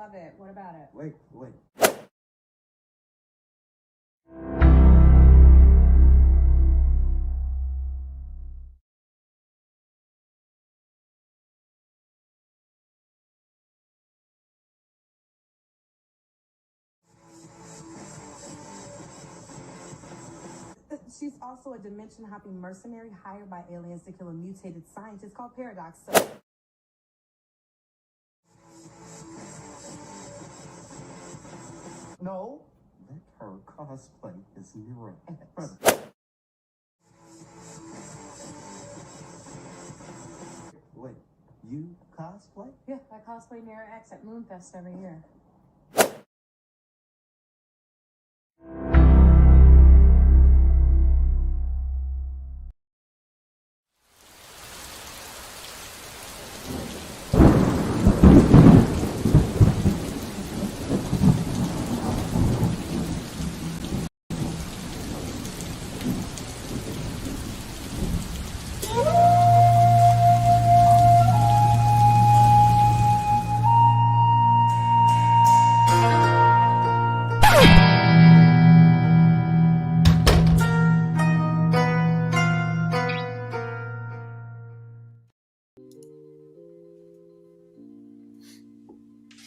love it. What about it? Wait. She's also a dimension-hopping mercenary hired by aliens to kill a mutated scientist called Paradox. So No, that her cosplay is near X. Wait, you cosplay? yeah, I cosplay Mirror X at Moonfest every year.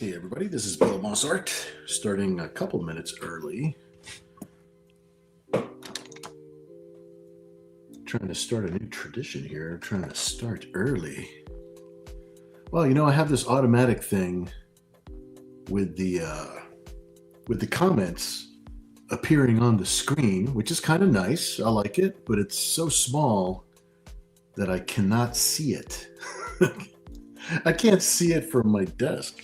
Hey everybody, this is Bill Mossart, starting a couple minutes early. Trying to start a new tradition here, trying to start early. Well, you know, I have this automatic thing with the comments appearing on the screen, which is kind of nice. I like it, but it's so small that I cannot see it. I can't see it from my desk.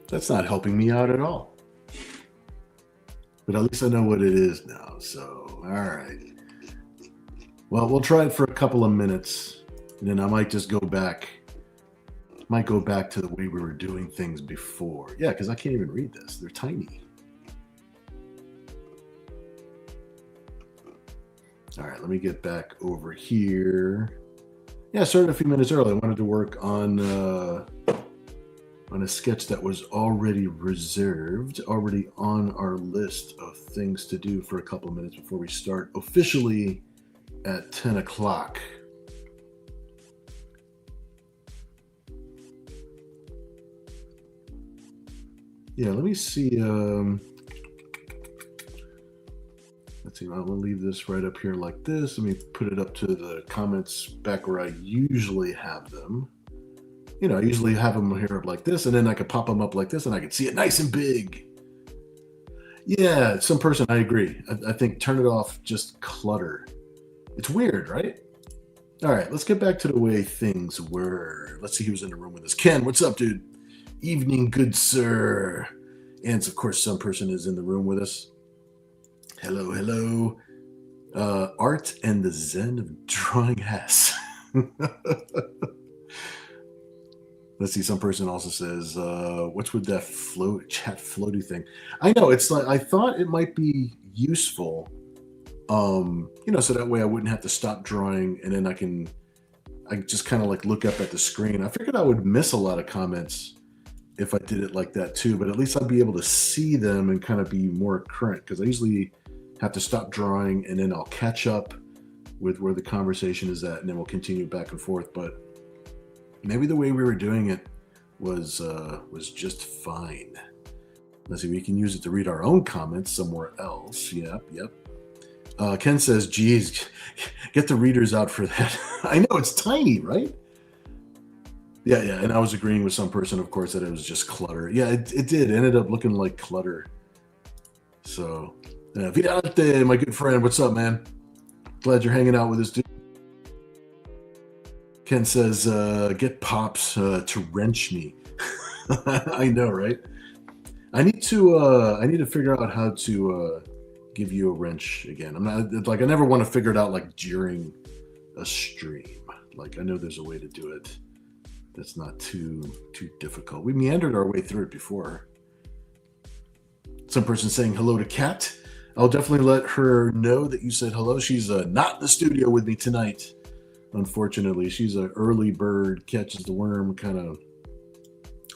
That's not helping me out at all. But at least I know what it is now, so all right. Well, we'll try it for a couple of minutes, and then I might just go back. Might go back to the way we were doing things before. Yeah, because I can't even read this. They're tiny. All right, let me get back over here. Yeah, I started a few minutes early. I wanted to work on a sketch that was already reserved, already on our list of things to do for a couple of minutes before we start officially at 10 o'clock. Yeah, let me see. Let's see, I'm gonna leave this right up here like this. Let me put it up to the comments back where I usually have them. You know, I usually have them here like this, and then I could pop them up like this, and I can see it nice and big. Yeah, some person, I agree. I think turn it off, just clutter. It's weird, right? All right, let's get back to the way things were. Let's see who's in the room with us. Ken, what's up, dude? Evening, good sir. And of course, some person is in the room with us. Hello, hello. Art and the Zen of Drawing Hess. Let's see, some person also says, what's with that chat floaty thing? I know, it's like, I thought it might be useful, you know, so that way I wouldn't have to stop drawing and then I just kind of like look up at the screen. I figured I would miss a lot of comments if I did it like that too, but at least I'd be able to see them and kind of be more current, because I usually have to stop drawing and then I'll catch up with where the conversation is at, and then we'll continue back and forth. But maybe the way we were doing it was just fine. Let's see, we can use it to read our own comments somewhere else. Yep. Ken says, geez, get the readers out for that. I know, it's tiny, right? Yeah, and I was agreeing with some person, of course, that it was just clutter. Yeah, it did. It ended up looking like clutter. So, Vidante, my good friend, what's up, man? Glad you're hanging out with us, dude. Ken says, get Pops to wrench me. I know, right? I need to figure out how to give you a wrench again. I'm not like, I never want to figure it out like during a stream. Like, I know there's a way to do it that's not too difficult. We meandered our way through it before. Some person saying hello to Kat. I'll definitely let her know that you said hello. She's not in the studio with me tonight. Unfortunately, she's an early bird, catches the worm kind of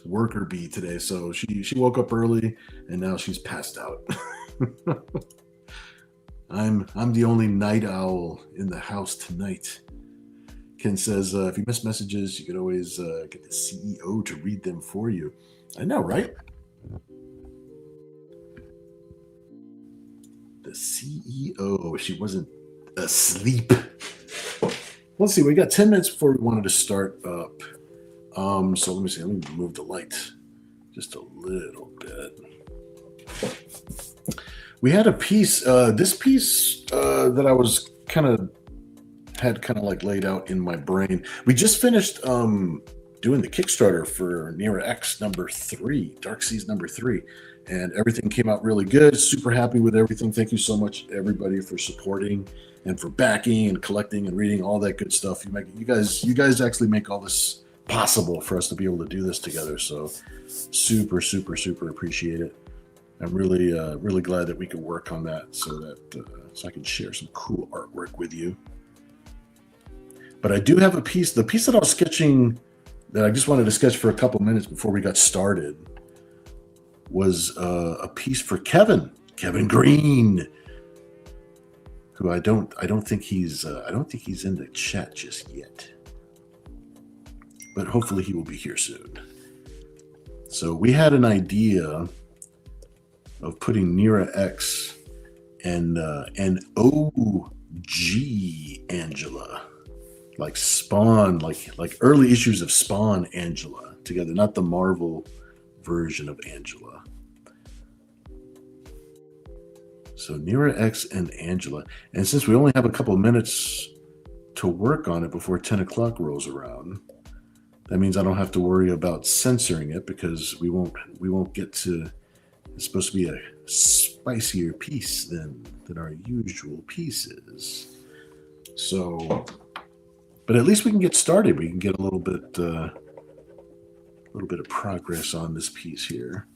worker bee today, so she woke up early and now she's passed out. I'm the only night owl in the house tonight. Ken says, if you miss messages, you could always get the CEO to read them for you. I know, right? The CEO, she wasn't asleep. Let's see, we got 10 minutes before we wanted to start up. So let me see, let me move the light just a little bit. We had a piece, this piece that I was had like laid out in my brain. We just finished doing the Kickstarter for Nira X number 3, Dark Seas number 3, and everything came out really good. Super happy with everything. Thank you so much, everybody, for supporting and for backing and collecting and reading all that good stuff. You guys actually make all this possible for us to be able to do this together. So super appreciate it. I'm really glad that we could work on that so I can share some cool artwork with you. But I do have a piece. The piece that I was sketching, that I just wanted to sketch for a couple minutes before we got started, was a piece for Kevin Green, who I don't think he's in the chat just yet, but hopefully he will be here soon. So we had an idea of putting Nira X and OG Angela, like Spawn, like early issues of Spawn Angela together, not the Marvel version of Angela. So Nira X and Angela. And since we only have a couple of minutes to work on it before 10 o'clock rolls around, that means I don't have to worry about censoring it, because we won't get to, it's supposed to be a spicier piece than our usual pieces. So, but at least we can get started. We can get a little bit of progress on this piece here.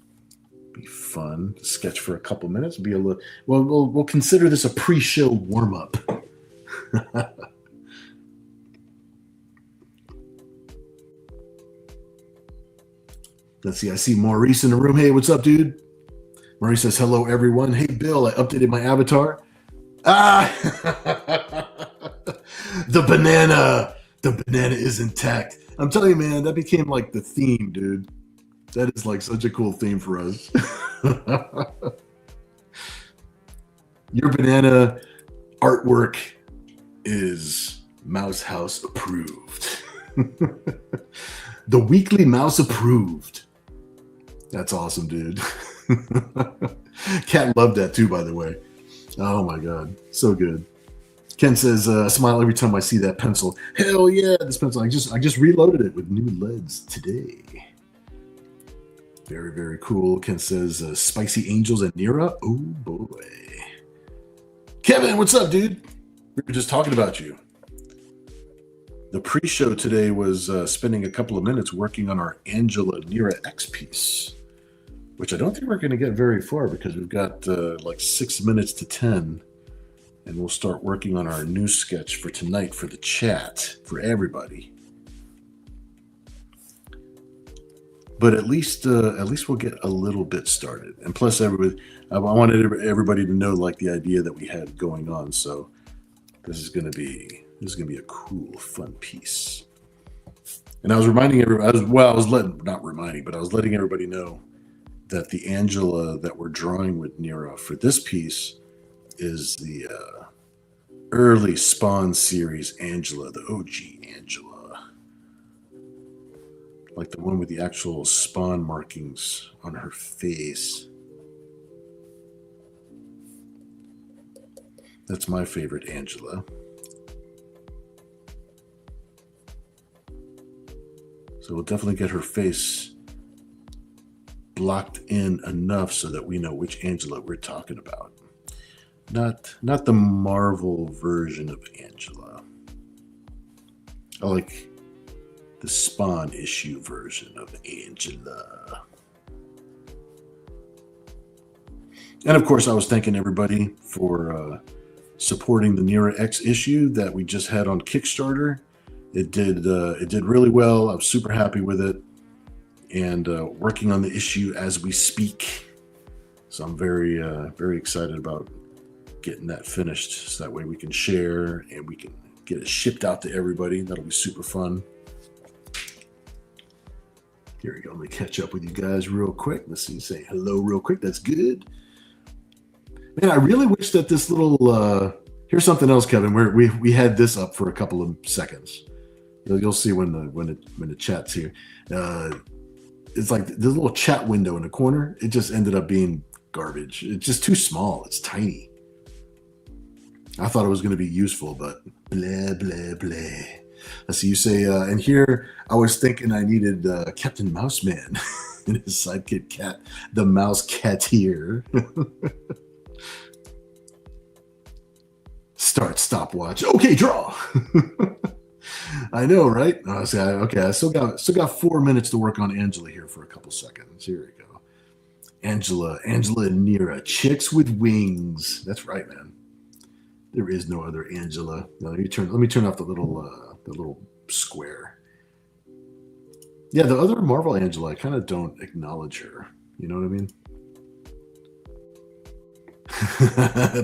Be fun to sketch for a couple minutes. Be a little. Well, we'll consider this a pre-show warm-up. Let's see. I see Maurice in the room. Hey, what's up, dude? Maurice says hello, everyone. Hey, Bill. I updated my avatar. The banana is intact. I'm telling you, man, that became like the theme, dude. That is like such a cool theme for us. Your banana artwork is Mouse House approved. The weekly mouse approved. That's awesome, dude. Cat loved that too, by the way. Oh my God, so good. Ken says, smile every time I see that pencil. Hell yeah, this pencil. I just reloaded it with new leads today. Very, very cool. Ken says, Spicy Angels and Nira. Oh boy. Kevin, what's up, dude? We were just talking about you. The pre-show today was spending a couple of minutes working on our Angela Nira X piece, which I don't think we're going to get very far, because we've got like 6 minutes to 10. And we'll start working on our new sketch for tonight for the chat, for everybody. But at least we'll get a little bit started. And plus, I wanted everybody to know like the idea that we had going on. So this is gonna be a cool, fun piece. And I was reminding everybody. I was letting everybody know that the Angela that we're drawing with Nira for this piece is the early Spawn series Angela, the OG Angela. Like the one with the actual Spawn markings on her face. That's my favorite Angela. So we'll definitely get her face blocked in enough so that we know which Angela we're talking about. Not the Marvel version of Angela. I like the Spawn issue version of Angela. And of course, I was thanking everybody for supporting the Nira X issue that we just had on Kickstarter. It did really well. I was super happy with it. and working on the issue as we speak. So I'm very, very excited about getting that finished. So that way we can share and we can get it shipped out to everybody. That'll be super fun. Here we go. Let me catch up with you guys real quick. Let's see. Say hello real quick. That's good. Man, I really wish that this little... here's something else, Kevin. We had this up for a couple of seconds. You'll see when the chat's here. It's like the little chat window in the corner. It just ended up being garbage. It's just too small. It's tiny. I thought it was going to be useful, but blah, blah, blah. Let's see, you say, and here I was thinking I needed Captain Mouseman and his sidekick cat, the mouse cat here. Start stopwatch. Okay, draw. I know, right? Okay, I still got 4 minutes to work on Angela here for a couple seconds. Here we go. Angela and Nira, chicks with wings. That's right, man. There is no other Angela. Now, let me turn off the little square. Yeah, the other Marvel Angela, I kind of don't acknowledge her. You know what I mean?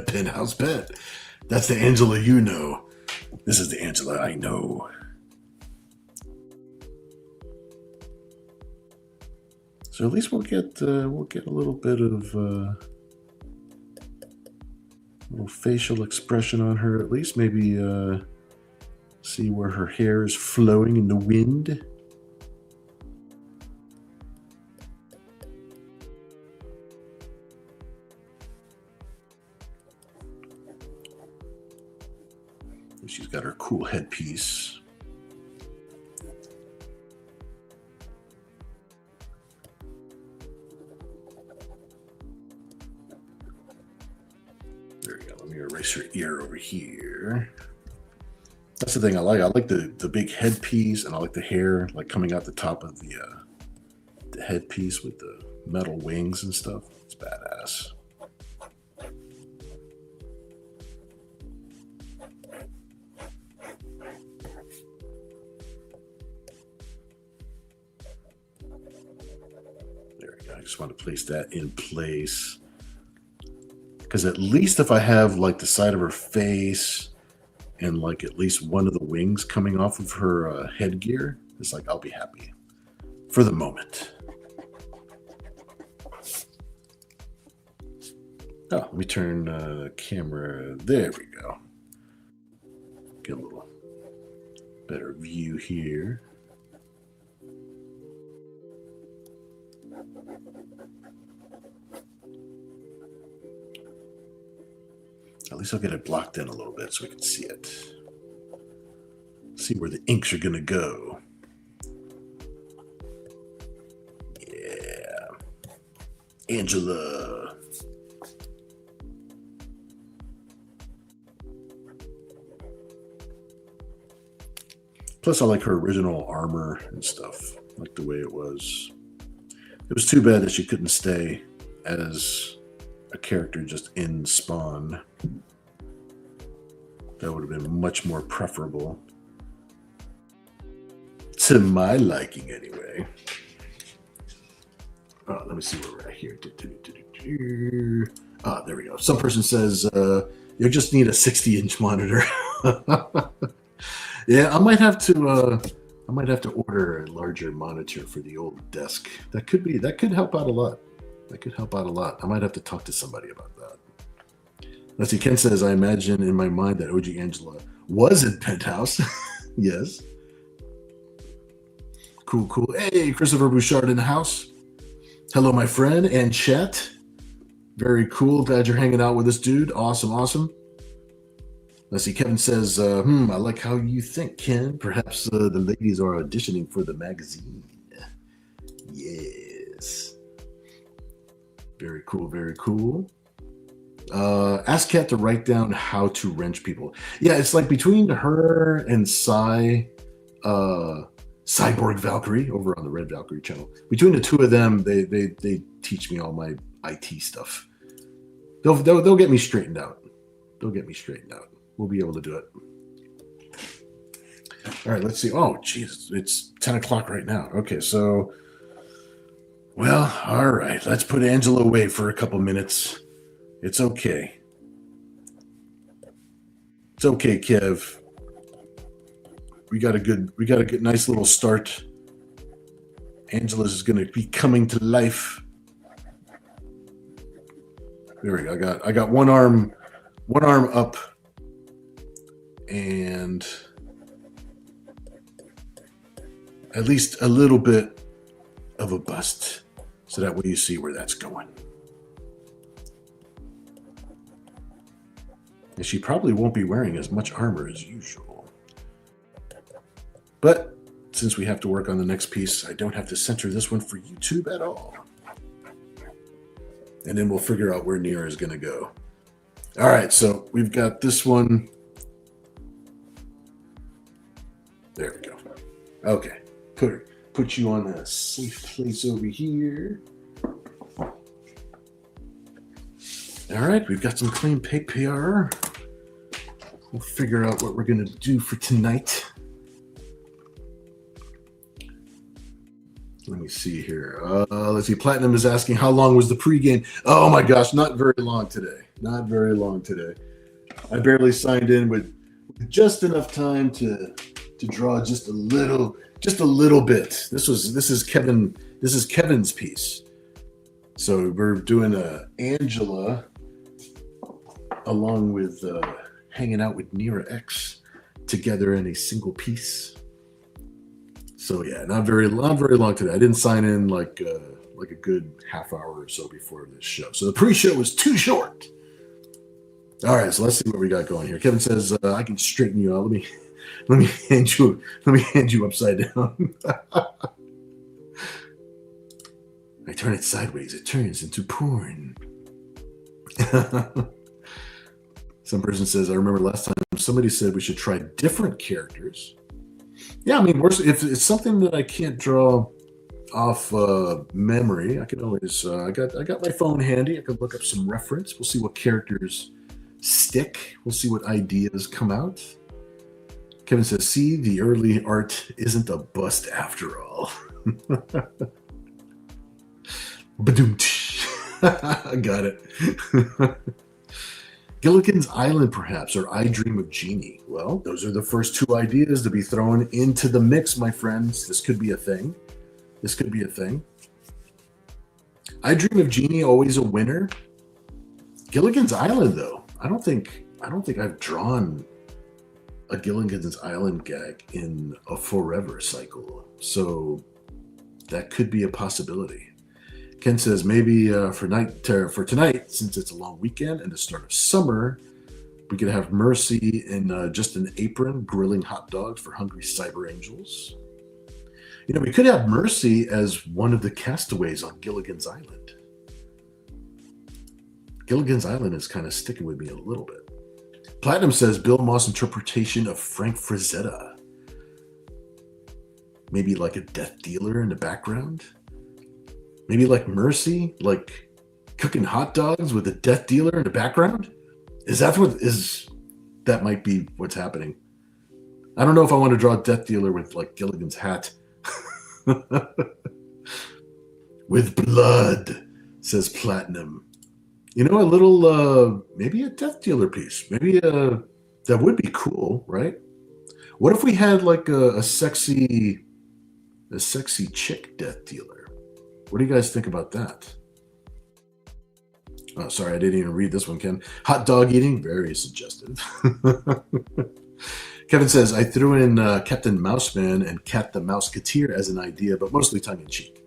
Penthouse Pet. That's the Angela you know. This is the Angela I know. So at least we'll get a little bit of little facial expression on her. At least maybe see where her hair is flowing in the wind. She's got her cool headpiece. There we go. Let me erase her ear over here. That's the thing I like. I like the big headpiece, and I like the hair like coming out the top of the headpiece with the metal wings and stuff. It's badass. I just want to place that in place because at least if I have like the side of her face and like at least one of the wings coming off of her headgear, it's like I'll be happy for the moment. Oh, let me turn the camera. There we go. Get a little better view here. At least I'll get it blocked in a little bit so we can see it. See where the inks are going to go. Yeah. Angela. Plus, I like her original armor and stuff. I like the way it was. It was too bad that she couldn't stay as a character just in Spawn. That would have been much more preferable. To my liking, anyway. Oh, let me see where we're at here. Ah, there we go. Some person says, you just need a 60-inch monitor. Yeah, I might have to order a larger monitor for the old desk. That could help out a lot. That could help out a lot. I might have to talk to somebody about that. Let's see, Ken says, I imagine in my mind that OG Angela was in Penthouse. Yes. Cool, cool. Hey, Christopher Bouchard in the house. Hello, my friend, and chat. Very cool. Glad you're hanging out with this dude. Awesome, awesome. Let's see, Kevin says, I like how you think, Ken. Perhaps the ladies are auditioning for the magazine. Yes. Very cool, very cool. Ask Kat to write down how to wrench people. Yeah, it's like between her and Cyborg Valkyrie over on the Red Valkyrie channel. Between the two of them, they teach me all my IT stuff. They'll get me straightened out. They'll get me straightened out. We'll be able to do it. All right, let's see. Oh, geez, it's 10 o'clock right now. Okay, so Well, all right. Let's put Angela away for a couple minutes. It's okay. It's okay, Kev. We got a good, nice little start. Angela's is going to be coming to life. There we go. I got one arm up, and at least a little bit of a bust, so that way you see where that's going. And she probably won't be wearing as much armor as usual. But since we have to work on the next piece, I don't have to center this one for YouTube at all. And then we'll figure out where Nira is going to go. All right, so we've got this one. There we go. Okay, put you on a safe place over here. All right, we've got some clean paper. We'll figure out what we're going to do for tonight. Let me see here. Let's see. Platinum is asking, how long was the pregame? Oh my gosh, not very long today. Not very long today. I barely signed in with just enough time to draw just a little bit. This is Kevin's piece. So we're doing Angela along with hanging out with Nira X together in a single piece. So yeah, not very long today. I didn't sign in like a good half hour or so before this show. So the pre-show was too short. All right, so let's see what we got going here. Kevin says I can straighten you out. Let me hand you upside down. I turn it sideways. It turns into porn. Some person says, I remember last time somebody said we should try different characters. Yeah, I mean, if it's something that I can't draw off memory, I can always. I got my phone handy. I could look up some reference. We'll see what characters stick. We'll see what ideas come out. Kevin says, "See, the early art isn't a bust after all." I got it. Gilligan's Island, perhaps, or I Dream of Jeannie. Well, those are the first two ideas to be thrown into the mix, my friends. This could be a thing. I Dream of Jeannie, always a winner. Gilligan's Island, though. I don't think I've drawn a Gilligan's Island gag in a forever cycle. So that could be a possibility. Ken says maybe for tonight, since it's a long weekend and the start of summer, we could have Mercy in just an apron grilling hot dogs for hungry cyber angels. You know, we could have Mercy as one of the castaways on Gilligan's Island. Gilligan's Island is kind of sticking with me a little bit. Platinum says Bill Moss interpretation of Frank Frazetta. Maybe like a death dealer in the background. Maybe like Mercy, like cooking hot dogs with a death dealer in the background? That might be what's happening. I don't know if I want to draw a death dealer with like Gilligan's hat. With blood, says Platinum. You know, a little, maybe a death dealer piece. Maybe that would be cool, right? What if we had like a sexy chick death dealer? What do you guys think about that? Oh, sorry, I didn't even read this one, Ken. Hot dog eating, very suggestive. Kevin says, I threw in Captain Mouseman and Cat the Mouseketeer as an idea, but mostly tongue-in-cheek.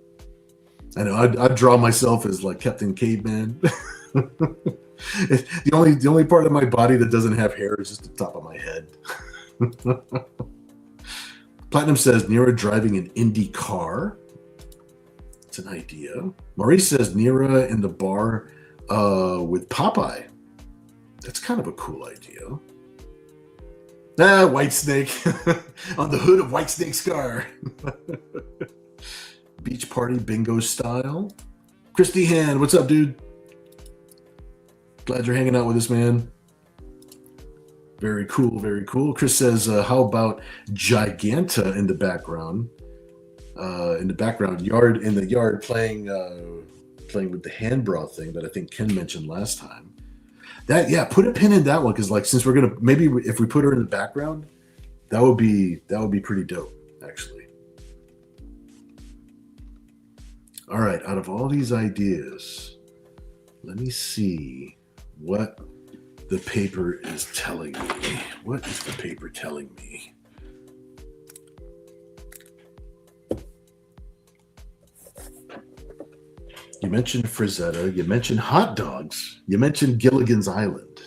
I know, I'd draw myself as like Captain Caveman. The only part of my body that doesn't have hair is just the top of my head. Platinum says, Nira driving an Indy car. It's an idea. Maurice says Nira in the bar with Popeye. That's kind of a cool idea. White Snake on the hood of White Snake's car. Beach party bingo style. Christy Hand, what's up, dude? Glad you're hanging out with us, man. Very cool, very cool. Chris says, how about Giganta in the background? in the background, in the yard, playing with the hand bra thing that I think Ken mentioned last time. That, yeah, put a pin in that one, because like, since we're gonna, maybe if we put her in the background, that would be pretty dope, actually. All right, out of all these ideas, let me see what the paper is telling me. What is the paper telling me? You mentioned Frazetta. You mentioned hot dogs. You mentioned Gilligan's Island.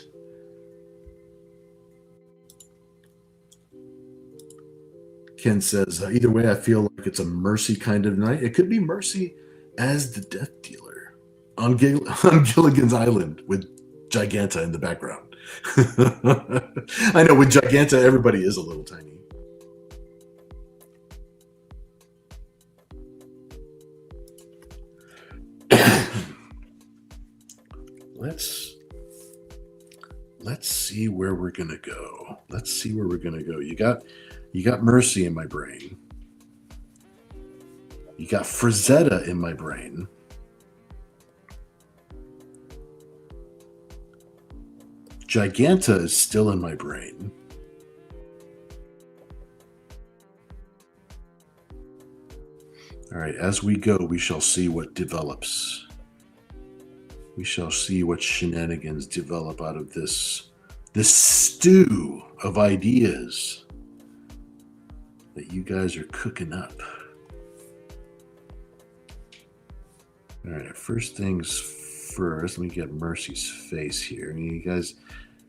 Ken says, either way, I feel like it's a Mercy kind of night. It could be Mercy as the Death Dealer on Gilligan's Island with Giganta in the background. I know, with Giganta, everybody is a little tiny. Let's see where we're gonna go. Let's see where we're gonna go. You got Mercy in my brain. You got Frazetta in my brain. Giganta is still in my brain. All right, as we go, we shall see what develops. We shall see what shenanigans develop out of this stew of ideas that you guys are cooking up. All right, first things first, let me get Mercy's face here. I mean, you guys,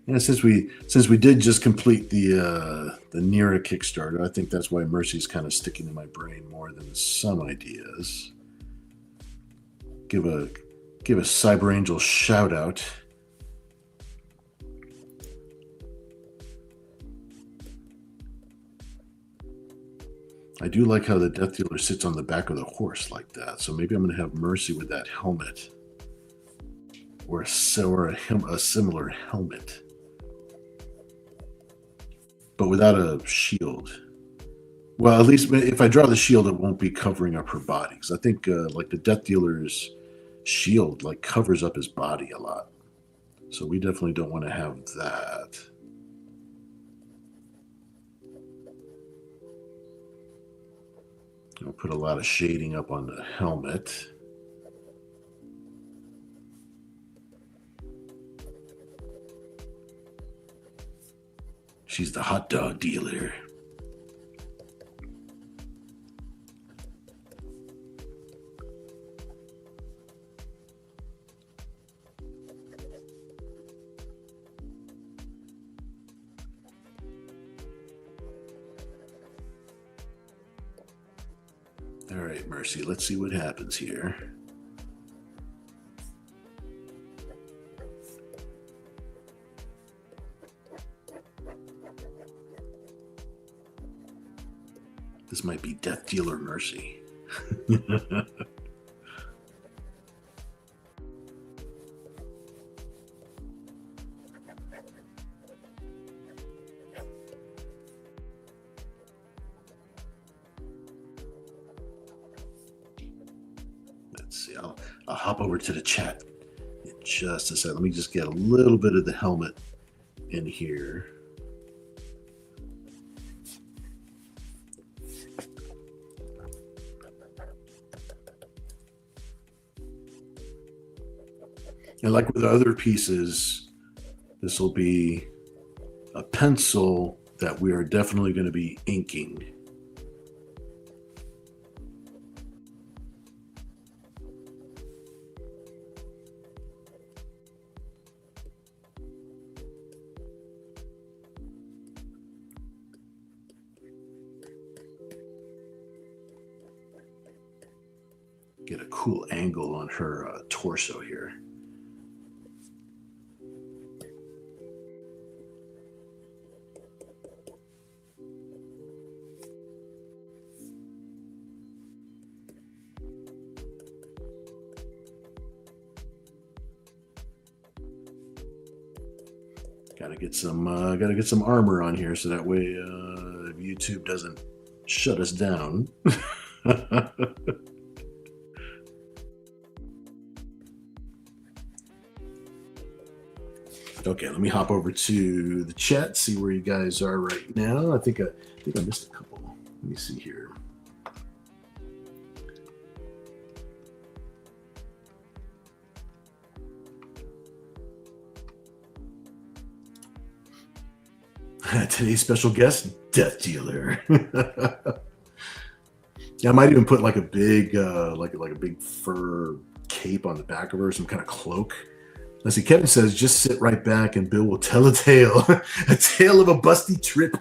yeah, since we did just complete the Nira Kickstarter, I think that's why Mercy's kind of sticking in my brain more than some ideas. Give a Cyber Angel shout out. I do like how the Death Dealer sits on the back of the horse like that. So maybe I'm going to have Mercy with that helmet, or a similar helmet, but without a shield. Well, at least if I draw the shield, it won't be covering up her body, because I think like the Death Dealer's shield like covers up his body a lot, so we definitely don't want to have that. I'll put a lot of shading up on the helmet. She's the hot dog dealer. All right, Mercy, let's see what happens here. This might be Death Dealer Mercy. Let's see, I'll hop over to the chat in just a second. Let me just get a little bit of the helmet in here. And like with other pieces, this will be a pencil that we are definitely going to be inking. Get a cool angle on her torso here. Gotta get some armor on here so that way YouTube doesn't shut us down. Okay, let me hop over to the chat, see where you guys are right now. I think I missed a couple. Let me see here. Today's special guest, Death Dealer. Yeah, I might even put like a big, like a big fur cape on the back of her, some kind of cloak. Let's see. Kevin says, "Just sit right back, and Bill will tell a tale, a tale of a busty trip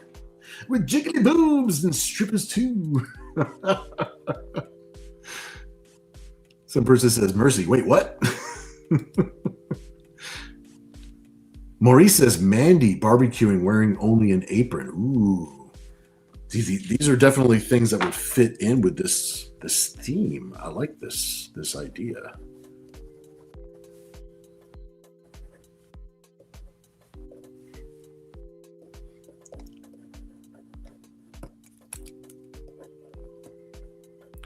with jiggly boobs and strippers too." Some person says, "Mercy, wait, what?" Maurice says, "Mandy barbecuing wearing only an apron." Ooh. These are definitely things that would fit in with this theme. I like this idea.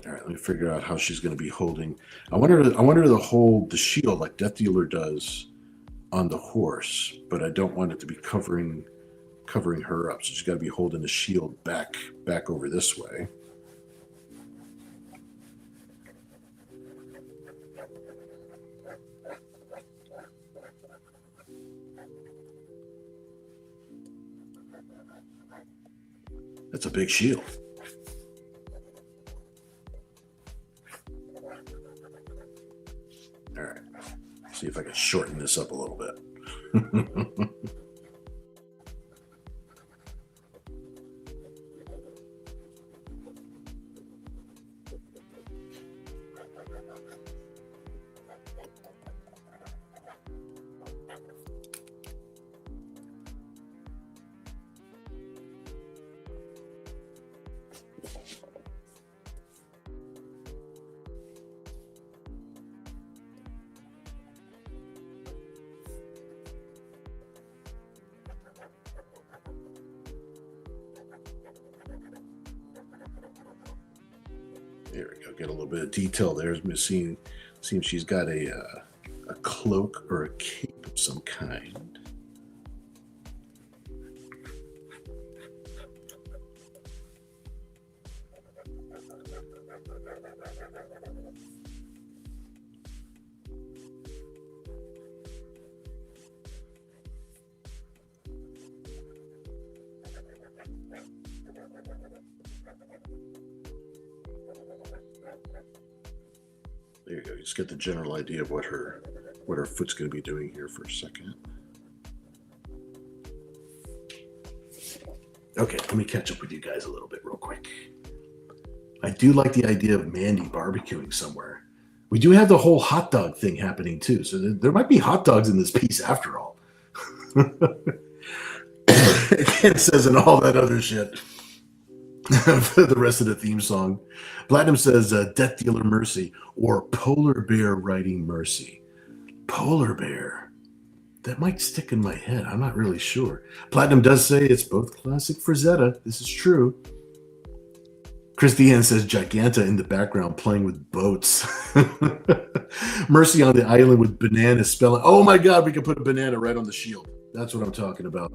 All right, let me figure out how she's going to be holding. I want her to hold the shield like Death Dealer does on the horse, but I don't want it to be covering her up. So she's got to be holding the shield back over this way. That's a big shield. All right. See if I can shorten this up a little bit. There we go. Get a little bit of detail there. Seeing she's got a cloak or a cape of some kind. There you go. You just get the general idea of what her foot's going to be doing here for a second. Okay, let me catch up with you guys a little bit real quick. I do like the idea of Mandy barbecuing somewhere. We do have the whole hot dog thing happening too, so there might be hot dogs in this piece after all. It says and all that other shit for the rest of the theme song. Platinum says Death Dealer Mercy or Polar Bear riding Mercy. Polar Bear. That might stick in my head. I'm not really sure. Platinum does say it's both classic for Zeta. This is true. Christiane says Giganta in the background playing with boats. Mercy on the island with bananas spelling. Oh my God, we can put a banana right on the shield. That's what I'm talking about.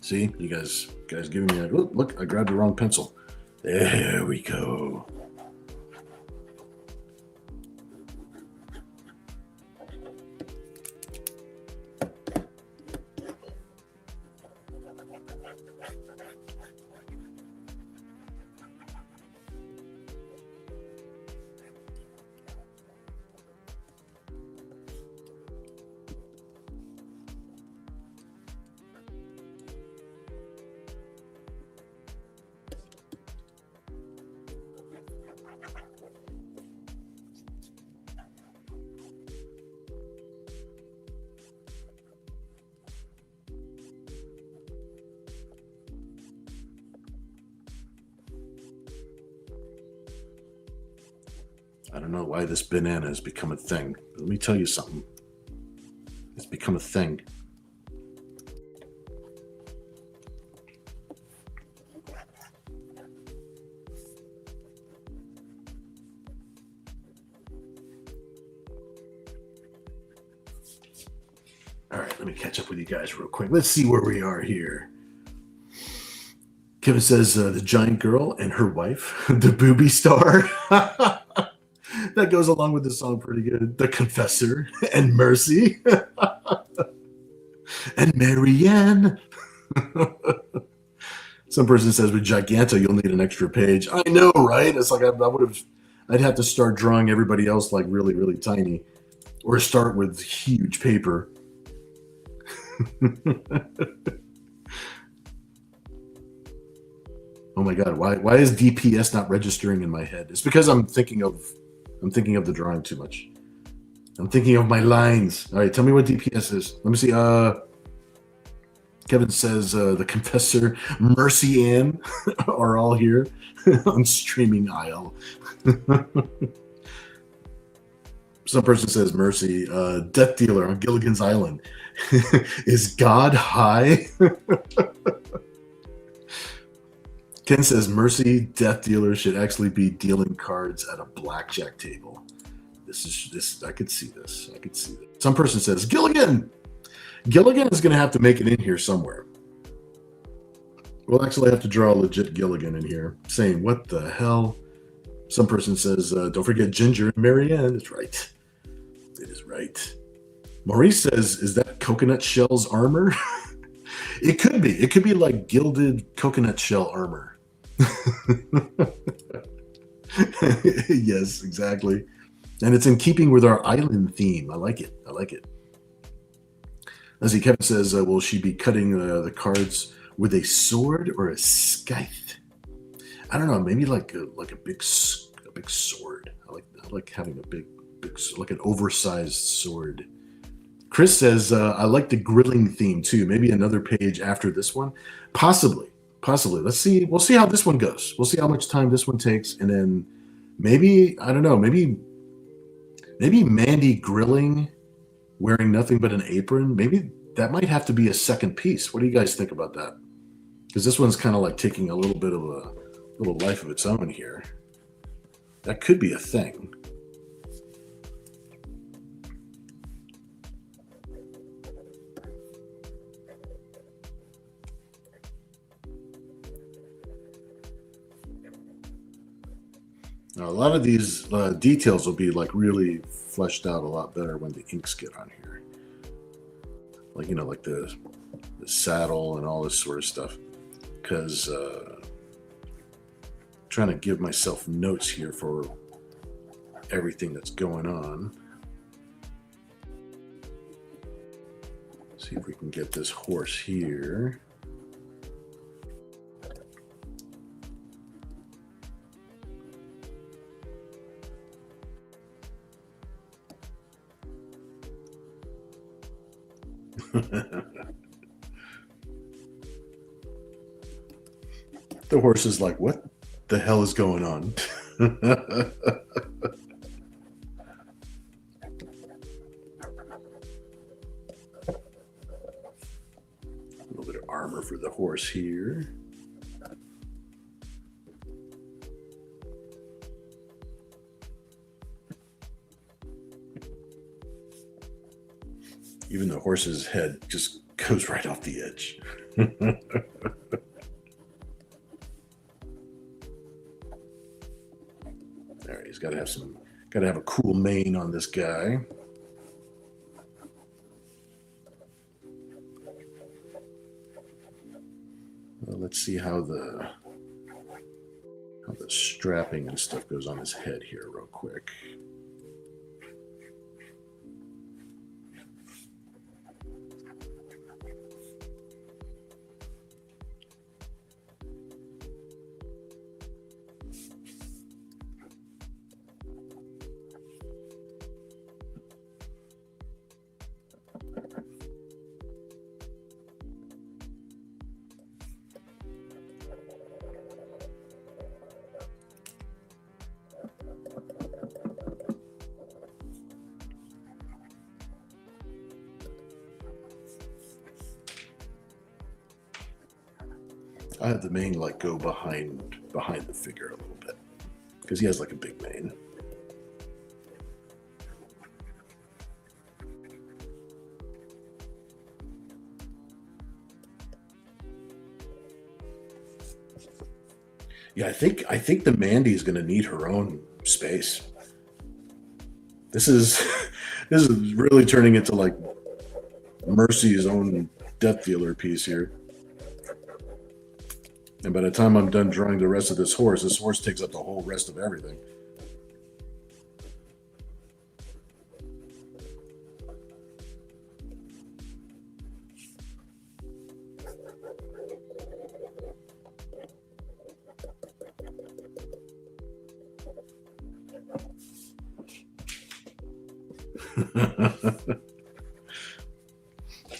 See, you guys giving me a look. I grabbed the wrong pencil. There we go. I don't know why this banana has become a thing. Let me tell you something. It's become a thing. All right, let me catch up with you guys real quick. Let's see where we are here. Kevin says the giant girl and her wife, the booby star. That goes along with the song pretty good. The Confessor and Mercy and Marianne. Some person says with Giganto, you'll need an extra page. I know, right? It's like I'd have to start drawing everybody else like really, really tiny, or start with huge paper. Oh my God, why is DPS not registering in my head? It's because I'm thinking of the drawing too much. I'm thinking of my lines. All right, tell me what DPS is. Let me see. Kevin says the Confessor, Mercy Ann are all here on Streaming Isle. Some person says Mercy, Death Dealer on Gilligan's Island. Is God high? Ken says Mercy, Death Dealer should actually be dealing cards at a blackjack table. This I could see this. I could see that. Some person says Gilligan. Gilligan is going to have to make it in here somewhere. We'll actually have to draw a legit Gilligan in here, saying what the hell. Some person says, don't forget Ginger and Marianne. It's right. It is right. Maurice says, is that coconut shell's armor? It could be. It could be like gilded coconut shell armor. Yes, exactly. And it's in keeping with our island theme. I like it. I like it. Let's see, Kevin says, will she be cutting the cards with a sword or a scythe? I don't know. Maybe like a big sword. I like having a big like an oversized sword. Chris says, I like the grilling theme too. Maybe another page after this one. Possibly. Let's see. We'll see how this one goes. We'll see how much time this one takes. And then maybe, I don't know, maybe Mandy grilling, wearing nothing but an apron. Maybe that might have to be a second piece. What do you guys think about that? Because this one's kind of like taking a little bit of a little life of its own here. That could be a thing. Now, a lot of these details will be like really fleshed out a lot better when the inks get on here. Like, you know, like the saddle and all this sort of stuff. Because trying to give myself notes here for everything that's going on. See if we can get this horse here. The horse is like, what the hell is going on? A little bit of armor for the horse here. Even the horse's head just goes right off the edge. All right, he's got to have a cool mane on this guy. Well, let's see how the strapping and stuff goes on his head here real quick. I have the mane like go behind the figure a little bit because he has like a big mane. Yeah, I think the Mandy is going to need her own space. This is this is really turning into like Mercy's own Death Dealer piece here. And by the time I'm done drawing the rest of this horse takes up the whole rest of everything.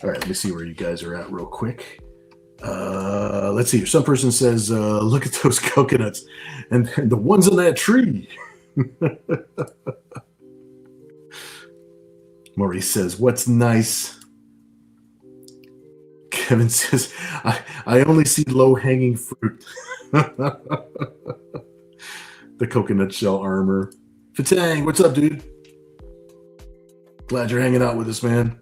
All right, let me see where you guys are at real quick. Let's see. Some person says, look at those coconuts and the ones on that tree. Maurice says, what's nice? Kevin says, I only see low-hanging fruit. The coconut shell armor. Fatang, what's up, dude? Glad you're hanging out with us, man.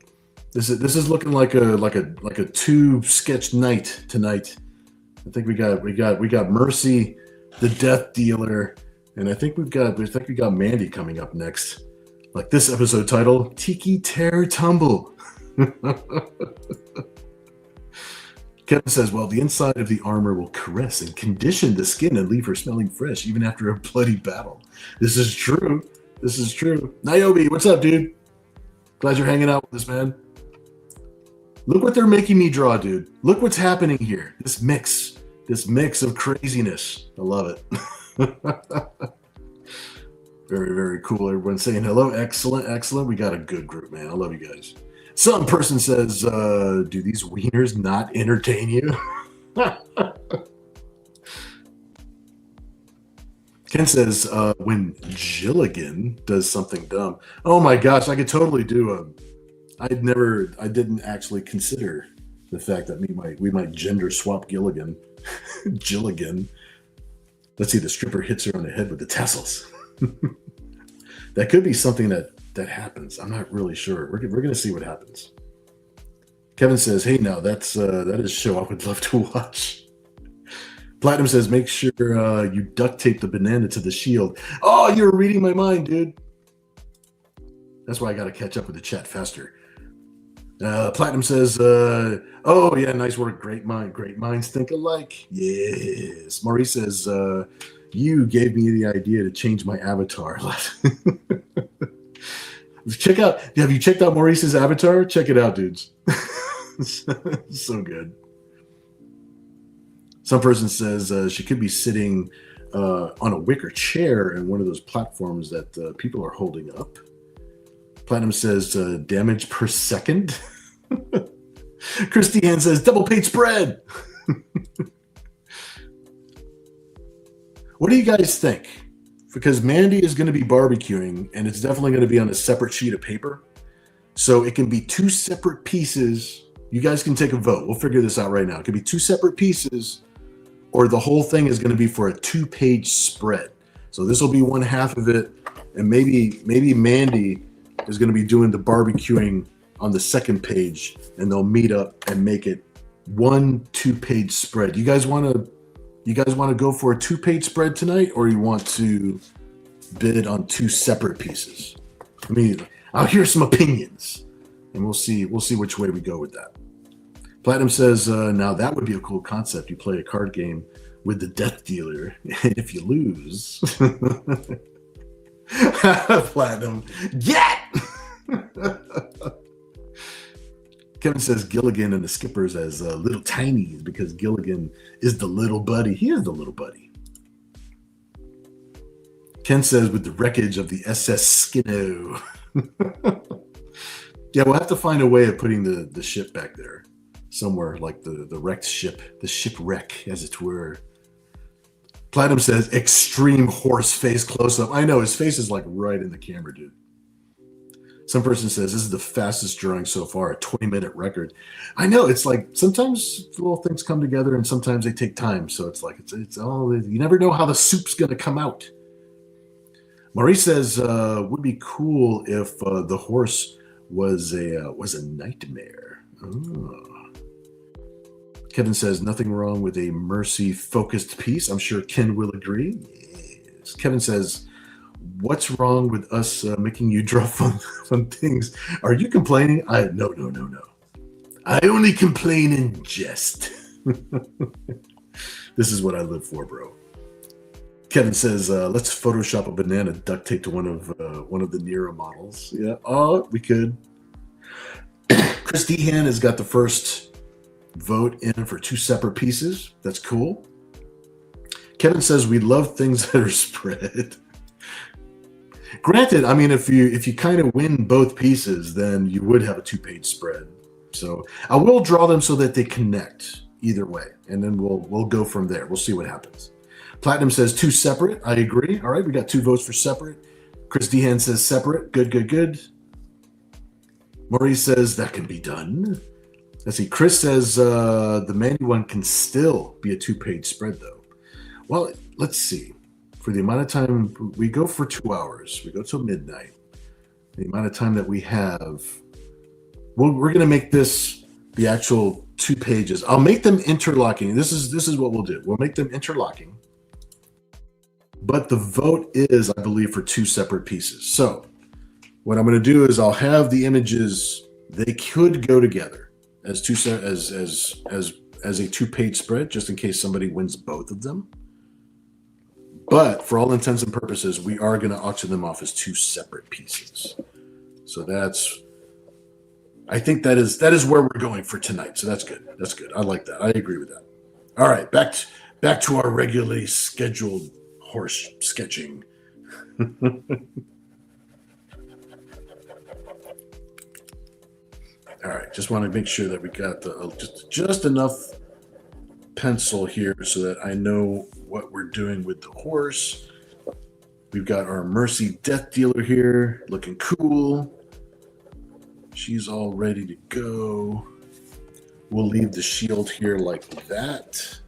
This is looking like a two sketch night tonight. I think we got Mercy, the Death Dealer, and I think we got Mandy coming up next. Like this episode title, Tiki Tear Tumble. Kevin says, well, the inside of the armor will caress and condition the skin and leave her smelling fresh even after a bloody battle. This is true. This is true. Niobe, what's up, dude? Glad you're hanging out with us, man. Look what they're making me draw, dude. Look what's happening here. This mix of craziness. I love it. Very, very cool. Everyone's saying hello. Excellent, excellent. We got a good group, man. I love you guys. Some person says, do these wieners not entertain you? Ken says, when Gilligan does something dumb. Oh my gosh, I could totally do I didn't actually consider the fact that we might gender swap Gilligan. Gilligan. Let's see, the stripper hits her on the head with the tassels. That could be something that happens. I'm not really sure. We're gonna see what happens. Kevin says, hey, now that is a show I would love to watch. Platinum says, make sure you duct tape the banana to the shield. Oh, you're reading my mind, dude. That's why I got to catch up with the chat faster. Platinum says, oh, yeah, nice work. Great mind. Great minds think alike. Yes. Maurice says, you gave me the idea to change my avatar. Have you checked out Maurice's avatar? Check it out, dudes. So good. Some person says she could be sitting on a wicker chair in one of those platforms that people are holding up. Platinum says damage per second. Christiane says double page spread. What do you guys think? Because Mandy is going to be barbecuing, and it's definitely going to be on a separate sheet of paper. So it can be two separate pieces. You guys can take a vote. We'll figure this out right now. It could be two separate pieces, or the whole thing is going to be for a 2-page spread. So this will be one half of it, and maybe Mandy is going to be doing the barbecuing on the second page, and they'll meet up and make it one 2-page spread. You guys want to go for a 2-page spread tonight, or you want to bid on two separate pieces? I'll hear some opinions, and we'll see which way we go with that. Platinum says, now that would be a cool concept. You play a card game with the Death Dealer, and if you lose, Platinum, get! Kevin says Gilligan and the Skippers as little tinies because Gilligan is the little buddy. He is the little buddy. Ken says with the wreckage of the SS Skinno. Yeah, we'll have to find a way of putting the ship back there somewhere, like the wrecked ship, the shipwreck, as it were. Platinum says extreme horse face close up. I know his face is like right in the camera, dude. Some person says this is the fastest drawing so far, a 20-minute record. I know, it's like sometimes little things come together and sometimes they take time. So it's like it's all, you never know how the soup's gonna come out. Maurice says would be cool if the horse was a nightmare. Oh. Kevin says, nothing wrong with a mercy-focused piece. I'm sure Ken will agree. Yes. Kevin says, what's wrong with us making you draw fun things? Are you complaining? No. I only complain in jest. This is what I live for, bro. Kevin says, let's Photoshop a banana duct tape to one of the Nero models. Yeah, oh, we could. Chris Dehan has got the first vote in for 2 separate pieces. That's cool. Kevin says, we love things that are spread. Granted, I mean, if you kind of win both pieces, then you would have a 2-page spread. So I will draw them so that they connect either way, and then we'll go from there. We'll see what happens. Platinum says 2 separate. I agree. All right, we got 2 votes for separate. Chris Dehan says separate. Good. Maurice says that can be done. Let's see. Chris says the Mandy one can still be a 2-page spread, though. Well, let's see. For the amount of time, we go for 2 hours. We go till midnight. The amount of time that we have, well, we're going to make this the actual 2 pages. I'll make them interlocking. This is what we'll do. We'll make them interlocking. But the vote is, I believe, for 2 separate pieces. So what I'm going to do is I'll have the images. They could go together as a 2-page spread, just in case somebody wins both of them. But for all intents and purposes, we are going to auction them off as 2 separate pieces. So I think that is where we're going for tonight. So that's good. That's good. I like that. I agree with that. All right, back to our regularly scheduled horse sketching. All right, just want to make sure that we got just enough pencil here so that I know what we're doing with the horse. We've got our Mercy Death Dealer here, looking cool. She's all ready to go. We'll leave the shield here like that.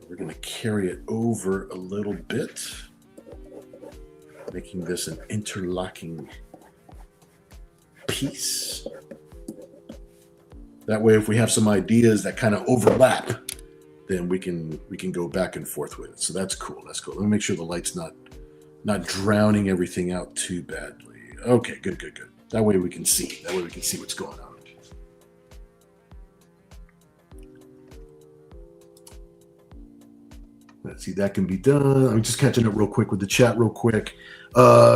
We're going to carry it over a little bit, making this an interlocking piece. That way, if we have some ideas that kind of overlap, then we can go back and forth with it. So that's cool. That's cool. Let me make sure the light's not drowning everything out too badly. Okay, good. That way we can see. That way we can see what's going on. Let's see, that can be done. I'm just catching up real quick with the chat real quick.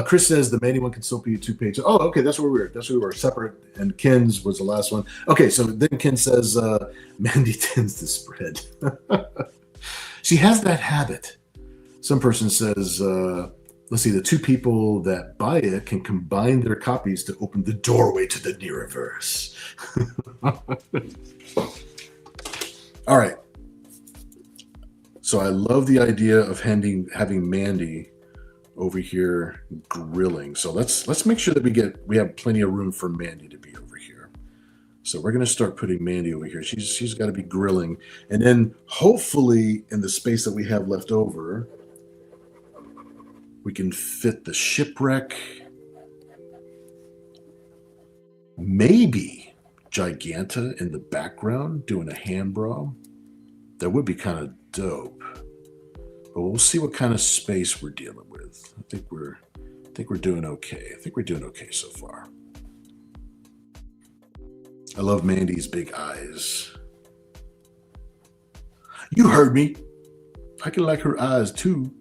Chris says the Mandy one can still be a 2-page. Oh, okay, that's where we were. That's where we were. Separate, and Ken's was the last one. Okay, so then Ken says Mandy tends to spread. She has that habit. Some person says, let's see, the 2 people that buy it can combine their copies to open the doorway to the Neariverse. All right. So I love the idea of having Mandy over here grilling. So let's make sure that we have plenty of room for Mandy to be over here. So we're going to start putting Mandy over here. She's got to be grilling, and then hopefully in the space that we have left over, we can fit the shipwreck. Maybe Giganta in the background doing a hand bra. That would be kind of dope. But we'll see what kind of space we're dealing with. I think we're doing okay. I think we're doing okay so far. I love Mandy's big eyes. You heard me. I can like her eyes too.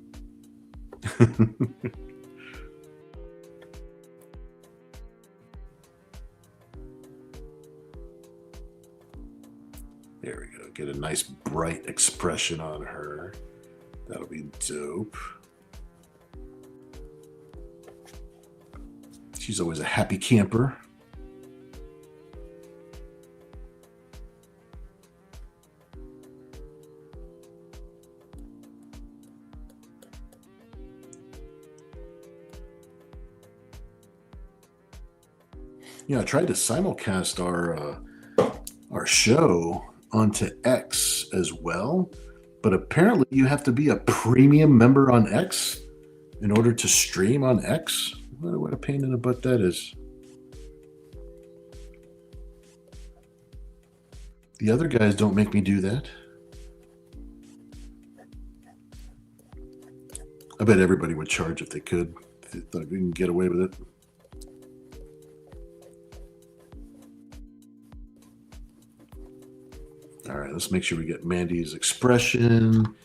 There we go. Get a nice bright expression on her. That'll be dope. She's always a happy camper. Yeah, I tried to simulcast our show onto X as well, but apparently you have to be a premium member on X in order to stream on X. What a pain in the butt that is. The other guys don't make me do that. I bet everybody would charge if they could. If they thought we can get away with it. All right, let's make sure we get Mandy's expression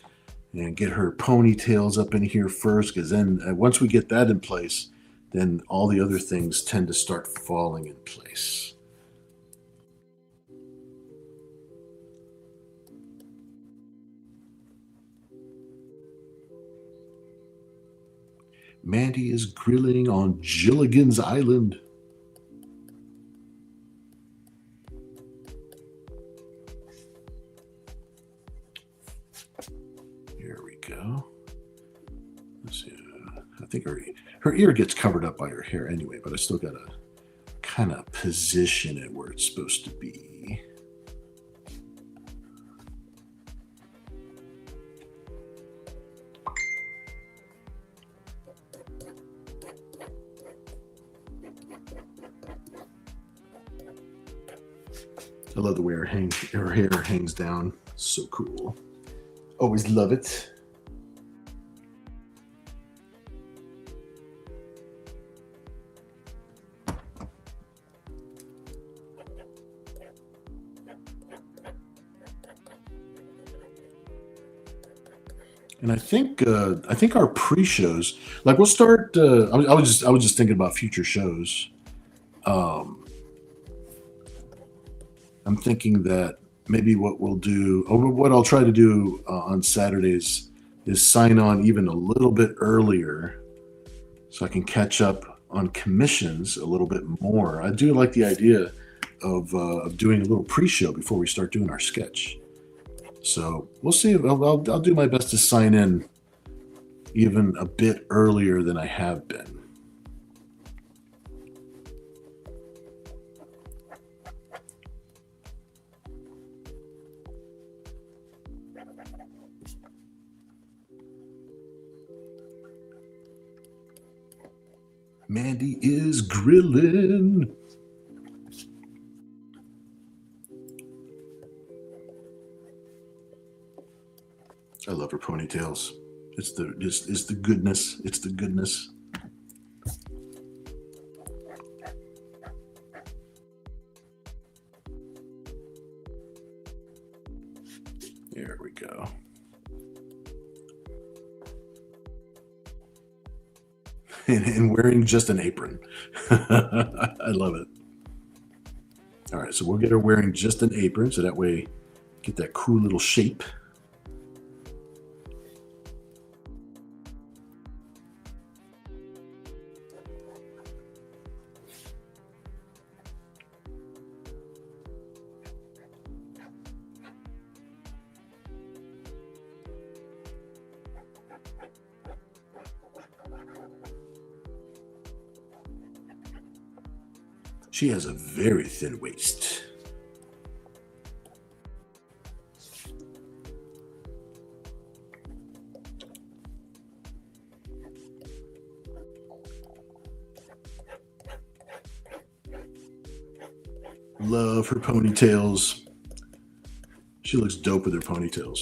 and get her ponytails up in here first, because then once we get that in place, then all the other things tend to start falling in place. Mandy is grilling on Gilligan's Island. Here we go. Let's see. I think her ear gets covered up by her hair anyway, but I still got to kind of position it where it's supposed to be. I love the way her hair hangs down. So cool. Always love it. And I think our pre-shows, like we'll start. I was just thinking about future shows. I'm thinking that maybe what we'll do, or what I'll try to do on Saturdays, is sign on even a little bit earlier, so I can catch up on commissions a little bit more. I do like the idea of doing a little pre-show before we start doing our sketch. So we'll see. I'll do my best to sign in even a bit earlier than I have been. Mandy is grilling. I love her ponytails. It's the goodness. It's the goodness. There we go. And wearing just an apron. I love it. All right, so we'll get her wearing just an apron, so that way get that cool little shape. She has a very thin waist. Love her ponytails. She looks dope with her ponytails.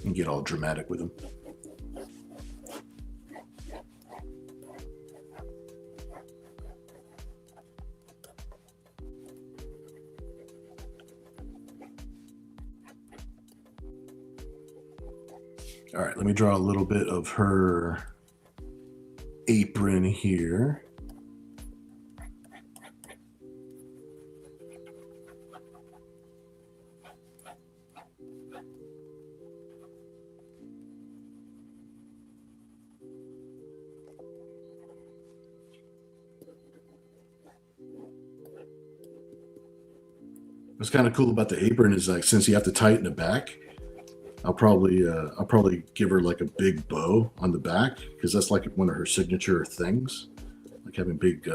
And get all dramatic with them. All right, let me draw a little bit of her apron here. What's kind of cool about the apron is, like, since you have to tighten it back, I'll probably give her like a big bow on the back, because that's like one of her signature things, like having big,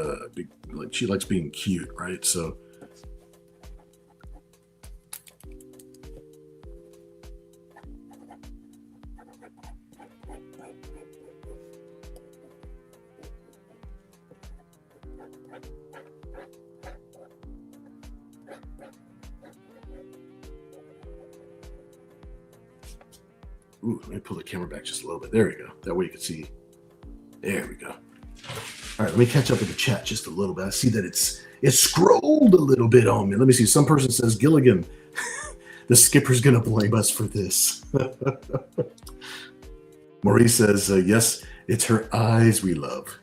like she likes being cute, right? So Ooh, let me pull the camera back just a little bit. There we go. That way you can see. There we go. All right, let me catch up with the chat just a little bit. I see that it's scrolled a little bit on me. Let me see. Some person says, Gilligan, the skipper's going to blame us for this. Maurice says, yes, it's her eyes we love.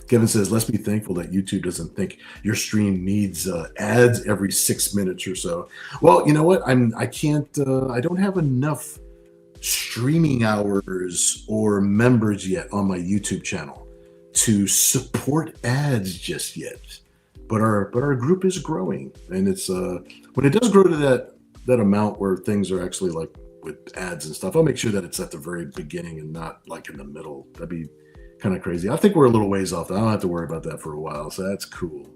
Kevin says, let's be thankful that YouTube doesn't think your stream needs ads every 6 minutes or so. Well, you know what? I don't have enough streaming hours or members yet on my YouTube channel to support ads just yet. But our group is growing, and it's when it does grow to that amount where things are actually like with ads and stuff, I'll make sure that it's at the very beginning and not like in the middle. That'd be kind of crazy. I think we're a little ways off. I don't have to worry about that for a while, so that's cool.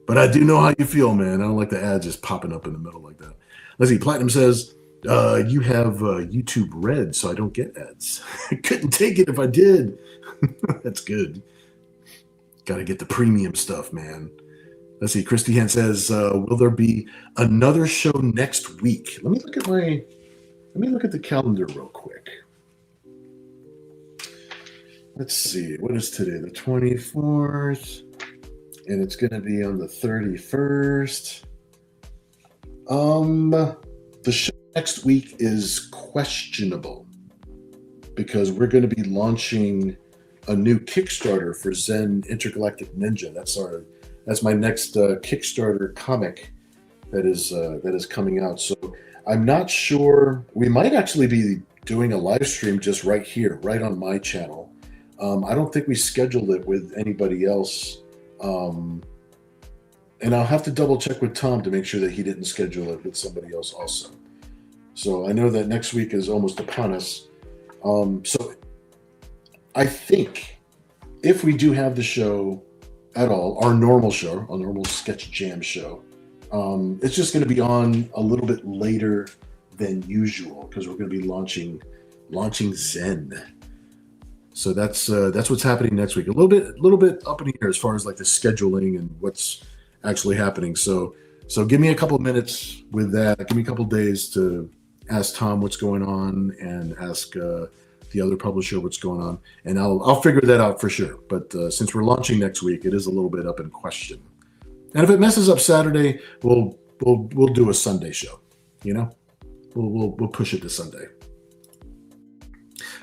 But I do know how you feel, man. I don't like the ads just popping up in the middle like that. Let's see. Platinum says, you have YouTube Red, so I don't get ads. I couldn't take it if I did. That's good. Got to get the premium stuff, man. Let's see. Christy Hand says, will there be another show next week? Let me look at the calendar real quick. Let's see. What is today? The 24th. And it's going to be on the 31st. The show next week is questionable because we're going to be launching a new Kickstarter for ZEN Intergalactic Ninja. That's my next Kickstarter comic that is coming out. So I'm not sure. We might actually be doing a live stream just right here, right on my channel. I don't think we scheduled it with anybody else. And I'll have to double check with Tom to make sure that he didn't schedule it with somebody else also. So I know that next week is almost upon us. So I think if we do have the show at all, our normal sketch jam show, it's just going to be on a little bit later than usual because we're going to be launching ZEN. So that's what's happening next week. A little bit up in the air as far as like the scheduling and what's actually happening. So give me a couple of minutes with that. Give me a couple of days to ask Tom what's going on and ask the other publisher what's going on, and I'll figure that out for sure. But since we're launching next week, it is a little bit up in question. And if it messes up Saturday, we'll do a Sunday show. You know, we'll push it to Sunday.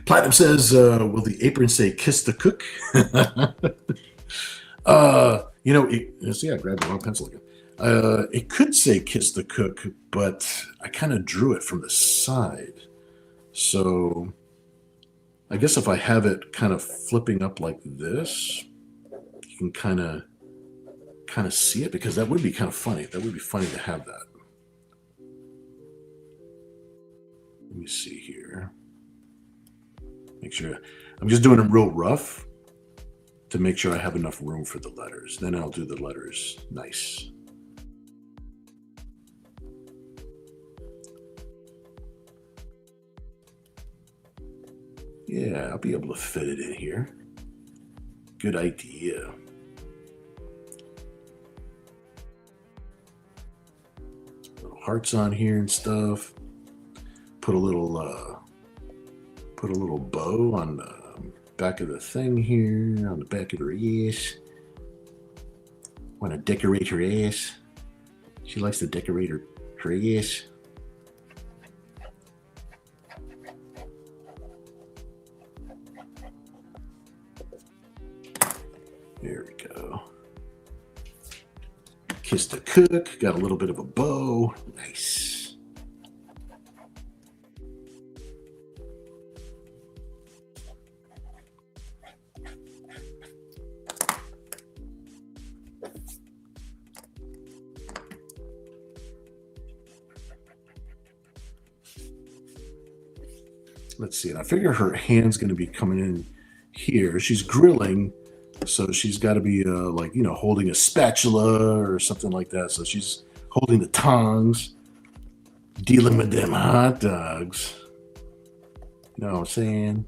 Platinum says, will the apron say "kiss the cook"? See, I grabbed the wrong pencil again. It could say "kiss the cook," but I kind of drew it from the side. So I guess if I have it kind of flipping up like this, you can kind of see it, because that would be kind of funny. That would be funny to have that. Let me see here. Make sure I'm just doing them real rough to make sure I have enough room for the letters. Then I'll do the letters nice. Yeah, I'll be able to fit it in here. Good idea. Little hearts on here and stuff. Put a little bow on the back of the thing here, on the back of her ass. Want to decorate her ass. She likes to decorate her ass. There we go. Kiss the cook. Got a little bit of a bow. Nice. Let's see. And I figure her hand's going to be coming in here. She's grilling. So she's got to be holding a spatula or something like that. So she's holding the tongs, dealing with them hot dogs. You know what I'm saying?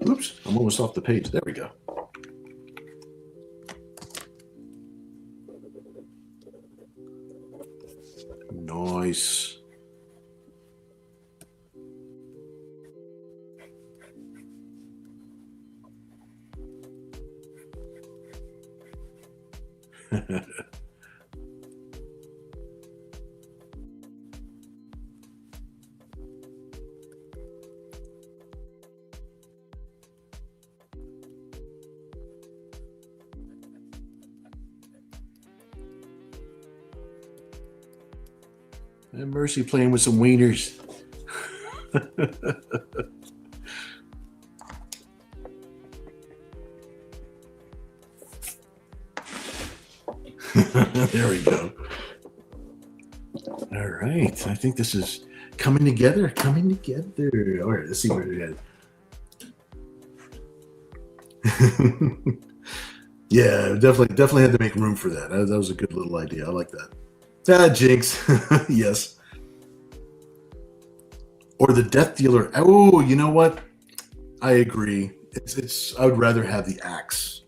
Oops, I'm almost off the page. There we go. Nice. And Mercy playing with some wieners. There we go. All right. I think this is coming together. Coming together. All right. Let's see where we're at. Yeah, definitely had to make room for that. That was a good little idea. I like that. Ah, Jinx. Yes. Or the Death Dealer. Oh, you know what? I agree. I would rather have the axe.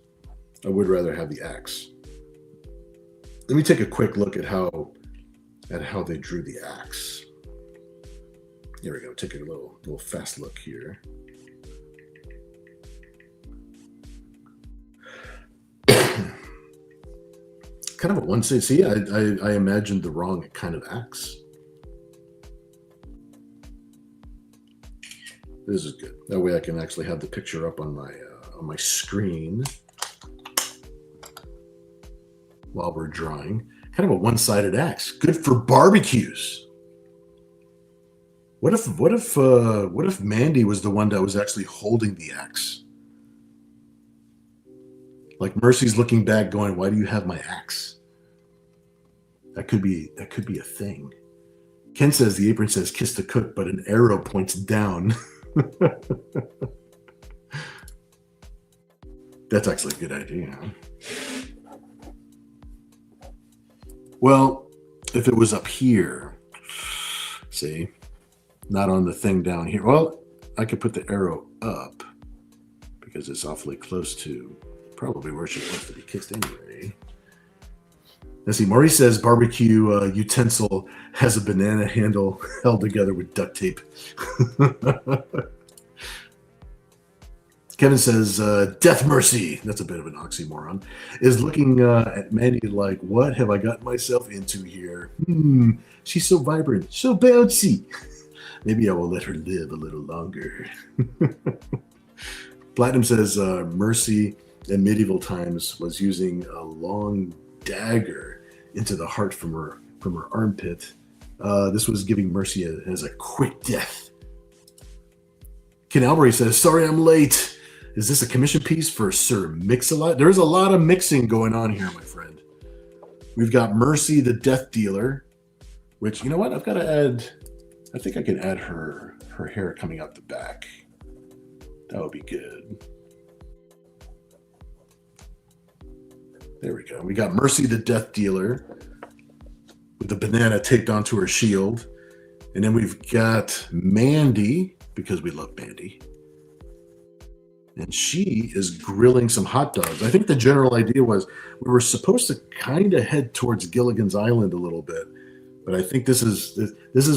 I would rather have the axe. Let me take a quick look at how they drew the axe. Here we go. Take a little fast look here. Kind of a one side. See, I imagined the wrong kind of axe. This is good. That way I can actually have the picture up on my screen while we're drawing. Kind of a one-sided axe. Good for barbecues. What if Mandy was the one that was actually holding the axe? Like Mercy's looking back going, why do you have my axe? That could be a thing. Ken says the apron says kiss the cook, but an arrow points down. That's actually a good idea. Well, if it was up here, see, not on the thing down here. Well, I could put the arrow up because it's awfully close to probably where she wants to be kissed anyway. Let's see. Maurice says barbecue utensil has a banana handle held together with duct tape. Kevin says Death Mercy, that's a bit of an oxymoron, is looking at Mandy like, what have I gotten myself into here? She's so vibrant, so bouncy. Maybe I will let her live a little longer. Platinum says Mercy in medieval times was using a long dagger into the heart from her armpit. This was giving Mercy as a quick death. Ken Albury says, sorry I'm late. Is this a commission piece for Sir Mix-a-Lot? There's a lot of mixing going on here, my friend. We've got Mercy, the Death Dealer, which, you know what? I've got to add, I think I can add her hair coming out the back. That would be good. There we go. We got Mercy, the Death Dealer, with the banana taped onto her shield. And then we've got Mandy, because we love Mandy. And she is grilling some hot dogs. I think the general idea was we were supposed to kind of head towards Gilligan's Island a little bit. But I think this is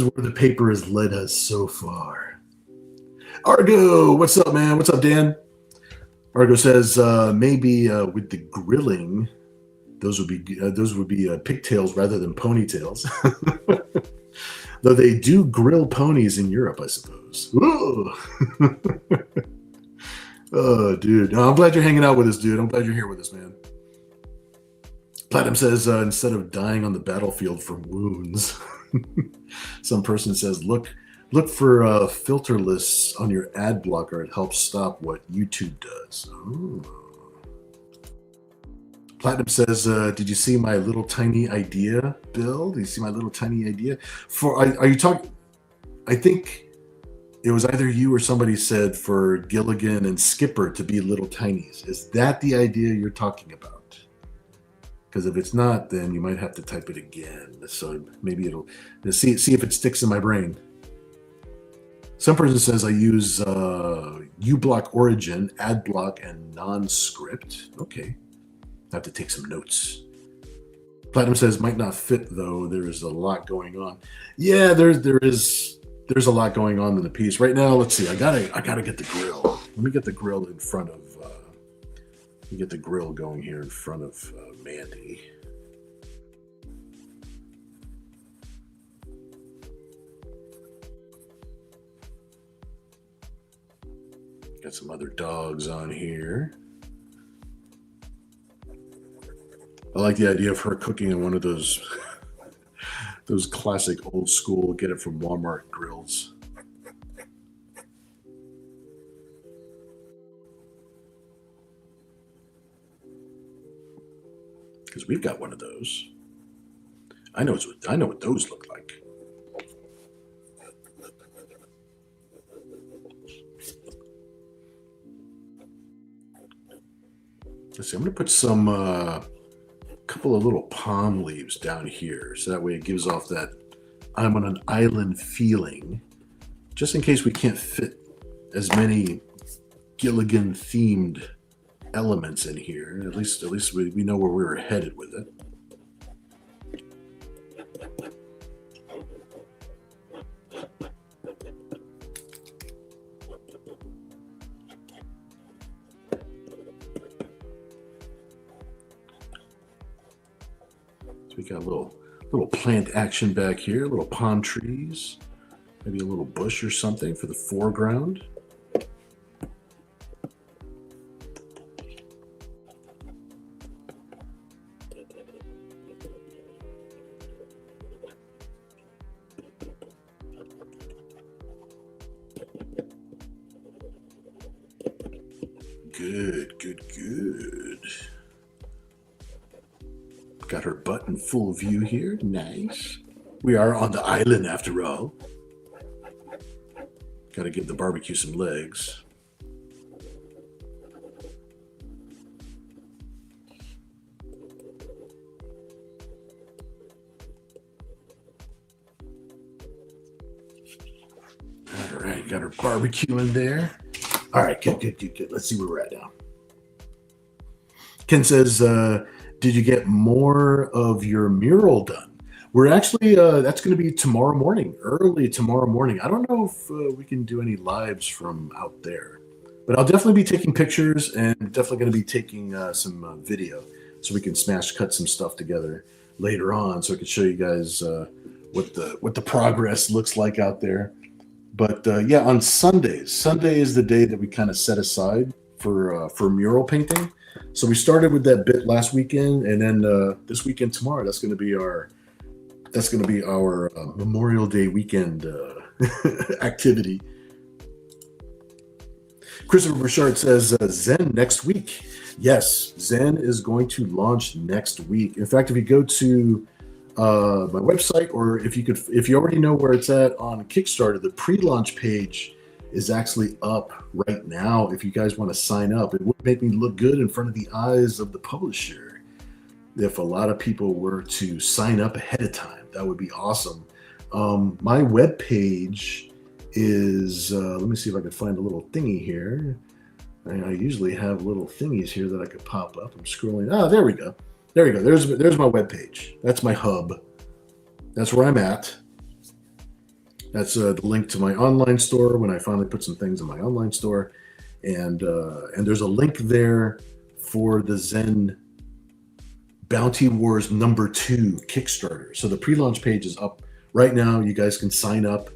where the paper has led us so far. Argo, what's up, man? What's up, Dan? Argo says maybe with the grilling, those would be pigtails rather than ponytails. Though they do grill ponies in Europe, I suppose. Whoa. Oh, dude. No, I'm glad you're hanging out with us, dude. I'm glad you're here with us, man. Platinum says, instead of dying on the battlefield from wounds, some person says, look for filterless on your ad blocker. It helps stop what YouTube does. Oh. Platinum says, did you see my little tiny idea, Bill? Did you see my little tiny idea? Are you talking? I think it was either you or somebody said for Gilligan and Skipper to be little tinies. Is that the idea you're talking about? Because if it's not, then you might have to type it again. So maybe it'll see if it sticks in my brain. Some person says I use uBlock Origin, AdBlock, and non-script. Okay, I have to take some notes. Platinum says might not fit though. There is a lot going on. Yeah, there's a lot going on in the piece right now. Let's see. I gotta get the grill. Let me get the grill in front of. Let me get the grill going here in front of Mandy. Got some other dogs on here. I like the idea of her cooking in one of those those classic old school get it from Walmart grills. Because we've got one of those. I know what those look like. Let's see. I'm going to put some couple of little palm leaves down here, so that way it gives off that I'm on an island feeling. Just in case we can't fit as many Gilligan themed elements in here. At least we know where we were headed with it. So we got a little plant action back here, little palm trees, maybe a little bush or something for the foreground. Good. Got her butt in full view here. Nice. We are on the island after all. Got to give the barbecue some legs. All right, got her barbecue in there. All right, good. Let's see where we're at now. Ken says, did you get more of your mural done? We're actually, that's going to be tomorrow morning, early tomorrow morning. I don't know if we can do any lives from out there, but I'll definitely be taking pictures and definitely going to be taking some video so we can smash cut some stuff together later on so I can show you guys what the progress looks like out there. But yeah, on Sundays, Sunday is the day that we kind of set aside for mural painting. So we started with that bit last weekend, and then this weekend tomorrow, that's going to be our Memorial Day weekend activity. Christopher Burchard says ZEN next week. Yes, ZEN is going to launch next week. In fact, if you go to my website, or if you already know where it's at on Kickstarter, the pre-launch page is actually up right now. If you guys want to sign up, it would make me look good in front of the eyes of the publisher if a lot of people were to sign up ahead of time. That would be awesome. My web page is let me see if I can find a little thingy here. I usually have little thingies here that I could pop up. I'm scrolling. There we go. There's my web page. That's my hub. That's where I'm at. That's the link to my online store when I finally put some things in my online store, and there's a link there for the ZEN Bounty Wars #2 Kickstarter. So the pre-launch page is up right now. You guys can sign up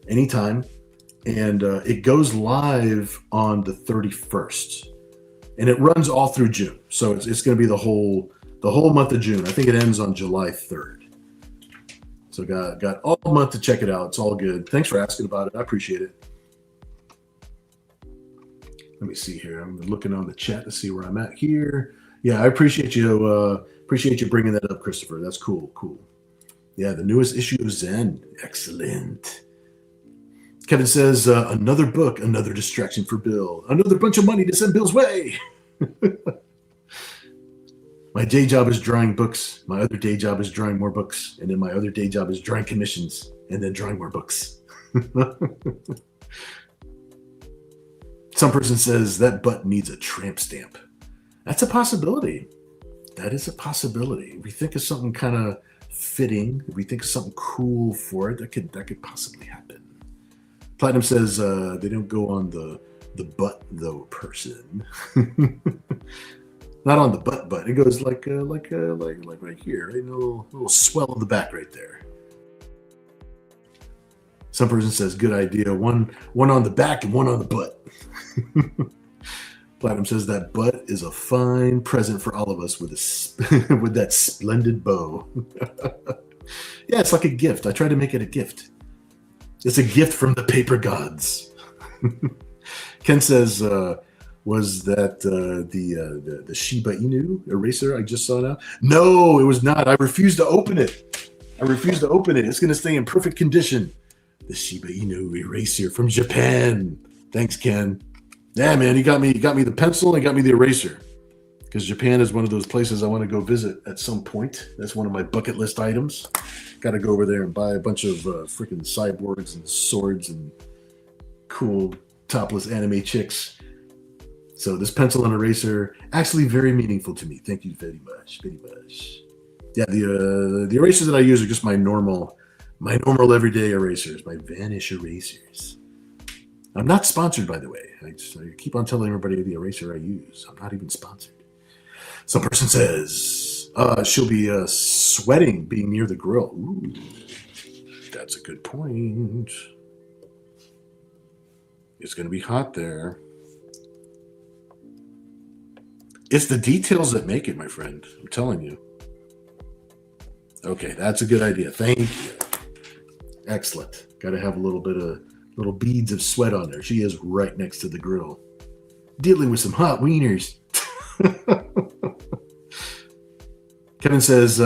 anytime, and it goes live on the 31st, and it runs all through June. So it's going to be the whole month of June. I think it ends on July 3rd. So got all month to check it out. It's all good. Thanks for asking about it. I appreciate it. Let me see here. I'm looking on the chat to see where I'm at here. Yeah, I appreciate you bringing that up, Christopher. That's cool. Yeah, the newest issue of ZEN. Excellent. Kevin says, another book, another distraction for Bill. Another bunch of money to send Bill's way. My day job is drawing books. My other day job is drawing more books. And then my other day job is drawing commissions and then drawing more books. Some person says that butt needs a tramp stamp. That's a possibility. That is a possibility. If we think of something kind of fitting, if we think of something cool for it, that could possibly happen. Platinum says they don't go on the butt though, person. Not on the butt. It goes like right here, right? A little swell of the back right there. Some person says, good idea. One on the back and one on the butt. Platinum says that butt is a fine present for all of us with with that splendid bow. Yeah, it's like a gift. I try to make it a gift. It's a gift from the paper gods. Ken says, was that the Shiba Inu eraser I just saw now? No, it was not. I refuse to open it. It's going to stay in perfect condition. The Shiba Inu eraser from Japan. Thanks, Ken. Yeah, man, he got me the pencil and got me the eraser. Because Japan is one of those places I want to go visit at some point. That's one of my bucket list items. Got to go over there and buy a bunch of freaking cyborgs and swords and cool topless anime chicks. So this pencil and eraser, actually very meaningful to me. Thank you very much. Yeah, the erasers that I use are just my normal everyday erasers, my Vanish erasers. I'm not sponsored, by the way. I keep on telling everybody the eraser I use. I'm not even sponsored. Some person says she'll be sweating being near the grill. Ooh, that's a good point. It's going to be hot there. It's the details that make it, my friend. I'm telling you. Okay, that's a good idea. Thank you. Excellent. Got to have a little bit of little beads of sweat on there. She is right next to the grill, dealing with some hot wieners. Kevin says,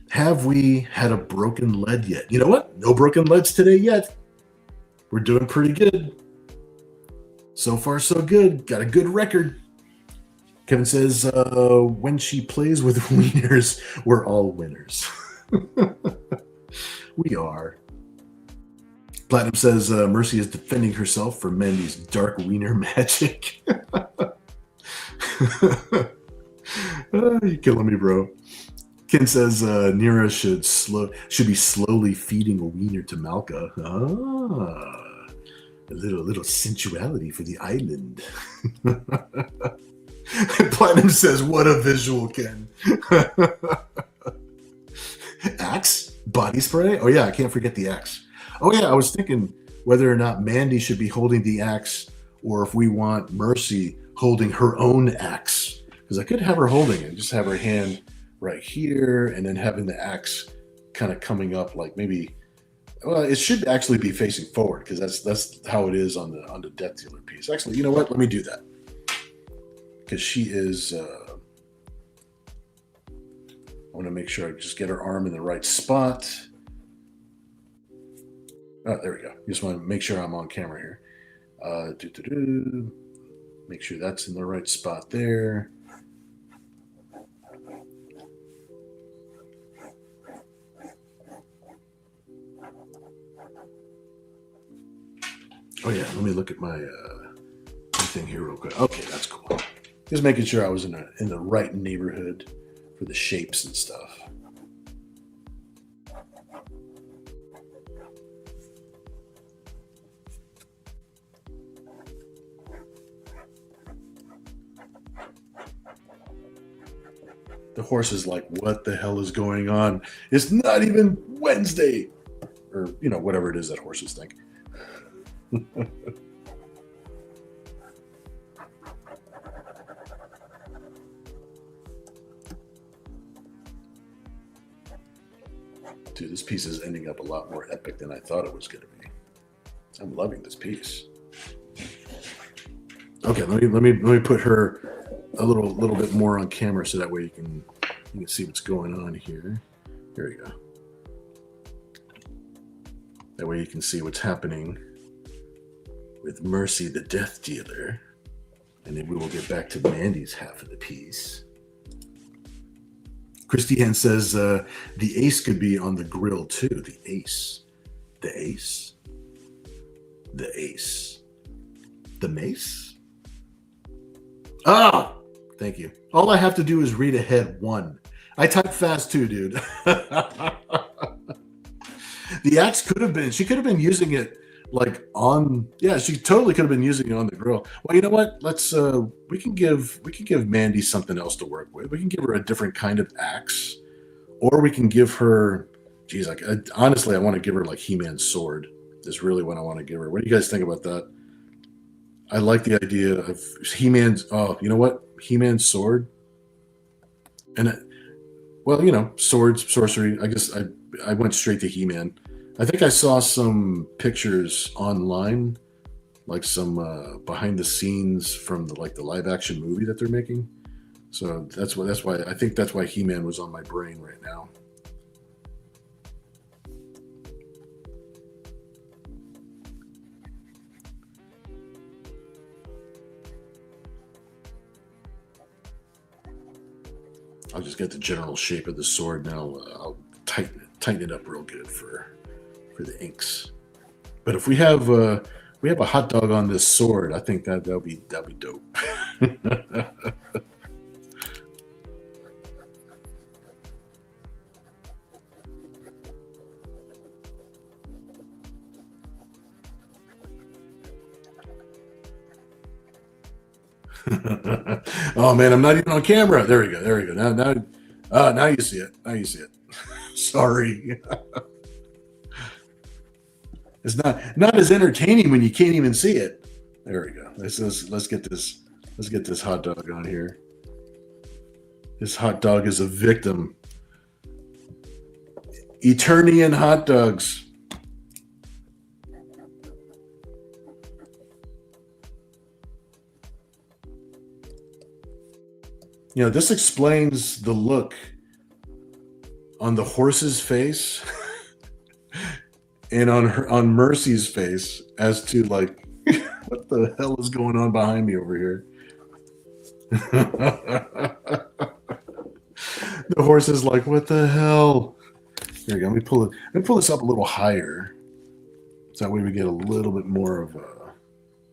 have we had a broken lead yet? You know what? No broken leads today yet. We're doing pretty good. So far, so good. Got a good record. Kevin says, when she plays with wieners, we're all winners. We are. Platinum says, Mercy is defending herself from Mandy's dark wiener magic. You're killing me, bro. Ken says Nira should be slowly feeding a wiener to Malka. A little sensuality for the island. Platinum says, what a visual, Ken. Axe? Body spray? Oh yeah, I can't forget the axe. Oh yeah, I was thinking whether or not Mandy should be holding the axe or if we want Mercy holding her own axe. Because I could have her holding it, just have her hand right here and then having the axe kind of coming up like maybe, well, it should actually be facing forward because that's how it is on the Death Dealer piece. Actually, you know what? Let me do that. Because she is, I want to make sure I just get her arm in the right spot. Oh, there we go. Just want to make sure I'm on camera here. Make sure that's in the right spot there. Oh yeah, let me look at my thing here real quick. Okay, that's cool. Just making sure I was in the right neighborhood for the shapes and stuff. The horse is like, what the hell is going on? It's not even Wednesday. Or, you know, whatever it is that horses think. Dude, this piece is ending up a lot more epic than I thought it was going to be. I'm loving this piece. Okay, let me put her a little bit more on camera so that way you can see what's going on here. There you go. That way you can see what's happening with Mercy, the Death Dealer, and then we will get back to Mandy's half of the piece. Christy Ann says the ace could be on the grill too. The ace. The ace. The ace. The mace? Oh, Thank you. All I have to do is read ahead one. I type fast too, dude. The axe could have been, she could have been using it like on, yeah, she totally could have been using it on the grill. Well, you know what? We can give Mandy something else to work with. We can give her a different kind of axe, or we can give her, geez, like, honestly, I want to give her like He-Man's sword is really what I want to give her. What do you guys think about that? I like the idea of He-Man's, oh, you know what? He-Man's sword. And, well, you know, swords, sorcery. I guess I went straight to He-Man. I think I saw some pictures online, like some behind the scenes from the live action movie that they're making. So that's why I think that's why He-Man was on my brain right now. I'll just get the general shape of the sword now. I'll tighten it up real good for the inks. But if we have a hot dog on this sword, I think that'll be dope. Oh man, I'm not even on camera. There we go. Now you see it. Now you see it. Sorry. It's not as entertaining when you can't even see it. There we go. Let's get this hot dog on here. This hot dog is a victim. Eternian hot dogs. You know, this explains the look on the horse's face and on Mercy's face as to like what the hell is going on behind me over here. The horse is like, what the hell? There we go. Let me pull this up a little higher. So that way we get a little bit more of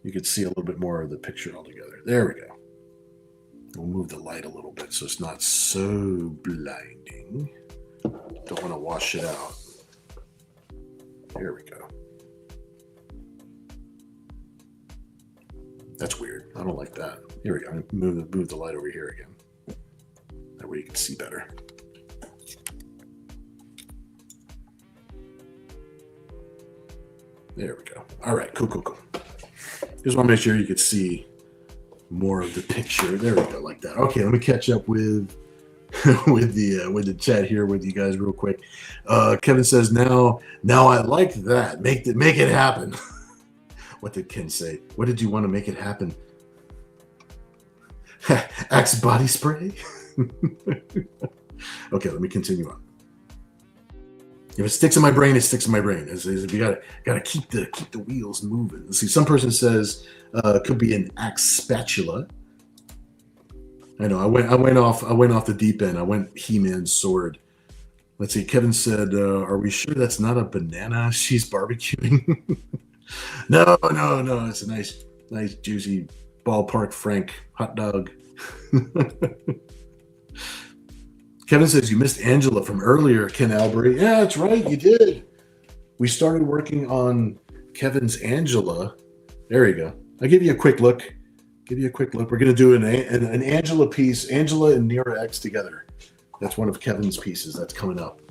you can see a little bit more of the picture altogether. There we go. We'll move the light a little bit so it's not so blinding. Don't want to wash it out. There we go. That's weird. I don't like that. Here we go. I'm going to move the light over here again. That way you can see better. There we go. All right, cool. Just want to make sure you could see more of the picture. There we go, like that. Okay, let me catch up with with the chat here with you guys real quick. Kevin says, now I like that. Make it happen. What did Ken say? What did you want to make it happen? Axe body spray. Okay, let me continue on. If it sticks in my brain, it sticks in my brain. You gotta keep the wheels moving. Let's see. Some person says could be an axe spatula. I know. I went off the deep end. I went He-Man's sword. Let's see. Kevin said, "Are we sure that's not a banana she's barbecuing?" No. It's a nice juicy ballpark Frank hot dog. Kevin says you missed Angela from earlier, Ken Albury. Yeah, that's right, you did. We started working on Kevin's Angela. There you go. I'll give you a quick look. We're going to do an Angela piece, Angela and Nera X together. That's one of Kevin's pieces that's coming up.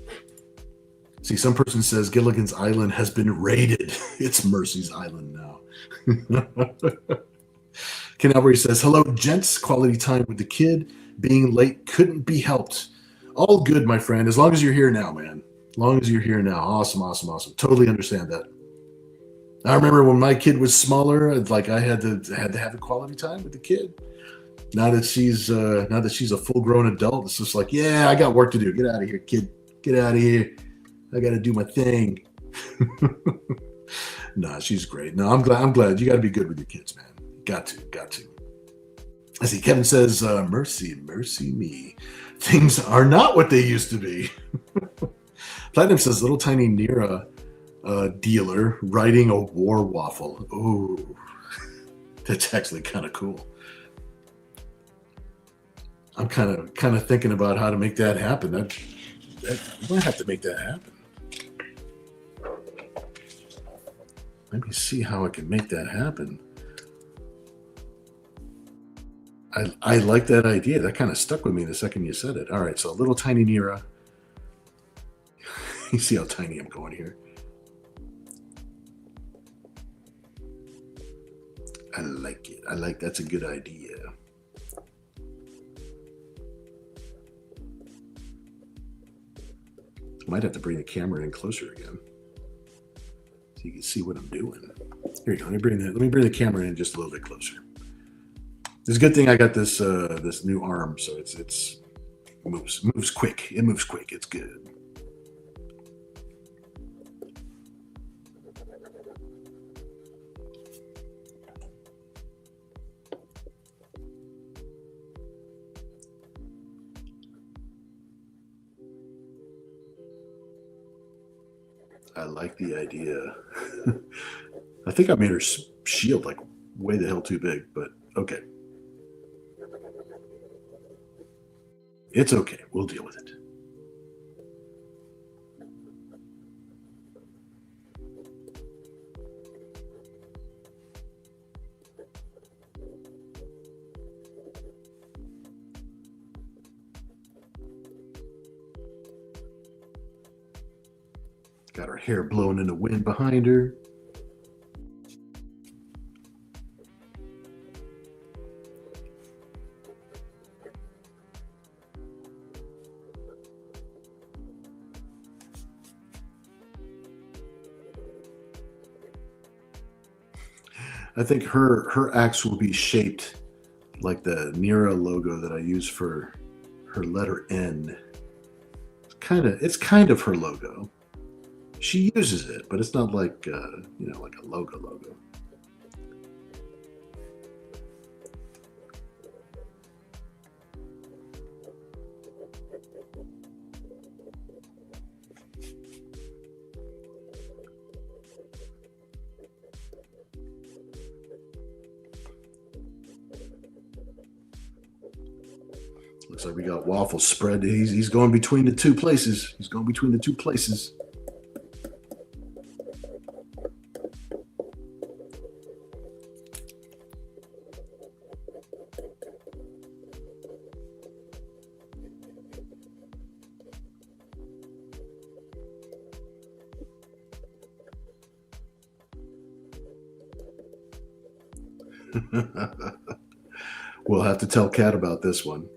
See, some person says Gilligan's Island has been raided. It's Mercy's Island now. Ken Albury says, hello, gents. Quality time with the kid. Being late couldn't be helped. All good, my friend. As long as you're here now, man. As long as you're here now. Awesome. Totally understand that. I remember when my kid was smaller, like I had to have a quality time with the kid. Now that she's a full-grown adult, it's just like, yeah, I got work to do. Get out of here, kid. Get out of here. I got to do my thing. Nah, she's great. No, I'm glad. You got to be good with your kids, man. Got to. I see. Kevin says, mercy me. Things are not what they used to be. Platinum says, little tiny Nera dealer riding a war waffle. Ooh, that's actually kind of cool. I'm kind of thinking about how to make that happen. That I might have to make that happen. Let me see how I can make that happen. I like that idea. That kind of stuck with me the second you said it. All right, so a little tiny Nira. You see how tiny I'm going here. I like it. I like that's a good idea. Might have to bring the camera in closer again, so you can see what I'm doing. Here you go. Let me bring the camera in just a little bit closer. It's a good thing I got this this new arm, so it's moves quick. It moves quick. It's good. I like the idea. I think I made her shield like way the hell too big, but okay. It's okay. We'll deal with it. Got her hair blowing in the wind behind her. I think her axe will be shaped like the Nira logo that I use for her letter N. It's kind of her logo. She uses it, but it's not like like a logo. Looks like we got waffle spread. He's going between the two places. He's going between the two places. We'll have to tell Kat about this one.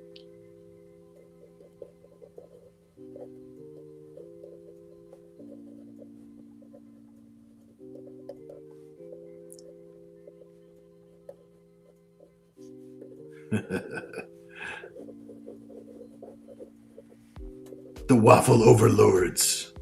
The waffle overlords.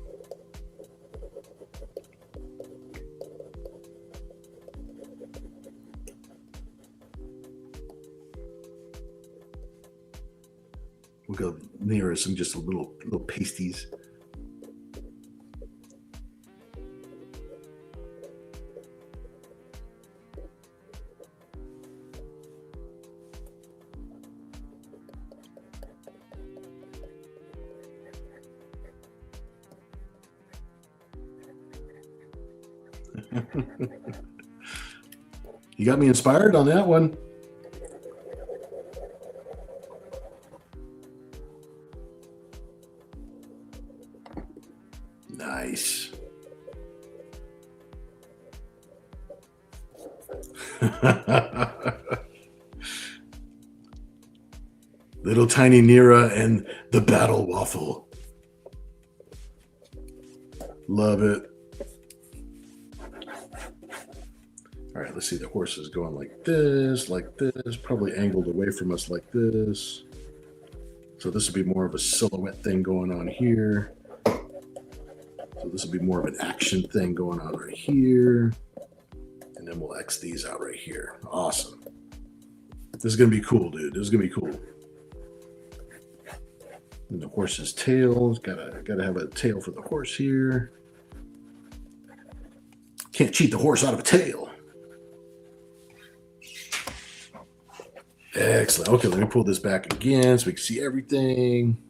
We'll go near some just little pasties. You got me inspired on that one. Nice. Little tiny Nira and the battle waffle. Love it. All right, let's see. The horse is going like this, probably angled away from us like this. So this would be more of a silhouette thing going on here. So this would be more of an action thing going on right here. And then we'll X these out right here. Awesome. This is going to be cool, dude. This is going to be cool. And the horse's tail. Gotta have a tail for the horse here. Can't cheat the horse out of a tail. Excellent. Okay, let me pull this back again so we can see everything.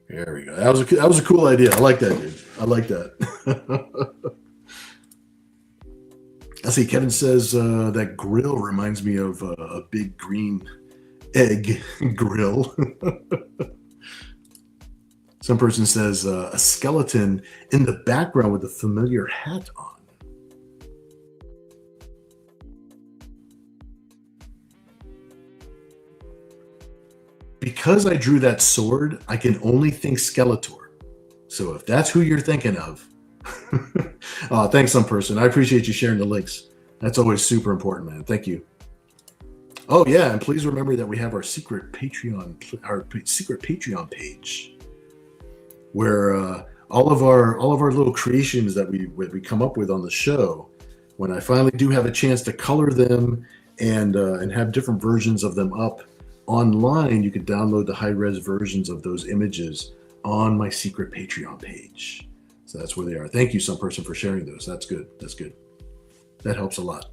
There we go. That was a cool idea. I like that, dude. I like that. I see. Kevin says that grill reminds me of a big green egg grill. Some person says a skeleton in the background with a familiar hat on. Because I drew that sword, I can only think Skeletor. So if that's who you're thinking of, thanks, some person. I appreciate you sharing the links. That's always super important, man. Thank you. Oh yeah, and please remember that we have our secret Patreon page, where all of our little creations that we come up with on the show, when I finally do have a chance to color them and have different versions of them up online, you can download the high-res versions of those images on my secret Patreon page. So that's where they are. Thank you, some person, for sharing those. That's good. That's good. That helps a lot.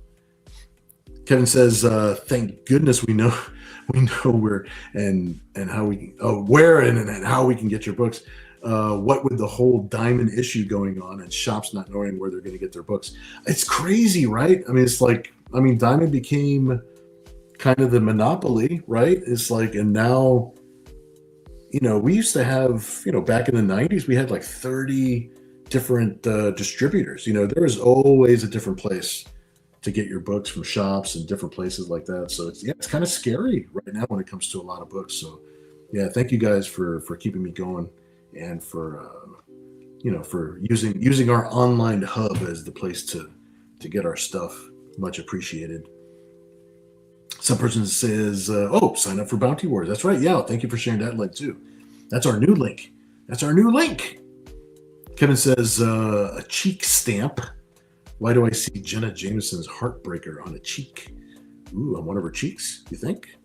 Kevin says, "Thank goodness we know where and how we where and how we can get your books. What with the whole Diamond issue going on and shops not knowing where they're going to get their books, it's crazy, right? I mean, it's like Diamond became kind of the monopoly, right? It's like, and now, we used to have, back in the 90s, we had like 30 different distributors. There was always a different place to get your books from shops and different places like that. So it's kind of scary right now when it comes to a lot of books. So yeah, thank you guys for keeping me going and for for using our online hub as the place to get our stuff. Much appreciated. Some person says, sign up for Bounty Wars. That's right. Yeah, thank you for sharing that link too. That's our new link. Kevin says, a cheek stamp. Why do I see Jenna Jameson's Heartbreaker on a cheek? Ooh, on one of her cheeks, you think?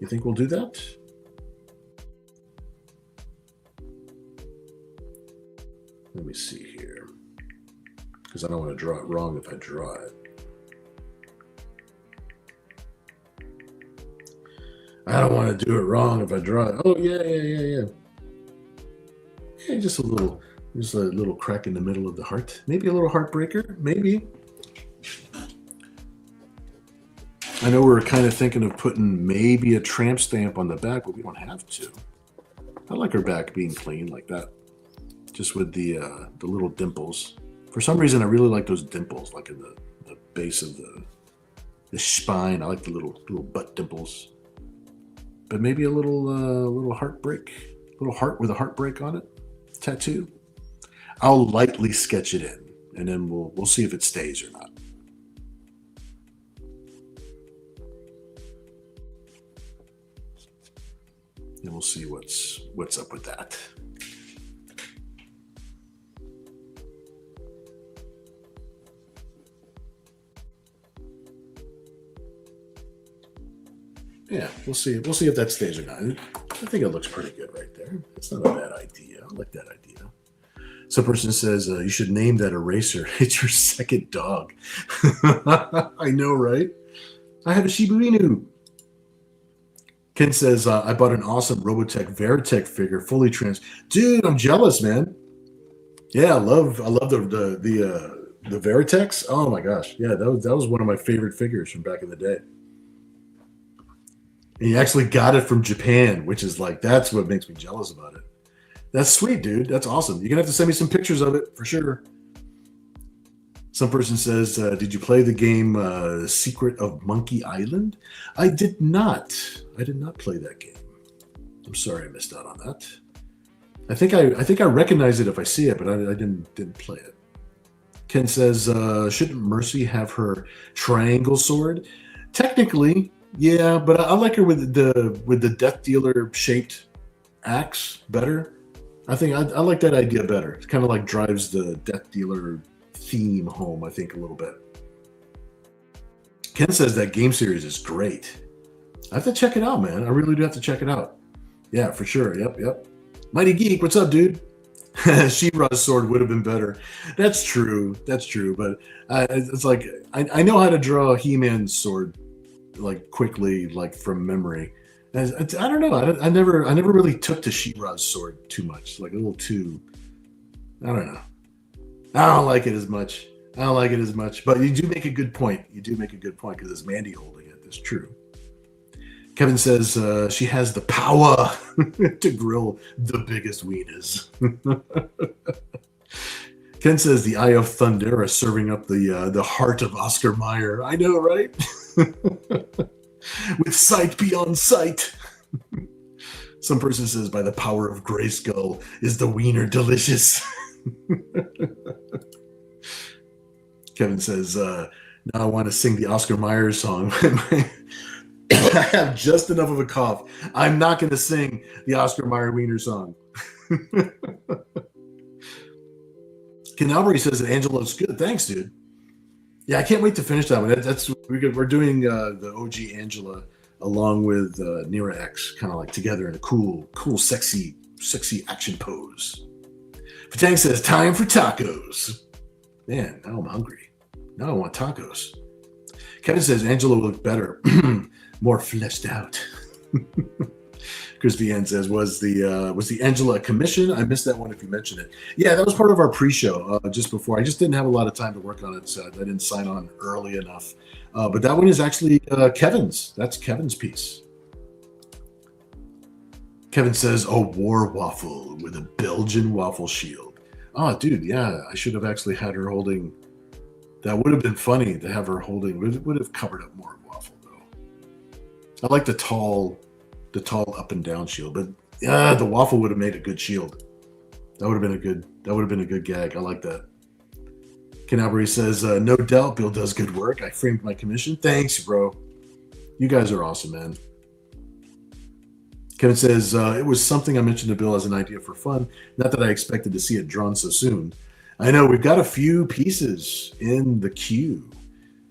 You think we'll do that? Let me see here. Because I don't want to draw it wrong if I draw it. I don't want to do it wrong if I draw it. Oh, yeah. Yeah, just a little crack in the middle of the heart. Maybe a little heartbreaker. Maybe. I know we're kind of thinking of putting maybe a tramp stamp on the back, but we don't have to. I like her back being clean like that. Just with the little dimples. For some reason, I really like those dimples, like in the base of the spine. I like the little butt dimples. But maybe a little heartbreak, little heart with a heartbreak on it, tattoo. I'll lightly sketch it in, and then we'll see if it stays or not. And we'll see what's up with that. Yeah, we'll see if that stays or not. I think it looks pretty good right there. It's not a bad idea. I like that idea. Some person says, you should name that eraser. It's your second dog. I know, right? I have a Shiba Inu. Ken says, I bought an awesome Robotech Veritech figure, fully trans. Dude, I'm jealous, man. Yeah, I love the Veritechs. Oh my gosh, yeah, that was one of my favorite figures from back in the day. And he actually got it from Japan, which is like, that's what makes me jealous about it. That's sweet, dude. That's awesome. You're going to have to send me some pictures of it for sure. Some person says, did you play the game Secret of Monkey Island? I did not. I did not play that game. I'm sorry I missed out on that. I think I recognize it if I see it, but I didn't play it. Ken says, shouldn't Mercy have her triangle sword? Technically, yeah, but I like her with the Death Dealer shaped axe better. I think I like that idea better. It kind of like drives the Death Dealer theme home, I think, a little bit. Ken says that game series is great. I have to check it out, man. I really do have to check it out. Yeah, for sure. Yep. Mighty Geek, what's up, dude? She-Ra's sword would have been better. That's true. That's true. But it's like I know how to draw He-Man's sword like quickly, like from memory. I don't know. I never really took to She-Ra's sword too much. Like a little too. I don't know. I don't like it as much. I don't like it as much. But you do make a good point. You do make a good point because it's Mandy holding it. That's true. Kevin says she has the power to grill the biggest wieners. Ken says the Eye of Thundera serving up the heart of Oscar Mayer. I know, right? With sight beyond sight. Some person says by the power of Grayskull is the wiener delicious. Kevin says, now I want to sing the Oscar Mayer song. I have just enough of a cough. I'm not going to sing the Oscar Mayer wiener song. Ken Albury says that Angela looks good. Thanks, dude. Yeah, I can't wait to finish that one. We're doing the OG Angela along with Nira X, kind of like together in a cool, sexy action pose. Fatang says, time for tacos. Man, now I'm hungry. Now I want tacos. Kevin says Angela looked better, more fleshed out. Chris Vian says, was the Angela a commission? I missed that one if you mentioned it. Yeah, that was part of our pre-show just before. I just didn't have a lot of time to work on it, so I didn't sign on early enough. But that one is actually Kevin's. That's Kevin's piece. Kevin says, a war waffle with a Belgian waffle shield. Oh, dude, yeah, I should have actually had her holding. That would have been funny to have her holding. It would have covered up more waffle, though. I like the tall up and down shield, but yeah, the waffle would have made a good shield. That would have been a good gag. I like that. Ken Albury says, no doubt Bill does good work. I framed my commission. Thanks, bro. You guys are awesome, man. Kevin says, it was something I mentioned to Bill as an idea for fun. Not that I expected to see it drawn so soon. I know we've got a few pieces in the queue,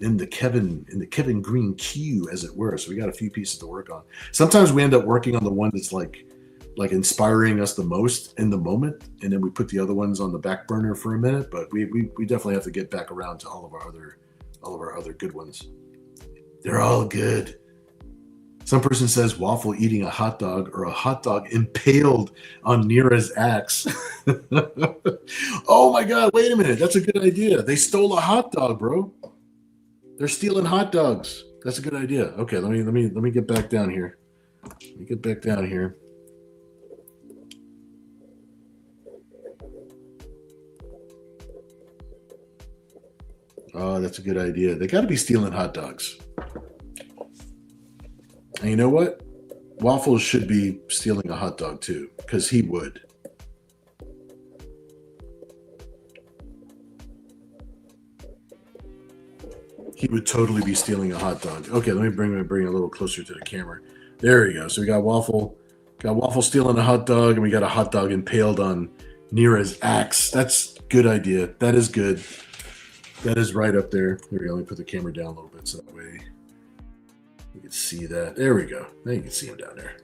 in the Kevin Green queue, as it were. So we got a few pieces to work on. Sometimes we end up working on the one that's like inspiring us the most in the moment, and then we put the other ones on the back burner for a minute. But we definitely have to get back around to all of our other good ones. They're all good. Some person says waffle eating a hot dog or a hot dog impaled on Nira's axe. Oh my God! Wait a minute. That's a good idea. They stole a hot dog, bro. They're stealing hot dogs. That's a good idea. Okay, let me get back down here. Let me get back down here. Oh, that's a good idea. They got to be stealing hot dogs. And you know what? Waffles should be stealing a hot dog too, because he would. He would totally be stealing a hot dog. Okay, let me bring it a little closer to the camera. There we go. So we got waffle stealing a hot dog, and we got a hot dog impaled on Nira's axe. That's a good idea. That is good. That is right up there. There we go. Let me put the camera down a little bit so that way you can see that. There we go. Now you can see him down there.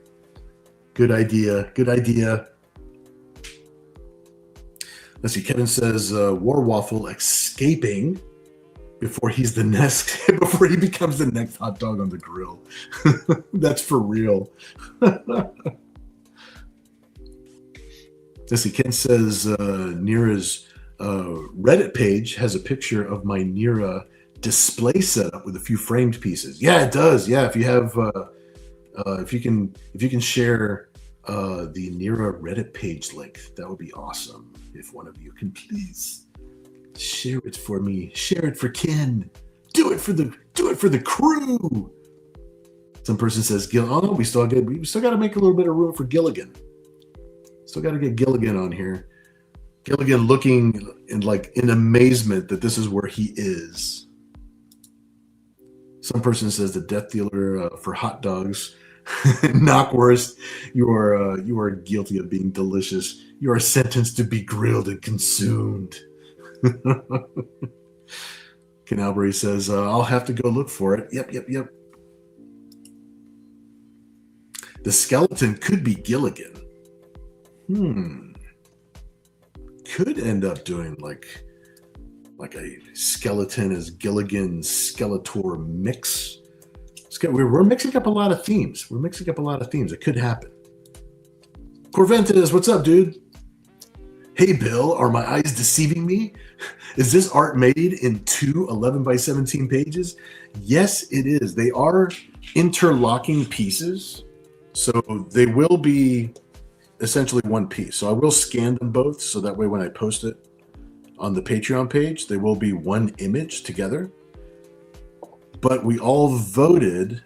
Good idea. Good idea. Let's see. Kevin says War Waffle escaping before he becomes the next hot dog on the grill. That's for real. Let's see. Ken says Nira's Reddit page has a picture of my Nira display setup with a few framed pieces. Yeah, it does. Yeah, if you have, if you can share the Nira Reddit page link, that would be awesome. If one of you can please share it for me, share it for Ken, do it for the crew. Some person says Gil. Oh no, we still got to make a little bit of room for Gilligan. Still got to get Gilligan on here. Gilligan looking in amazement that this is where he is. Some person says the death dealer for hot dogs. Knockwurst, you are guilty of being delicious. You are sentenced to be grilled and consumed. Ken Albury says, I'll have to go look for it. Yep. The skeleton could be Gilligan. could end up doing like a skeleton as Gilligan Skeletor mix. We're mixing up a lot of themes. It could happen. Corventus, what's up, dude? Hey, Bill, are my eyes deceiving me? Is this art made in 2 11 by 17 pages? Yes, it is. They are interlocking pieces. So they will be essentially one piece. So I will scan them both. So that way when I post it on the Patreon page, they will be one image together. But we all voted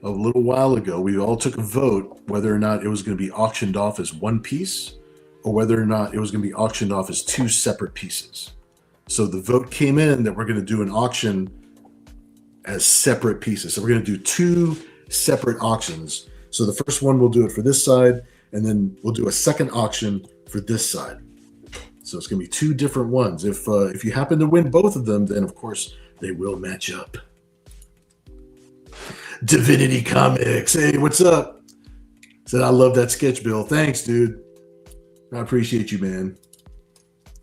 a little while ago. We all took a vote whether or not it was going to be auctioned off as one piece or whether or not it was going to be auctioned off as 2 separate pieces. So the vote came in that we're going to do an auction as separate pieces. So we're going to do 2 separate auctions. So the first one, we'll do it for this side, and then we'll do a second auction for this side. So it's going to be 2 different ones. If you happen to win both of them, then of course they will match up. Divinity Comics, hey, what's up? Said I love that sketch, Bill. Thanks, dude. I appreciate you, man.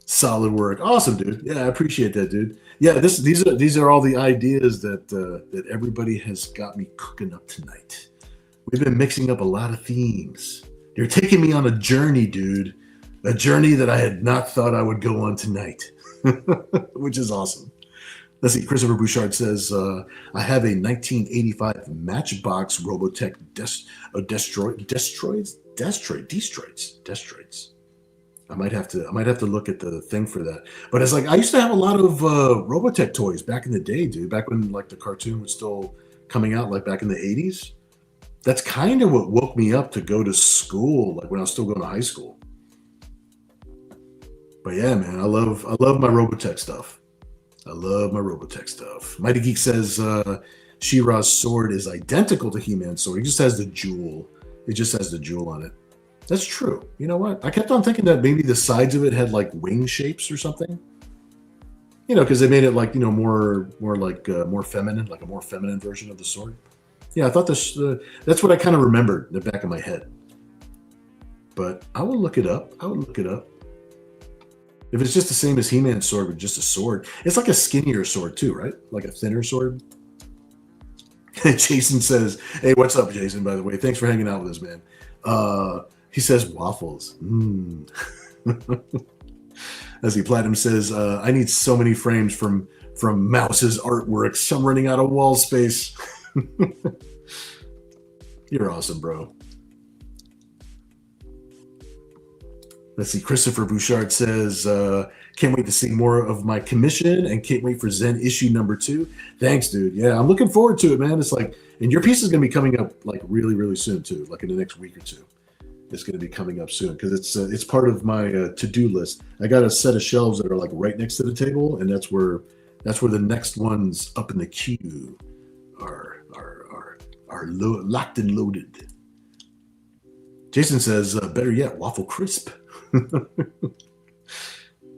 Solid work. Awesome, dude. Yeah, I appreciate that, dude. Yeah, these are all the ideas that everybody has got me cooking up tonight. We've been mixing up a lot of themes. You're taking me on a journey, dude. A journey that I had not thought I would go on tonight, which is awesome. Let's see. Christopher Bouchard says, I have a 1985 Matchbox Robotech Destroids. I might have to look at the thing for that. But it's like I used to have a lot of Robotech toys back in the day, dude. Back when like the cartoon was still coming out, like back in the 80s. That's kind of what woke me up to go to school, like when I was still going to high school. But yeah, man, I love my Robotech stuff. Mighty Geek says She-Ra's sword is identical to He-Man's sword. It just has the jewel. On it. That's true. You know what? I kept on thinking that maybe the sides of it had like wing shapes or something. You know, because they made it like, you know, more feminine, like a more feminine version of the sword. Yeah, I thought that's what I kind of remembered in the back of my head. But I will look it up. If it's just the same as He-Man's sword with just a sword, it's like a skinnier sword too, right? Like a thinner sword. Jason says, hey, what's up, Jason, by the way? Thanks for hanging out with us, man. He says waffles. As he Platinum says, I need so many frames from Mouse's artworks. I'm running out of wall space. You're awesome, bro. Let's see. Christopher Bouchard says, can't wait to see more of my commission and can't wait for Zen issue number 2. Thanks, dude. Yeah, I'm looking forward to it, man. It's like, and your piece is going to be coming up like really, really soon too, like in the next week or two. It's going to be coming up soon because it's part of my to-do list. I got a set of shelves that are like right next to the table, and that's where the next ones up in the queue are locked and loaded. Jason says, better yet, waffle crisp.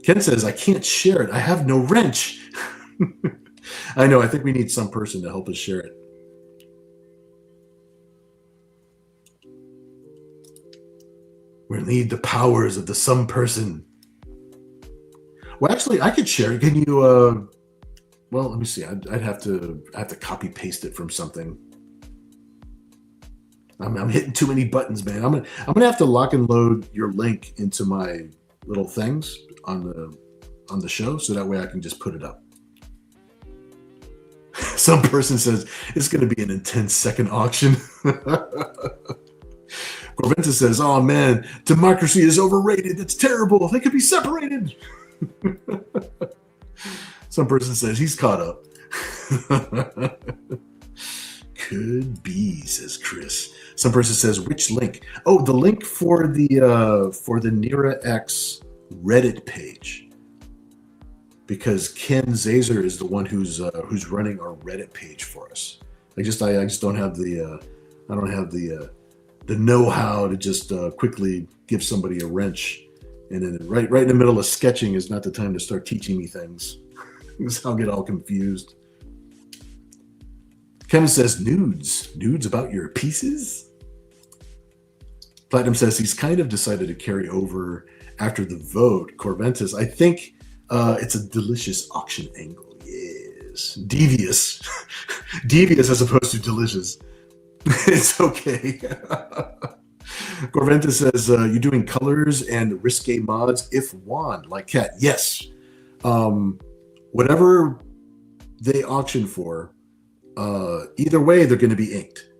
Ken says, I can't share it. I have no wrench. I know. I think we need some person to help us share it. We need the powers of the some person. Well, actually, I could share it. Can you? Well, let me see. I'd have to copy paste it from something. I'm hitting too many buttons, man. I'm gonna have to lock and load your link into my little things on the show, so that way I can just put it up. Some person says it's gonna be an intense second auction. Corventa says, "Oh man, democracy is overrated. It's terrible. They could be separated." Some person says he's caught up. Could be, says Chris. Some person says, which link? Oh, the link for the Nira X Reddit page. Because Ken Zazer is the one who's running our Reddit page for us. I just don't have the know-how to just quickly give somebody a wrench, and then right in the middle of sketching is not the time to start teaching me things. I'll get all confused. Kevin says nudes about your pieces. Platinum says he's kind of decided to carry over after the vote. Corventus, I think it's a delicious auction angle. Yes. Devious. Devious as opposed to delicious. It's okay. Corventus says, you're doing colors and risque mods if wand, like Cat. Yes. Whatever they auction for, either way, they're going to be inked.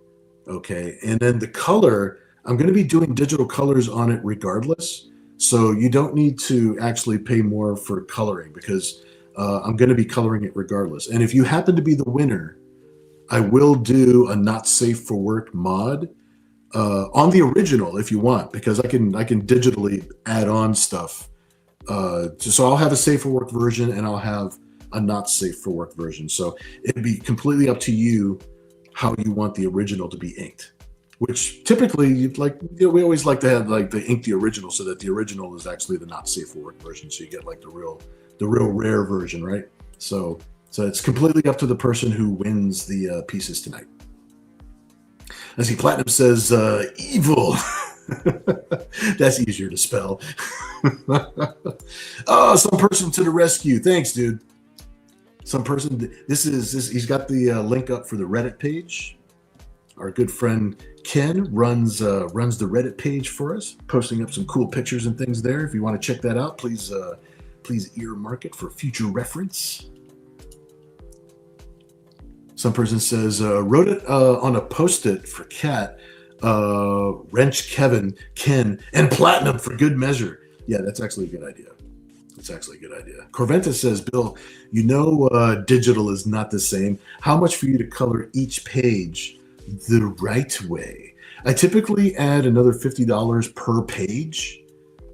Okay. And then the color, I'm going to be doing digital colors on it regardless. So you don't need to actually pay more for coloring because I'm going to be coloring it regardless. And if you happen to be the winner, I will do a not safe for work mod on the original if you want, because I can digitally add on stuff. So I'll have a safe for work version and I'll have a not safe for work version. So it'd be completely up to you how you want the original to be inked. Which typically, we always like to have the ink the original so that the original is actually the not safe for work version. So you get like the real rare version, right? So it's completely up to the person who wins the pieces tonight. I see Platinum says evil. That's easier to spell. Oh, some person to the rescue. Thanks, dude. Some person. This. He's got the link up for the Reddit page. Our good friend Ken runs the Reddit page for us, posting up some cool pictures and things there. If you want to check that out, please earmark it for future reference. Some person says, wrote it on a Post-it for Kat, Wrench Kevin, Ken, and Platinum for good measure. Yeah, that's actually a good idea. Corventus says, Bill, digital is not the same. How much for you to color each page the right way? I typically add another $50 per page.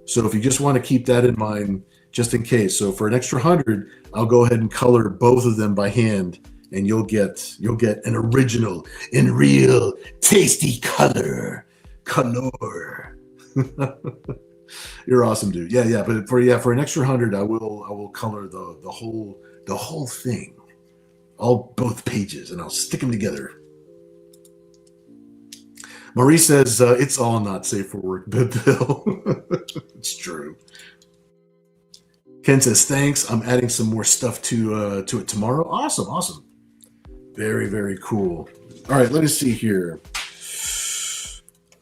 So if you just want to keep that in mind, just in case. So for an extra 100, I'll go ahead and color both of them by hand. And you'll get an original and real tasty color. You're awesome, dude. Yeah. But for an extra 100, I will color the whole thing, both pages, and I'll stick them together. Marie says it's all not safe for work, Bill. It's true. Ken says thanks. I'm adding some more stuff to it tomorrow. Awesome. Very, very cool. All right, let us see here.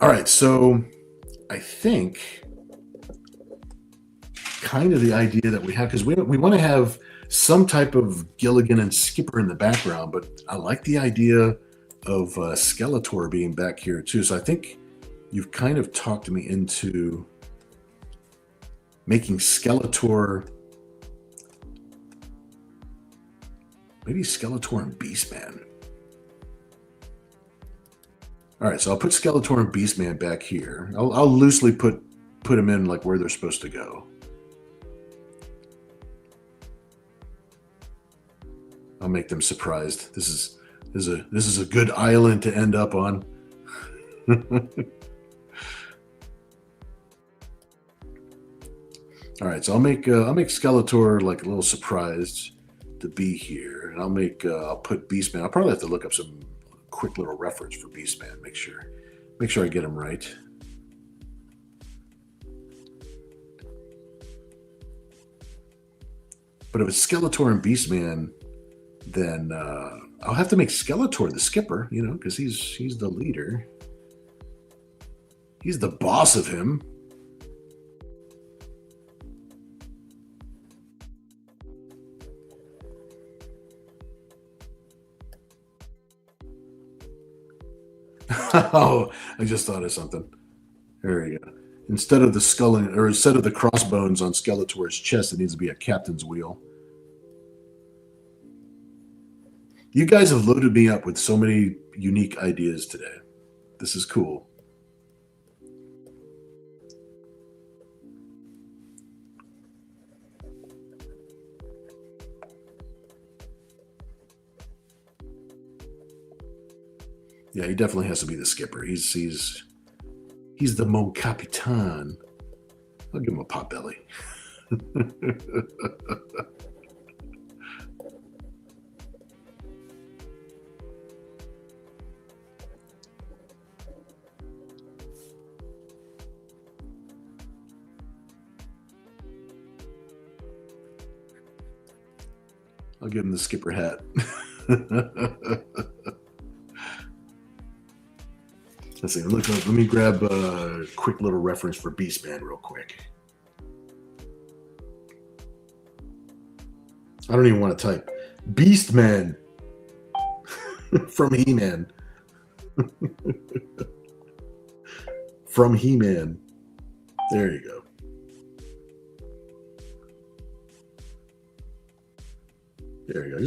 All right, so I think kind of the idea that we have, because we want to have some type of Gilligan and Skipper in the background, but I like the idea of Skeletor being back here too. So I think you've kind of talked me into making Skeletor, maybe Skeletor and Beastman. All right, so I'll put Skeletor and Beastman back here. I'll loosely put them in like where they're supposed to go. I'll make them surprised. This is a good island to end up on. All right, so I'll make Skeletor like a little surprised to be here, and I'll put Beastman. I'll probably have to look up some quick little reference for Beastman. Make sure I get him right. But if it's Skeletor and Beastman, then I'll have to make Skeletor the skipper, because he's the leader. He's the boss of him. Oh, I just thought of something. There you go. Instead of the crossbones on Skeletor's chest, it needs to be a captain's wheel. You guys have loaded me up with so many unique ideas today. This is cool. Yeah, he definitely has to be the skipper. He's the Mon Capitan. I'll give him a pot belly. I'll give him the skipper hat. Let's see. Look, let me grab a quick little reference for Beastman real quick. I don't even want to type. Beastman from He-Man. From He-Man. There you go. There you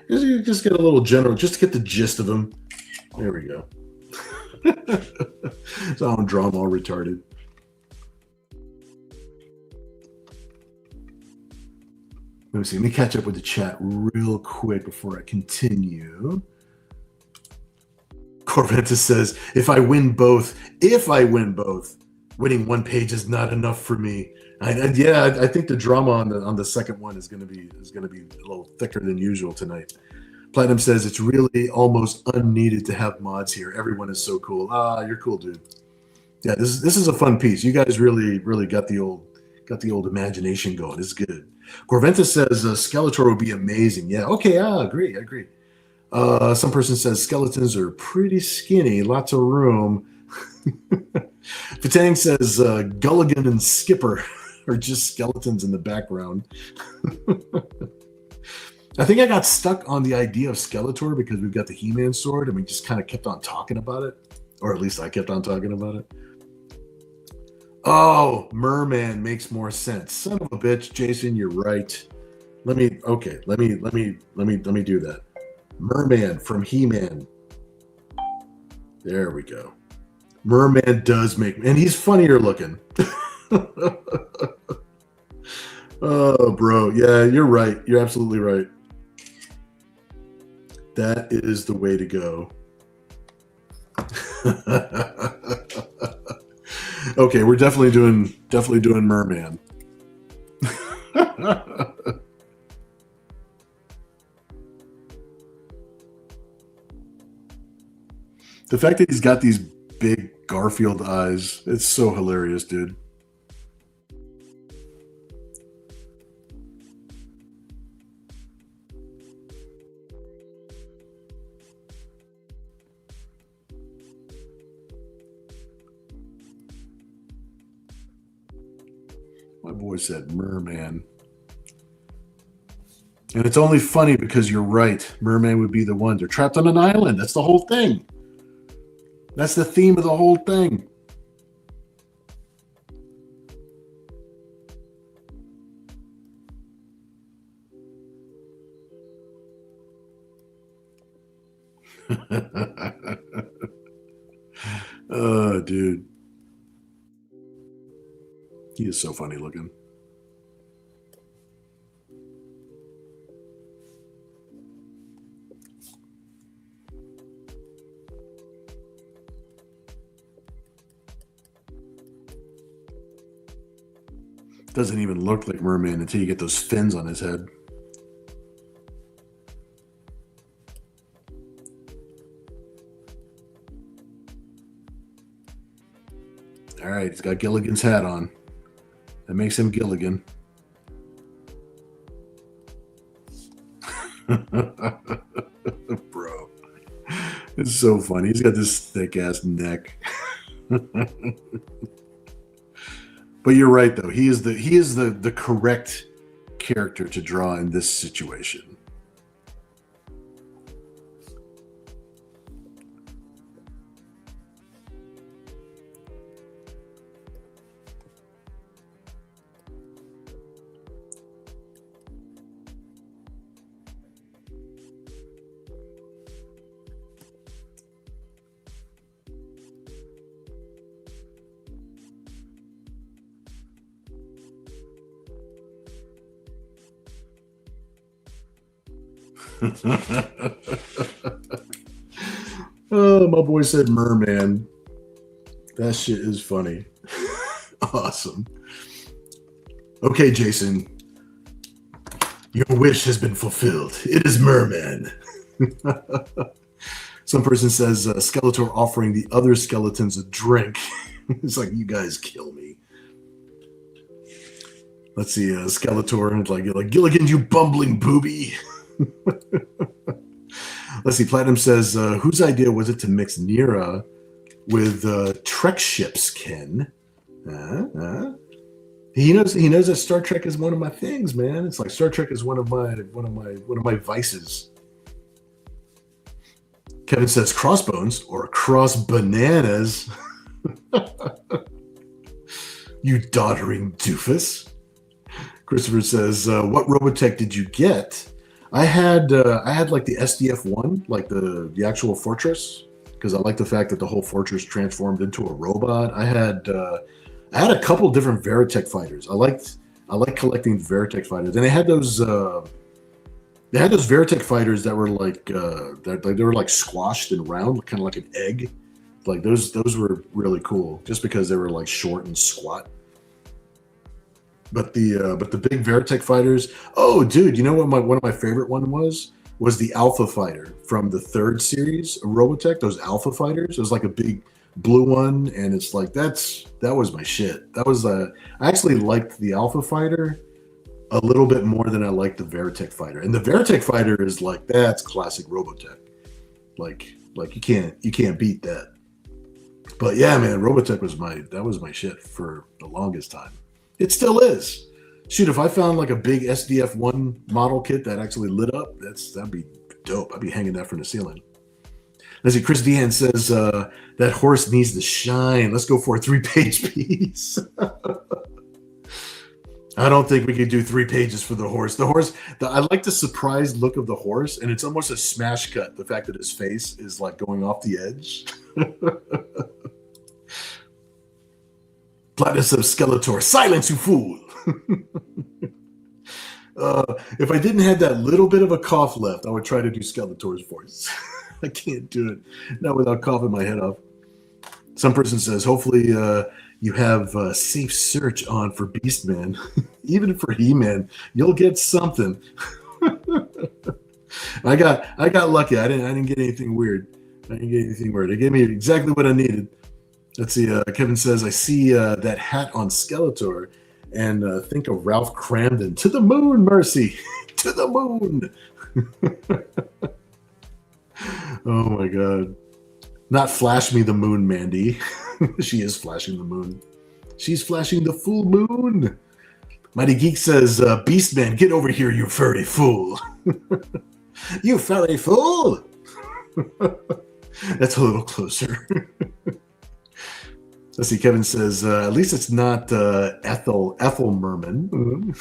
go. Just get a little general, just to get the gist of them. There we go. So I don't draw them all retarded. Let me see. Let me catch up with the chat real quick before I continue. Corventus says, if I win both, winning one page is not enough for me. I think the drama on the second one is going to be a little thicker than usual tonight. Platinum says it's really almost unneeded to have mods here. Everyone is so cool. You're cool, dude. Yeah, this is a fun piece. You guys really got the old imagination going. It's good. Corventus says Skeletor would be amazing. Yeah, okay, I agree. Some person says skeletons are pretty skinny, lots of room. Fatang says Gulligan and Skipper are just skeletons in the background. I think I got stuck on the idea of Skeletor because we've got the He-Man sword and we just kind of kept on talking about it. Or at least I kept on talking about it. Oh, Merman makes more sense. Son of a bitch, Jason, you're right. Let me do that. Merman from He-Man. There we go. Merman does make, and he's funnier looking. Oh, bro. Yeah, you're right. You're absolutely right. That is the way to go. Okay, we're definitely doing Merman. The fact that he's got these big Garfield eyes, it's so hilarious, dude. My boy said Merman. And it's only funny because you're right. Merman would be the one. They're trapped on an island. That's the whole thing. That's the theme of the whole thing. Oh, dude. He is so funny looking. Doesn't even look like Merman until you get those fins on his head. All right, he's got Gilligan's hat on. That makes him Gilligan. Bro, it's so funny. He's got this thick ass neck. But you're right, though. He is the correct character to draw in this situation. Oh, my boy said Merman. That shit is funny. Awesome. Okay, Jason. Your wish has been fulfilled. It is Merman. Some person says Skeletor offering the other skeletons a drink. It's like, you guys kill me. Let's see, Skeletor, like Gilligan, you bumbling booby. Let's see. Platinum says, whose idea was it to mix Nira with Trek ships, Ken? He knows that Star Trek is one of my things, man. It's like Star Trek is one of my vices. Kevin says crossbones or cross bananas. You doddering doofus. Christopher says, what Robotech did you get? I had like the SDF-1, like the actual fortress, because I like the fact that the whole fortress transformed into a robot. I had a couple different Veritech fighters. I like collecting Veritech fighters, and they had those Veritech fighters that were like they were like squashed and round, kind of like an egg. Like those were really cool, just because they were like short and squat. But the big Veritech fighters. Oh, dude, you know what one of my favorite one was the Alpha Fighter from the 3rd series of Robotech. Those Alpha Fighters. It was like a big blue one, and it's like that was my shit. That was I actually liked the Alpha Fighter a little bit more than I liked the Veritech Fighter. And the Veritech Fighter is like, that's classic Robotech. Like you can't beat that. But yeah, man, Robotech was my shit for the longest time. It still is. Shoot, if I found like a big SDF-1 model kit that actually lit up, that'd be dope. I'd be hanging that from the ceiling. Let's see, Chris Dehan says, that horse needs to shine. Let's go for a 3-page piece. I don't think we could do 3 pages for the horse. I like the surprised look of the horse, and it's almost a smash cut. The fact that his face is like going off the edge. Platinus of Skeletor, silence, you fool! If I didn't have that little bit of a cough left, I would try to do Skeletor's voice. I can't do it. Not without coughing my head off. Some person says, hopefully you have safe search on for Beastman. Even for He-Man, you'll get something. I got lucky. I didn't get anything weird. They gave me exactly what I needed. Let's see. Kevin says, I see that hat on Skeletor and think of Ralph Cramden. To the moon, Mercy. To the moon. Oh my God. Not flash me the moon, Mandy. She is flashing the moon. She's flashing the full moon. Mighty Geek says, Beastman, get over here, you furry fool. You furry fool. That's a little closer. Let's see. Kevin says, at least it's not Ethel Merman.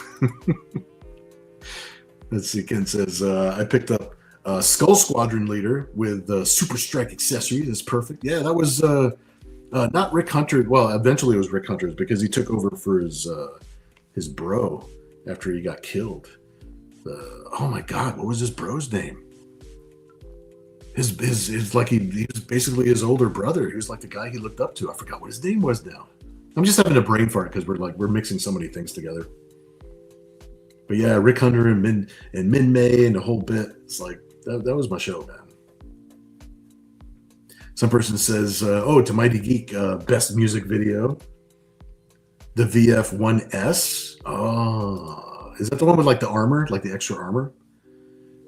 Let's see. Ken says, I picked up Skull Squadron Leader with Super Strike accessories. That's perfect. Yeah, that was not Rick Hunter. Well, eventually it was Rick Hunter's because he took over for his bro after he got killed. Oh my God, what was his bro's name? His like he was basically his older brother. He was like the guy he looked up to. I forgot what his name was now. I'm just having a brain fart because we're mixing so many things together. But yeah, Rick Hunter and Min May and the whole bit. It's like that was my show, man. Some person says, to Mighty Geek, best music video. The VF-1S. Oh, is that the one with like the armor, like the extra armor?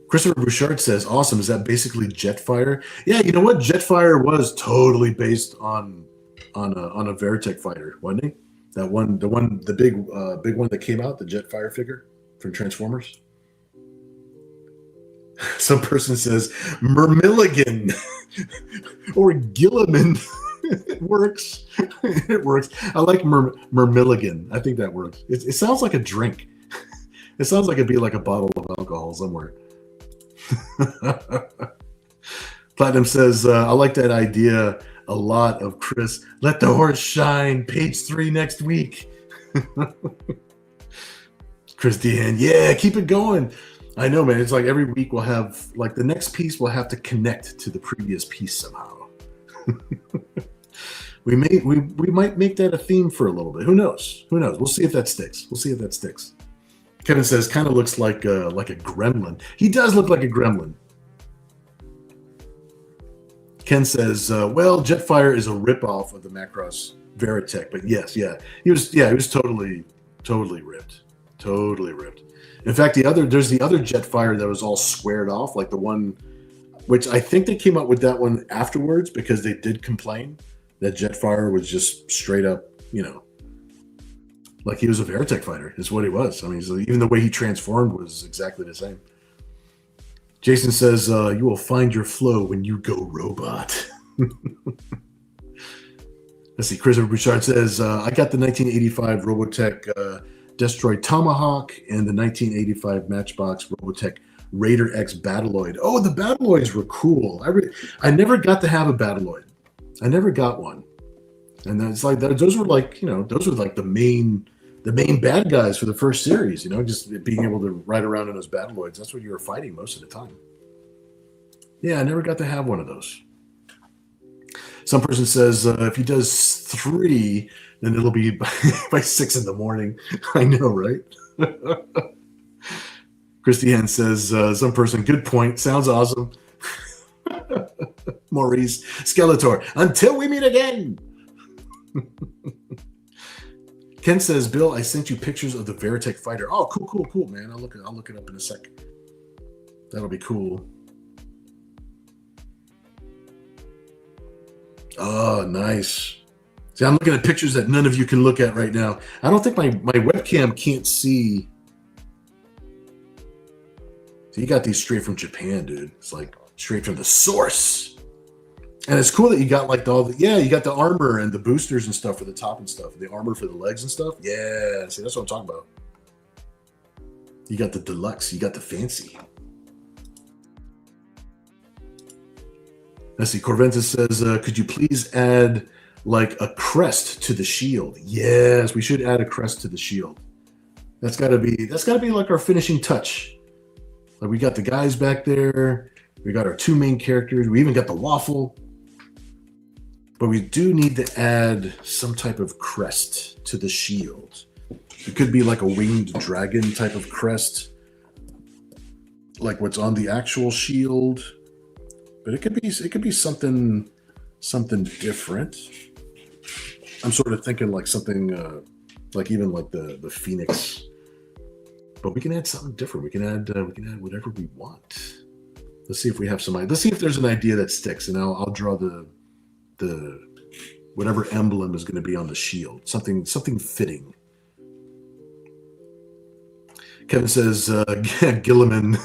Christopher Bouchard says, awesome. Is that basically Jetfire? Yeah, you know what? Jetfire was totally based on a Veritech fighter, wasn't he? That one, the big one that came out, the Jetfire figure from Transformers. Some person says Mermilligan or Gilliman. It works. It works. I like Mermilligan. I think that works. It sounds like a drink. It sounds like it'd be like a bottle of alcohol somewhere. Platinum says, I like that idea a lot of Chris. Let the horse shine. Page 3 next week. Chris Dehan, yeah, keep it going. I know, man. It's like every week we'll have, like, the next piece will have to connect to the previous piece somehow. we might make that a theme for a little bit. Who knows? We'll see if that sticks. Kevin says, kind of looks like a gremlin. He does look like a gremlin. Ken says, well, Jetfire is a ripoff of the Macross Veritech, but yes, yeah. He was totally ripped. Totally ripped. In fact, there's the other Jetfire that was all squared off, like the one, which I think they came up with that one afterwards because they did complain that Jetfire was just straight up, like he was a Veritech fighter, is what he was. I mean, so even the way he transformed was exactly the same. Jason says, you will find your flow when you go robot. Let's see. Christopher Bouchard says, I got the 1985 Robotech Destroy Tomahawk and the 1985 Matchbox Robotech Raider X Battloid. Oh, the Battloids were cool. I never got to have a Battloid. I never got one. And it's like those were like, the main bad guys for the first series, just being able to ride around in those Battloids. That's what you were fighting most of the time. Yeah, I never got to have one of those. Some person says if he does 3, then it'll be by 6 in the morning. I know, right? Christy Hen says, some person, good point. Sounds awesome. Maurice Skeletor, until we meet again. Ken says, Bill, I sent you pictures of the Veritech fighter. Oh, cool, man. I'll look it up in a sec. That'll be cool. Oh, nice. See, I'm looking at pictures that none of you can look at right now. I don't think my webcam can't see. So you got these straight from Japan, dude. It's like straight from the source. And it's cool that you got like you got the armor and the boosters and stuff for the top and stuff. The armor for the legs and stuff. Yeah, see, that's what I'm talking about. You got the deluxe. You got the fancy. Let's see. Corventus says, could you please add like a crest to the shield? Yes, we should add a crest to the shield. That's gotta be like our finishing touch. Like we got the guys back there. We got our 2 main characters. We even got the waffle. But we do need to add some type of crest to the shield. It could be like a winged dragon type of crest, like what's on the actual shield. But it could be something different. I'm sort of thinking like something like even like the Phoenix. But we can add something different. We can add whatever we want. Let's see if we have let's see if there's an idea that sticks, and I'll draw the whatever emblem is going to be on the shield. Something fitting. Kevin says Gilliman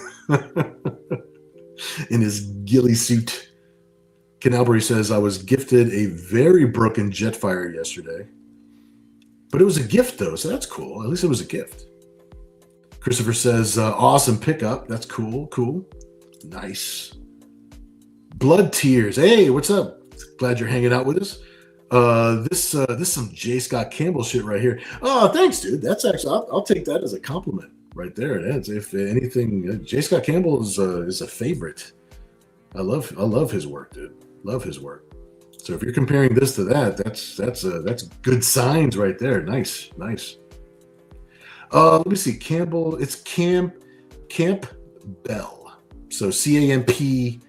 in his ghillie suit. Ken Albury says, I was gifted a very broken Jetfire yesterday. But it was a gift, though, so that's cool. At least it was a gift. Christopher says, awesome pickup. That's cool. Nice. Blood Tears. Hey, what's up? Glad you're hanging out with us. This some J. Scott Campbell shit right here. Oh, thanks, dude. That's actually, I'll take that as a compliment right there. If anything, J. Scott Campbell is a favorite. I love his work, dude. Love his work. So if you're comparing this to that, that's good signs right there. Nice. Let me see. Campbell. It's Camp Bell. So CAMPBELL.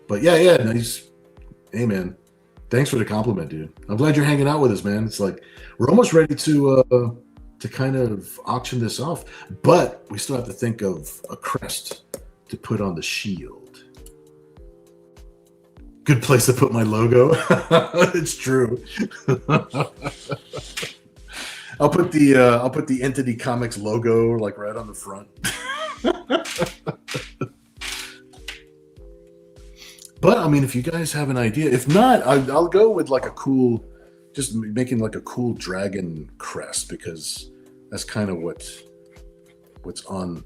But yeah, nice. Hey, man. Thanks for the compliment, dude. I'm glad you're hanging out with us, man. It's like we're almost ready to kind of auction this off, but we still have to think of a crest to put on the shield. Good place to put my logo. It's true. I'll put the Entity Comics logo like right on the front. But I mean, if you guys have an idea, if not, I'll go with like a cool, just making like a cool dragon crest, because that's kind of what's on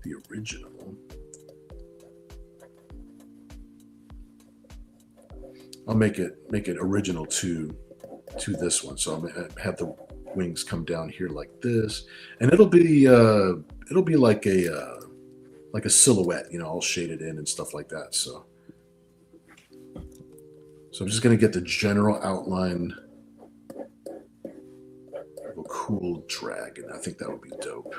the original. I'll make it original to this one. So I'm gonna have the wings come down here like this, and it'll be like a silhouette, all shaded in and stuff like that. So I'm just gonna get the general outline of a cool dragon. I think that would be dope.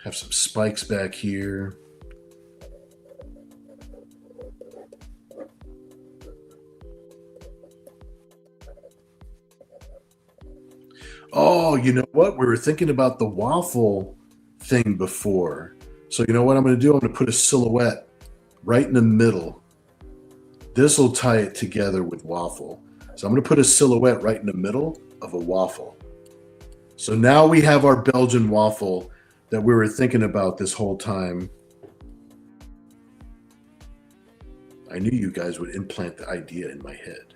Have some spikes back here. Oh, you know what? We were thinking about the waffle thing before. So you know what I'm going to do? I'm going to put a silhouette right in the middle. This will tie it together with waffle. So I'm going to put a silhouette right in the middle of a waffle. So now we have our Belgian waffle that we were thinking about this whole time. I knew you guys would implant the idea in my head.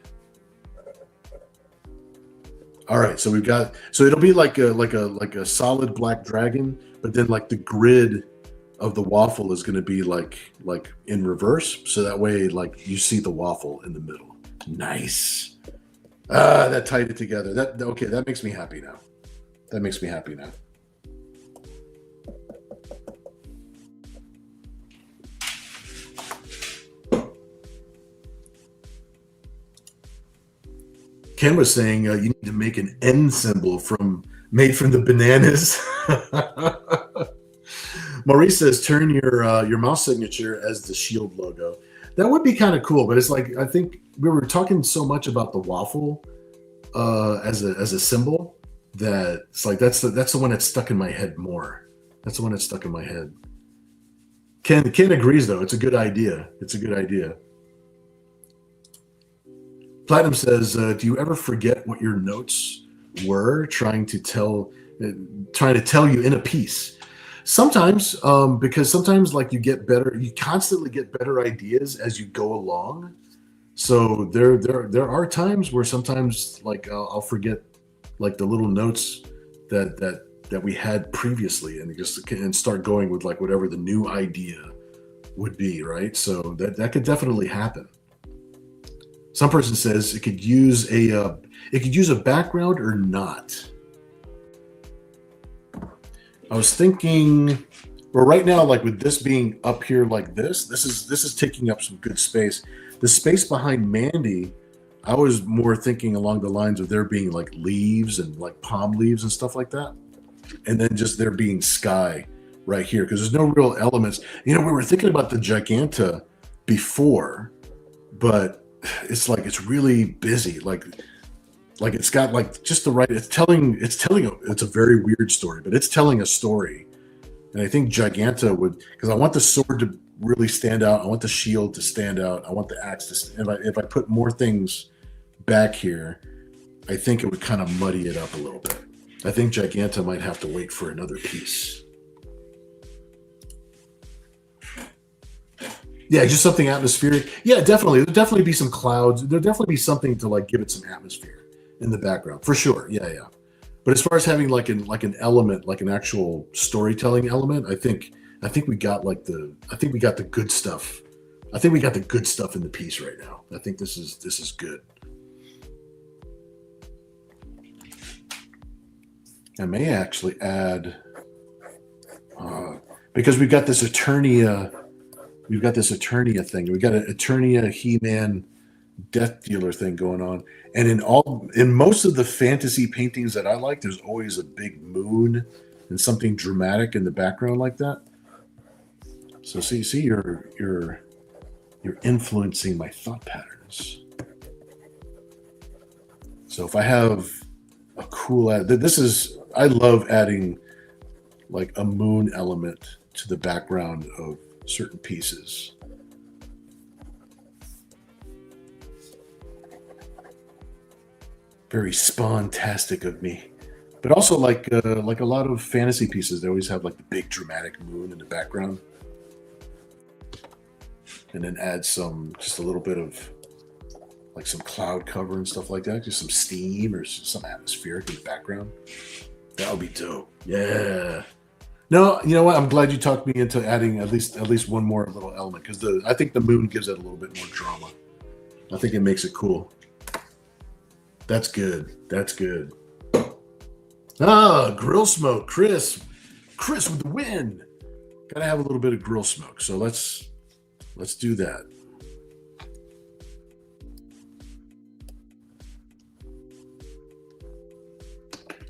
All right, so we've got, so it'll be like a solid black dragon, but then like the grid of the waffle is going to be like in reverse, so that way like you see the waffle in the middle. Nice. That tied it together. Okay, that makes me happy now. That makes me happy now. Ken was saying you need to make an N symbol made from the bananas. Maurice says turn your mouse signature as the shield logo. That would be kind of cool, but it's like I think we were talking so much about the waffle as a symbol that it's like that's the one that's stuck in my head more. That's the one that's stuck in my head. Ken agrees though. It's a good idea. It's a good idea. Platinum says, do you ever forget what your notes were trying to tell you in a piece? Sometimes, because sometimes like you constantly get better ideas as you go along. So there are times where sometimes like I'll forget like the little notes that we had previously and start going with like whatever the new idea would be, right? So that could definitely happen. Some person says it could use a background or not. I was thinking, well, right now, like with this being up here like this is taking up some good space. The space behind Mandy, I was more thinking along the lines of there being like leaves and like palm leaves and stuff like that. And then just there being sky right here, because there's no real elements. You know, we were thinking about the Giganta before, but it's like it's really busy. Like it's got like just the right. It's a very weird story, but it's telling a story. And I think Giganta would, because I want the sword to really stand out. I want the shield to stand out. I want the axe to. If I put more things back here, I think it would kind of muddy it up a little bit. I think Giganta might have to wait for another piece. Yeah, just something atmospheric. Yeah, definitely. There'll definitely be some clouds. There'll definitely be something to like give it some atmosphere in the background for sure. Yeah. But as far as having like an element, like an actual storytelling element, I think we got the good stuff. I think we got the good stuff in the piece right now. I think this is good. I may actually add because we've got this Eternia. We've got this Eternia thing. We've got an Eternia He-Man Death Dealer thing going on. And in most of the fantasy paintings that I like, there's always a big moon and something dramatic in the background like that. So see you're influencing my thought patterns. So if I have a cool I love adding like a moon element to the background of certain pieces. Very spawn-tastic of me, but also like a lot of fantasy pieces, they always have like the big dramatic moon in the background, and then add just a little bit of like some cloud cover and stuff like that, just some steam or some atmospheric in the background. That would be dope. Yeah. No, you know what? I'm glad you talked me into adding at least one more little element, because I think the moon gives it a little bit more drama. I think it makes it cool. That's good. That's good. Grill smoke, Chris with the win. Gotta have a little bit of grill smoke. So let's do that.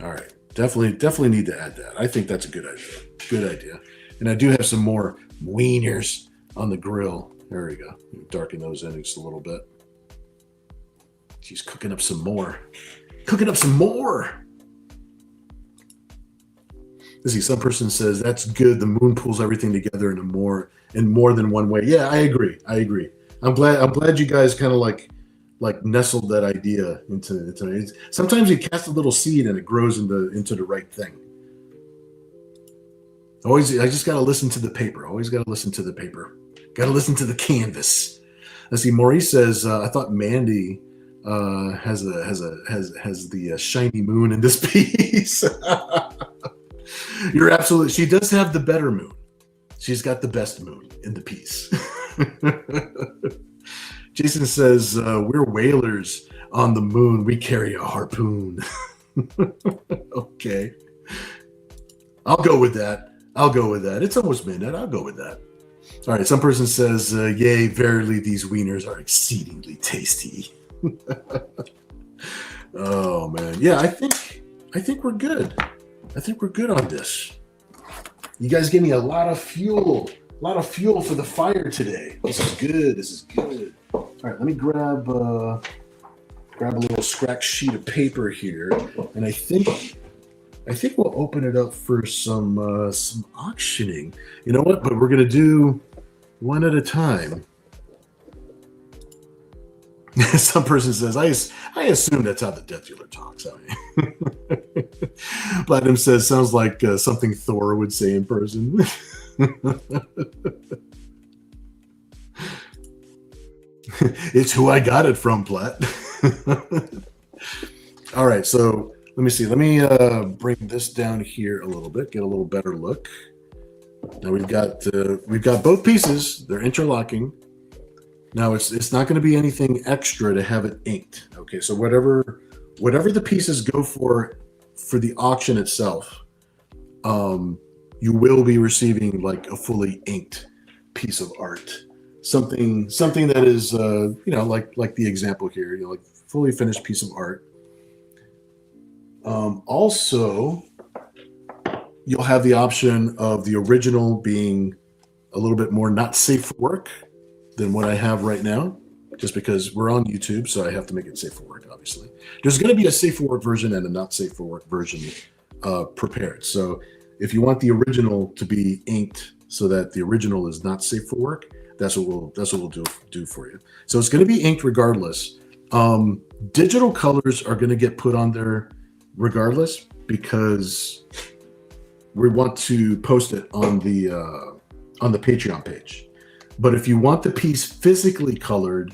All right. Definitely need to add that. I think that's a good idea. Good idea. And I do have some more wieners on the grill. There we go. Darken those in just a little bit. She's cooking up some more. Cooking up some more. Let's see. Some person says that's good. The moon pulls everything together in more than one way. Yeah, I agree. I'm glad you guys kind of like nestled that idea into it. Sometimes you cast a little seed and it grows into the right thing. I just got to listen to the paper. Always got to listen to the paper. Got to listen to the canvas. Let's see. Maurice says, I thought Mandy has the shiny moon in this piece. You're absolutely. She does have the better moon. She's got the best moon in the piece. Jason says, we're whalers on the moon. We carry a harpoon. Okay. I'll go with that. It's almost midnight. I'll go with that. All right. Some person says, yea, verily, these wieners are exceedingly tasty. Oh, man. Yeah, I think we're good. I think we're good on this. You guys give me a lot of fuel for the fire today. This is good. All right, let me grab a little scratch sheet of paper here, and I think we'll open it up for some auctioning. You know what? But we're gonna do one at a time. Some person says, I assume that's how the Death Dealer talks. Platinum says, sounds like something Thor would say in person. It's who I got it from, Plat. All right, so let me see. Let me bring this down here a little bit, get a little better look. Now we've got both pieces. They're interlocking. Now it's not going to be anything extra to have it inked. Okay, so whatever the pieces go for the auction itself, you will be receiving like a fully inked piece of art. Something that is like the example here, like fully finished piece of art. Also, you'll have the option of the original being a little bit more not safe for work than what I have right now, just because we're on YouTube, so I have to make it safe for work, obviously. There's going to be a safe for work version and a not safe for work version prepared. So if you want the original to be inked so that the original is not safe for work, that's what we'll do for you. So it's going to be inked regardless. Digital colors are going to get put on there regardless because we want to post it on the Patreon page. But if you want the piece physically colored,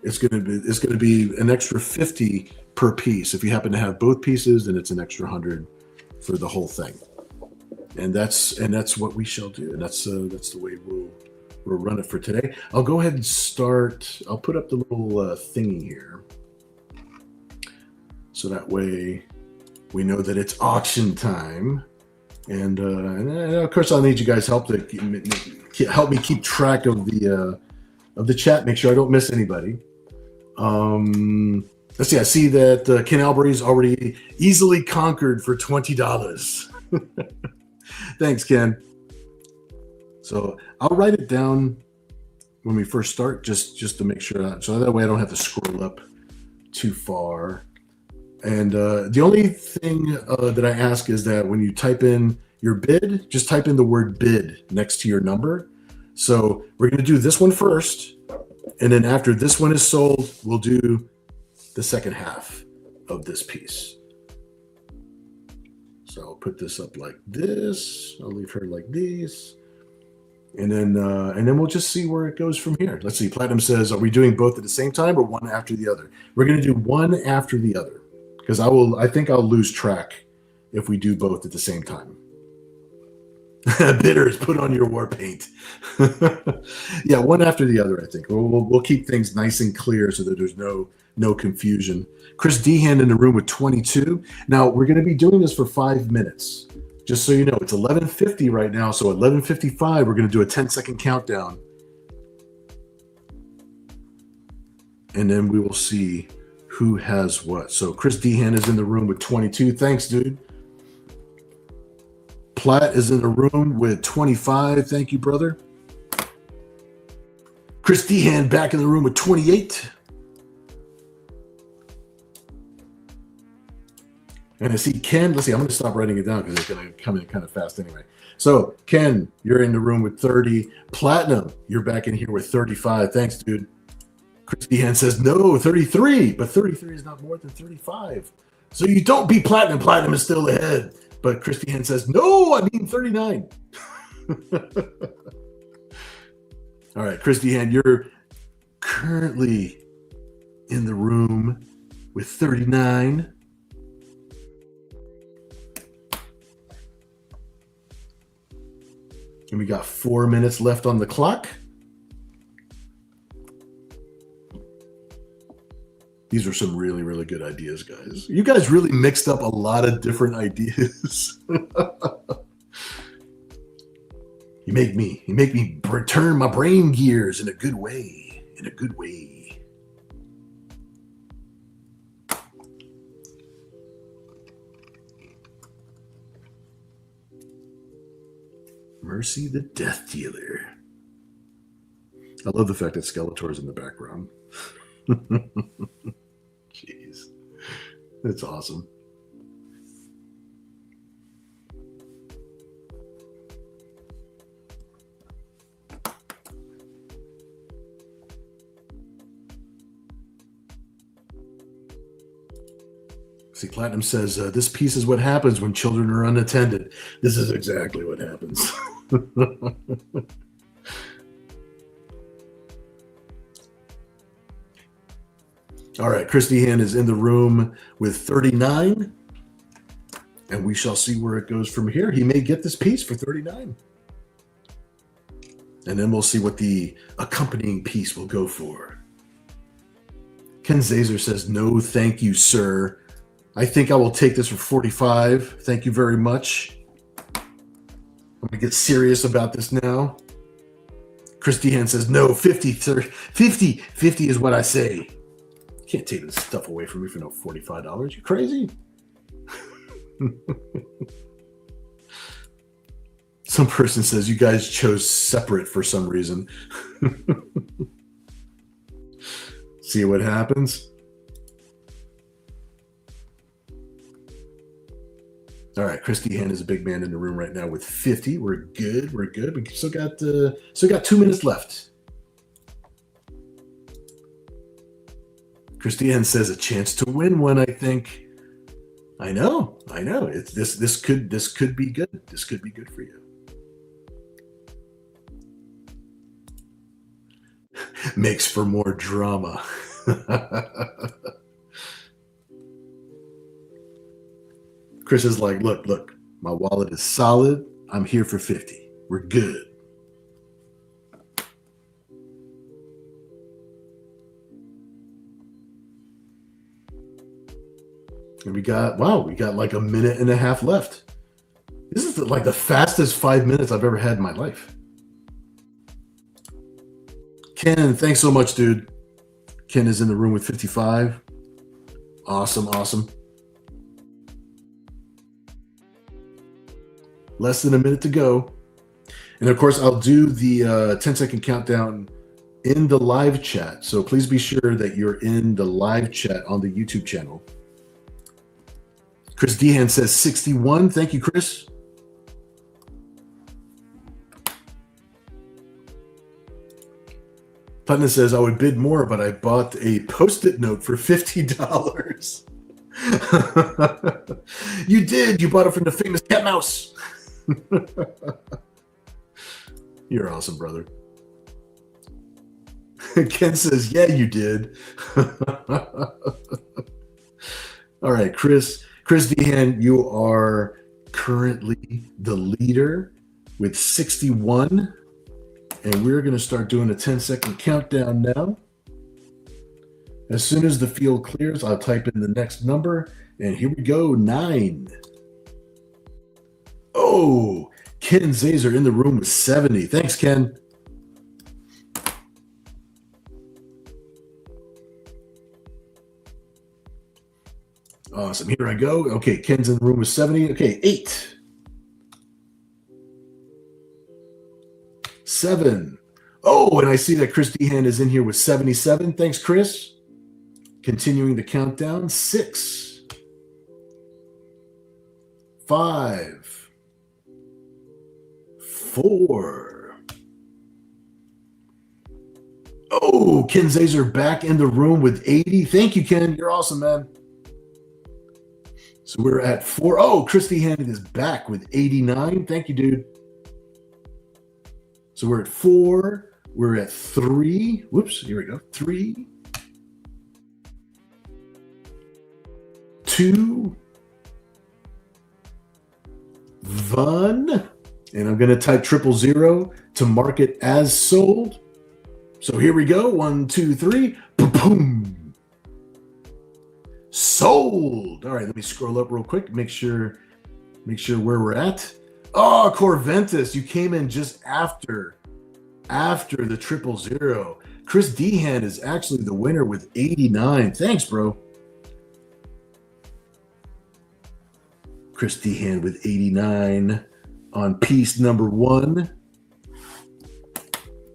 it's going to be an extra 50 per piece. If you happen to have both pieces, then it's an extra 100 for the whole thing. And that's what we shall do. And that's the way we'll run it for today. I'll go ahead and start. I'll put up the little thingy here, so that way we know that it's auction time. And of course, I'll need you guys' help to help me keep track of the chat. Make sure I don't miss anybody. Let's see. I see that Ken Albury's already easily conquered for $20. Thanks, Ken. So I'll write it down when we first start, just to make sure, so that way I don't have to scroll up too far. And the only thing that I ask is that when you type in your bid, just type in the word bid next to your number. So we're going to do this one first, and then after this one is sold, we'll do the second half of this piece. So I'll put this up like this. I'll leave her like this. And then we'll just see where it goes from here. Let's see. Platinum says, are we doing both at the same time or one after the other? We're going to do one after the other, because I think I'll lose track if we do both at the same time. Bitters, put on your war paint. Yeah, one after the other, I think. We'll keep things nice and clear so that there's no confusion. Chris Dehan in the room with 22. Now, we're going to be doing this for 5 minutes. Just so you know, it's 11:50 right now. So 11:55, we're going to do a 10-second countdown. And then we will see who has what. So Chris Dehan is in the room with 22. Thanks, dude. Platt is in the room with 25. Thank you, brother. Chris Dehan back in the room with 28. And I see Ken. Let's see. I'm going to stop writing it down because it's going to come in kind of fast anyway. So Ken, you're in the room with 30. Platinum, you're back in here with 35. Thanks, dude. Christy Hand says no, 33, but 33 is not more than 35. So you don't beat Platinum. Platinum is still ahead. But Christy Hand says no, I mean 39. All right, Christy Hand, you're currently in the room with 39. And we got 4 minutes left on the clock. These are some really, really good ideas, guys. You guys really mixed up a lot of different ideas. You make me turn my brain gears in a good way. In a good way. Mercy the Death Dealer. I love the fact that Skeletor's in the background. Jeez. That's awesome. See, Platinum says, this piece is what happens when children are unattended. This is exactly what happens. All right, Christy Hand is in the room with 39, and we shall see where it goes from here. He may get this piece for 39. And then we'll see what the accompanying piece will go for. Ken Zazer says, no, thank you, sir. I think I will take this for 45. Thank you very much. I'm going to get serious about this now. Christy Hand says, no, 50, sir. 50 is what I say. You can't take this stuff away from me for no $45. You crazy? Some person says you guys chose separate for some reason. See what happens. All right, Christy Hand is a big man in the room right now with 50. We're good. We're good. We still got 2 minutes left. Christy Hand says a chance to win one. I think. I know. It's this could be good. This could be good for you. Makes for more drama. Chris is like, look, my wallet is solid. I'm here for 50. We're good. And we got like a minute and a half left. This is like the fastest 5 minutes I've ever had in my life. Ken, thanks so much, dude. Ken is in the room with 55. Awesome. Less than a minute to go. And of course, I'll do the 10-second countdown in the live chat. So please be sure that you're in the live chat on the YouTube channel. Chris Dehan says 61. Thank you, Chris. Putnam says, I would bid more, but I bought a Post-it note for $50. You did. You bought it from the famous Cat Mouse. You're awesome, brother. Ken says, yeah, you did. All right, Chris Dehan, you are currently the leader with 61. And we're going to start doing a 10-second countdown now. As soon as the field clears, I'll type in the next number. And here we go, 9. Oh, Ken Zazer in the room with 70. Thanks, Ken. Awesome. Here I go. Okay, Ken's in the room with 70. Okay, 8. 7. Oh, and I see that Chris Dehan is in here with 77. Thanks, Chris. Continuing the countdown. 6. 5, 4. Oh, Ken Zazer back in the room with 80. Thank you, Ken. You're awesome, man. So we're at 4. Oh, Christy Hannon is back with 89. Thank you, dude. So we're at 4. We're at 3. Whoops, here we go. 3, 2, 1. And I'm going to type 000 to mark it as sold. So here we go. 1, 2, 3. Boom. Sold. All right, let me scroll up real quick. Make sure where we're at. Oh, Corventus, you came in just after the 000. Chris Dehan is actually the winner with 89. Thanks, bro. Chris Dehan with 89 on piece number 1.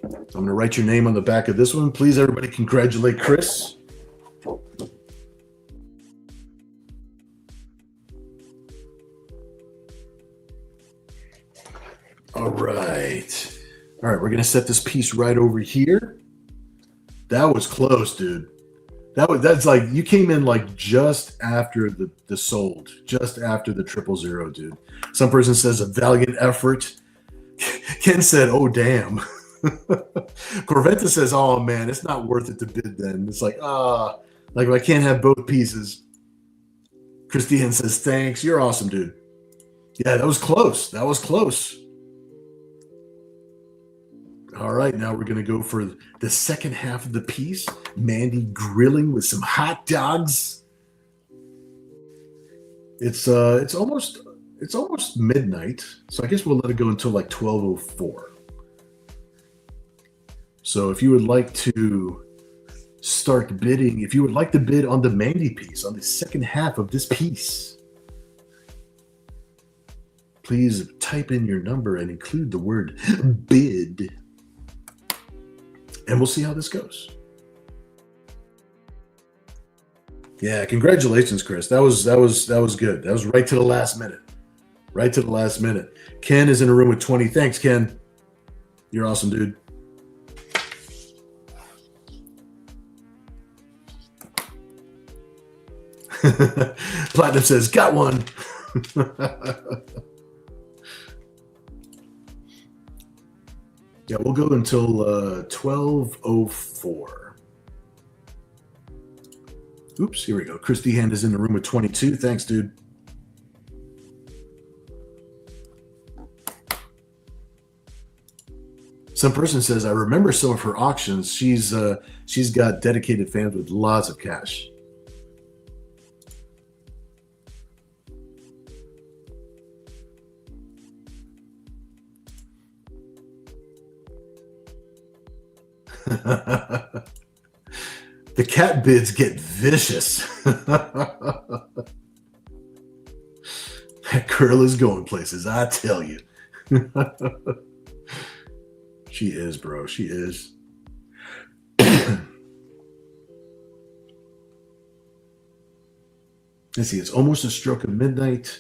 So I'm going to write your name on the back of this one. Please, everybody, congratulate Chris. All right. All right, we're going to set this piece right over here. That was close, dude. That's like, you came in like just after the sold, just after the 000, dude. Some person says a valiant effort. Ken said, oh, damn. Corvetta says, oh, man, it's not worth it to bid then. It's like, like I can't have both pieces. Christine says, thanks. You're awesome, dude. Yeah, that was close. That was close. All right, now we're going to go for the second half of the piece. Mandy grilling with some hot dogs. It's almost midnight, so I guess we'll let it go until like 12:04. So if you would like to start bidding, if you would like to bid on the Mandy piece, on the second half of this piece, please type in your number and include the word bid. And we'll see how this goes. Yeah, congratulations, Chris. That was good. That was right to the last minute. Right to the last minute. Ken is in a room with 20. Thanks, Ken. You're awesome, dude. Platinum says, got one. Yeah, we'll go until 12:04. Oops, here we go. Christy Hand is in the room with 22. Thanks, dude. Some person says, I remember some of her auctions. She's got dedicated fans with lots of cash. The cat bids get vicious. That girl is going places, I tell you. She is, bro. She is. Let's see. It's almost a stroke of midnight,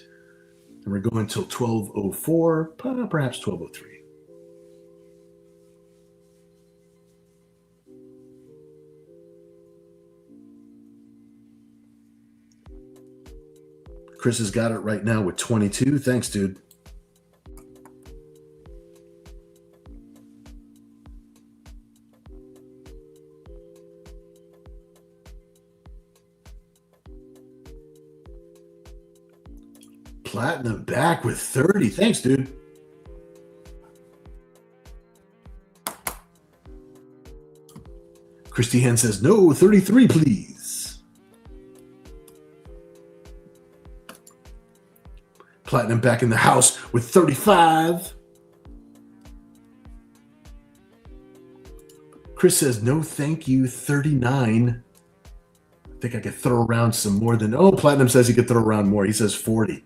and we're going until 12:04, perhaps 12:03. Chris has got it right now with 22. Thanks, dude. Platinum back with 30. Thanks, dude. Christy Hen says, no, 33, please. Platinum back in the house with 35. Chris says, no, thank you, 39. I think I could throw around some more than, oh, Platinum says he could throw around more. He says 40.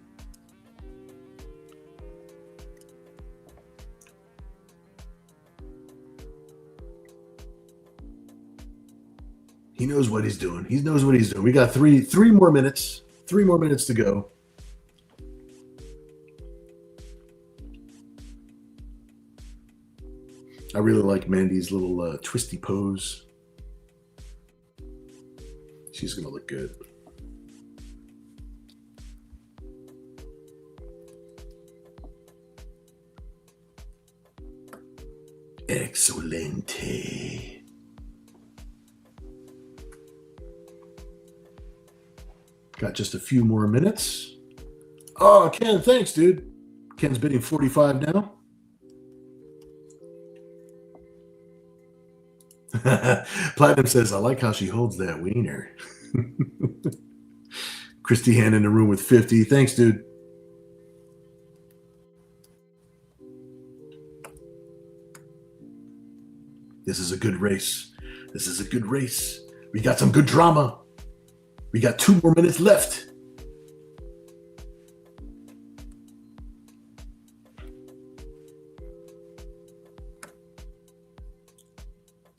He knows what he's doing. He knows what he's doing. We got three more minutes. 3 more minutes to go. I really like Mandy's little twisty pose. She's going to look good. Excelente. Got just a few more minutes. Oh, Ken, thanks, dude. Ken's bidding 45 now. Platinum says, I like how she holds that wiener. Christy Hand in the room with 50. Thanks, dude. This is a good race. This is a good race. We got some good drama. We got 2 more minutes left.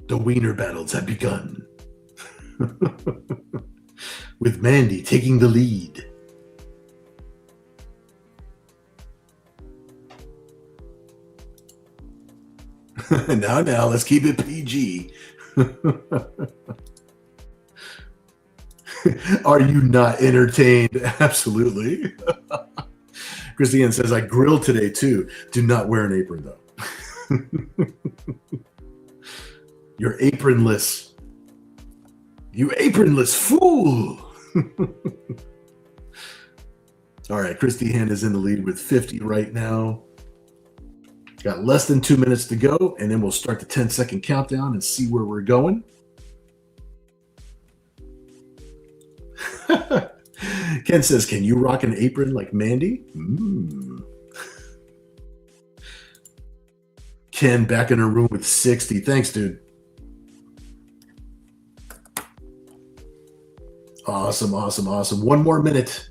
The wiener battles have begun. With Mandy taking the lead. Now, let's keep it PG. Are you not entertained? Absolutely. Christiane says, I grilled today too. Do not wear an apron though. You're apronless. You apronless fool. All right, Christy Hand is in the lead with 50 right now. Got less than 2 minutes to go, and then we'll start the 10-second countdown and see where we're going. Ken says, can you rock an apron like Mandy? Ken back in her room with 60. Thanks, dude. Awesome, awesome, awesome. 1 more minute.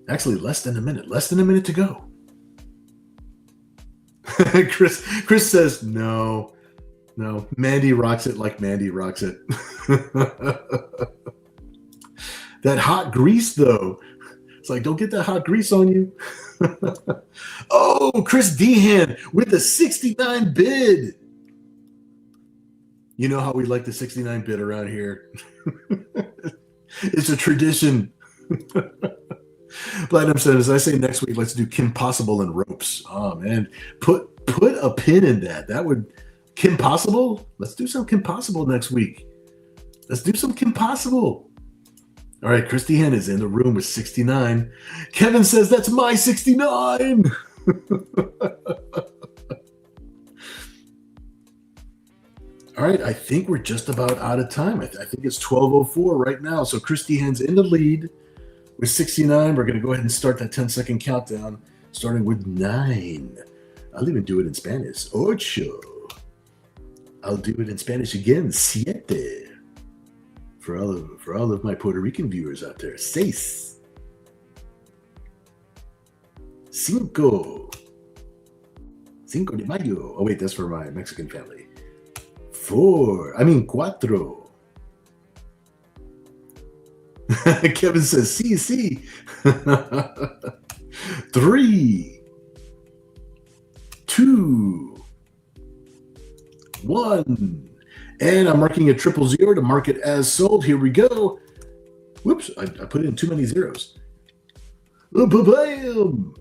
Actually, less than a minute. Less than a minute to go. Chris says, no. Mandy rocks it like Mandy rocks it. That hot grease, though. It's like, don't get that hot grease on you. Oh, Chris Dehan with the 69 bid. You know how we like the 69 bid around here. It's a tradition. Platinum says, I say next week, let's do Kim Possible and ropes. Oh, man. Put a pin in that. That would... Kim Possible? Let's do some Kim Possible next week. Let's do some Kim Possible. All right, Christy Hen is in the room with 69. Kevin says, that's my 69. All right, I think we're just about out of time. I think it's 12:04 right now. So Christy Hen's in the lead with 69. We're going to go ahead and start that 10-second countdown, starting with 9. I'll even do it in Spanish. Ocho. I'll do it in Spanish again. Siete. For all of my Puerto Rican viewers out there. 6. 5. 5 de mayo. Oh, wait, that's for my Mexican family. 4. 4. Kevin says, sí. 3. 2. 1. And I'm marking a 000 to mark it as sold. Here we go. Whoops, I put in too many zeros. Bam!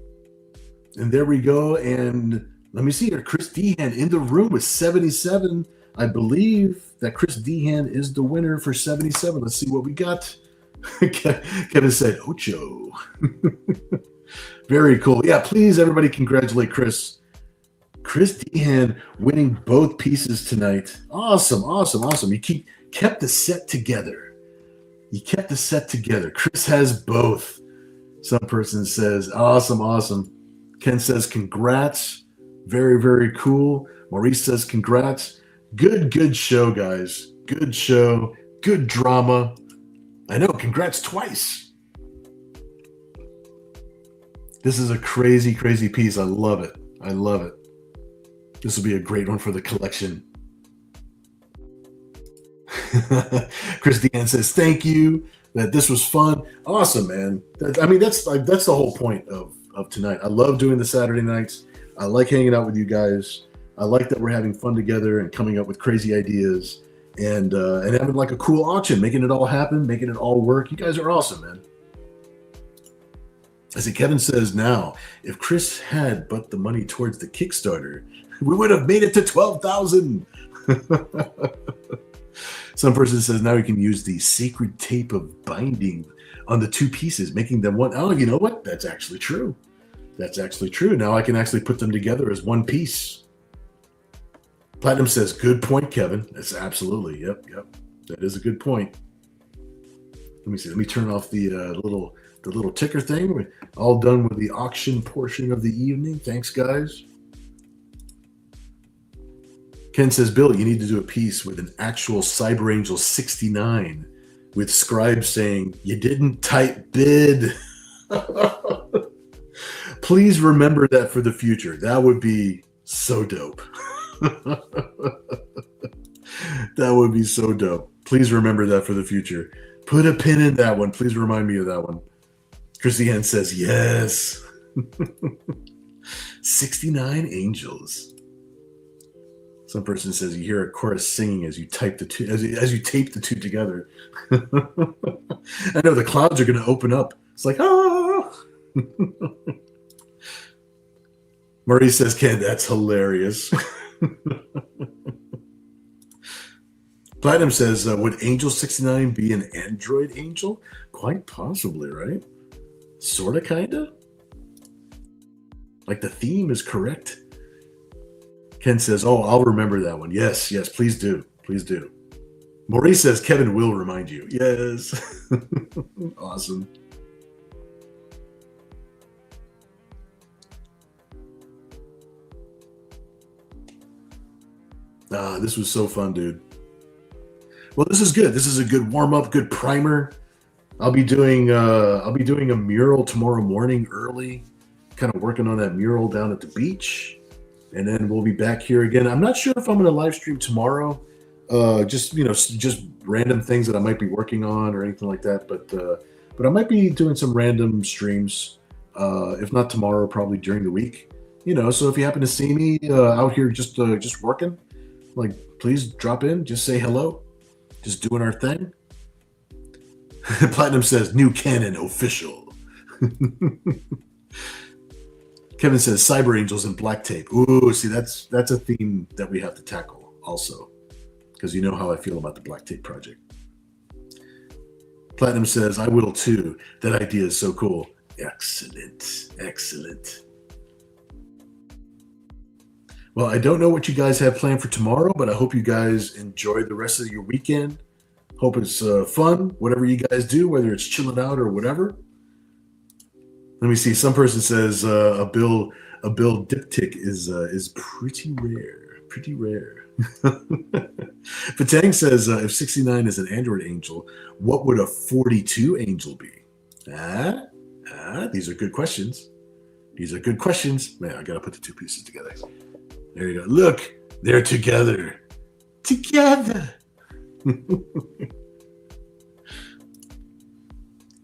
And there we go. And let me see here. Chris Dehan in the room with 77. I believe that Chris Dehan is the winner for 77. Let's see what we got. Kevin said, Ocho. Very cool. Yeah, please, everybody, congratulate Chris. Chris Dehan winning both pieces tonight. Awesome. You kept the set together. Chris has both. Some person says, awesome. Ken says, congrats. Very, very cool. Maurice says, congrats. Good show, guys. Good show. Good drama. I know, congrats twice. This is a crazy piece. I love it. This will be a great one for the collection. Chris Deanne says, thank you. That this was fun. Awesome, man. That's the whole point of tonight. I love doing the Saturday nights. I like hanging out with you guys. I like that we're having fun together and coming up with crazy ideas and having like a cool auction, making it all happen, making it all work. You guys are awesome, man. I see Kevin says now, if Chris had but the money towards the Kickstarter, we would have made it to 12,000. Some person says now we can use the sacred tape of binding on the two pieces, making them one. Oh, you know what? That's actually true. That's actually true. Now I can actually put them together as one piece. Platinum says, good point, Kevin. That's absolutely, yep. That is a good point. Let me see. Let me turn off the little ticker thing. We're all done with the auction portion of the evening. Thanks, guys. Ken says, Bill, you need to do a piece with an actual Cyber Angel 69 with scribes saying, you didn't type bid. Please remember that for the future. That would be so dope. That would be so dope. Please remember that for the future. Put a pin in that one. Please remind me of that one. Chrissy Ann says, yes. 69 angels. Some person says you hear a chorus singing as you type the two, as you tape the two together. I know the clouds are going to open up. It's like, ah. Marie says, Ken, that's hilarious. Platinum says, would Angel 69 be an android angel? Quite possibly, right? Sorta, kinda. Like the theme is correct. Ken says, oh, I'll remember that one. Yes, please do. Please do. Maurice says, Kevin will remind you. Yes. Awesome. This was so fun, dude. Well, this is good. This is a good warm-up, good primer. I'll be doing a mural tomorrow morning early, kind of working on that mural down at the beach. And then we'll be back here again. I'm not sure if I'm going to live stream tomorrow. Just random things that I might be working on or anything like that. But I might be doing some random streams. If not tomorrow, probably during the week. So if you happen to see me out here just working, like, please drop in. Just say hello. Just doing our thing. Platinum says, new canon official. Kevin says, Cyber Angels and black tape. Ooh, see, that's a theme that we have to tackle also. Because you know how I feel about the black tape project. Platinum says, I will too. That idea is so cool. Excellent. Excellent. Well, I don't know what you guys have planned for tomorrow, but I hope you guys enjoy the rest of your weekend. Hope it's fun, whatever you guys do, whether it's chilling out or whatever. Let me see. Some person says a bill diptych is pretty rare. Pretty rare. Patang says if 69 is an Android angel, what would a 42 angel be? These are good questions. These are good questions. Man, I gotta put the two pieces together. There you go. Look, they're together. Together.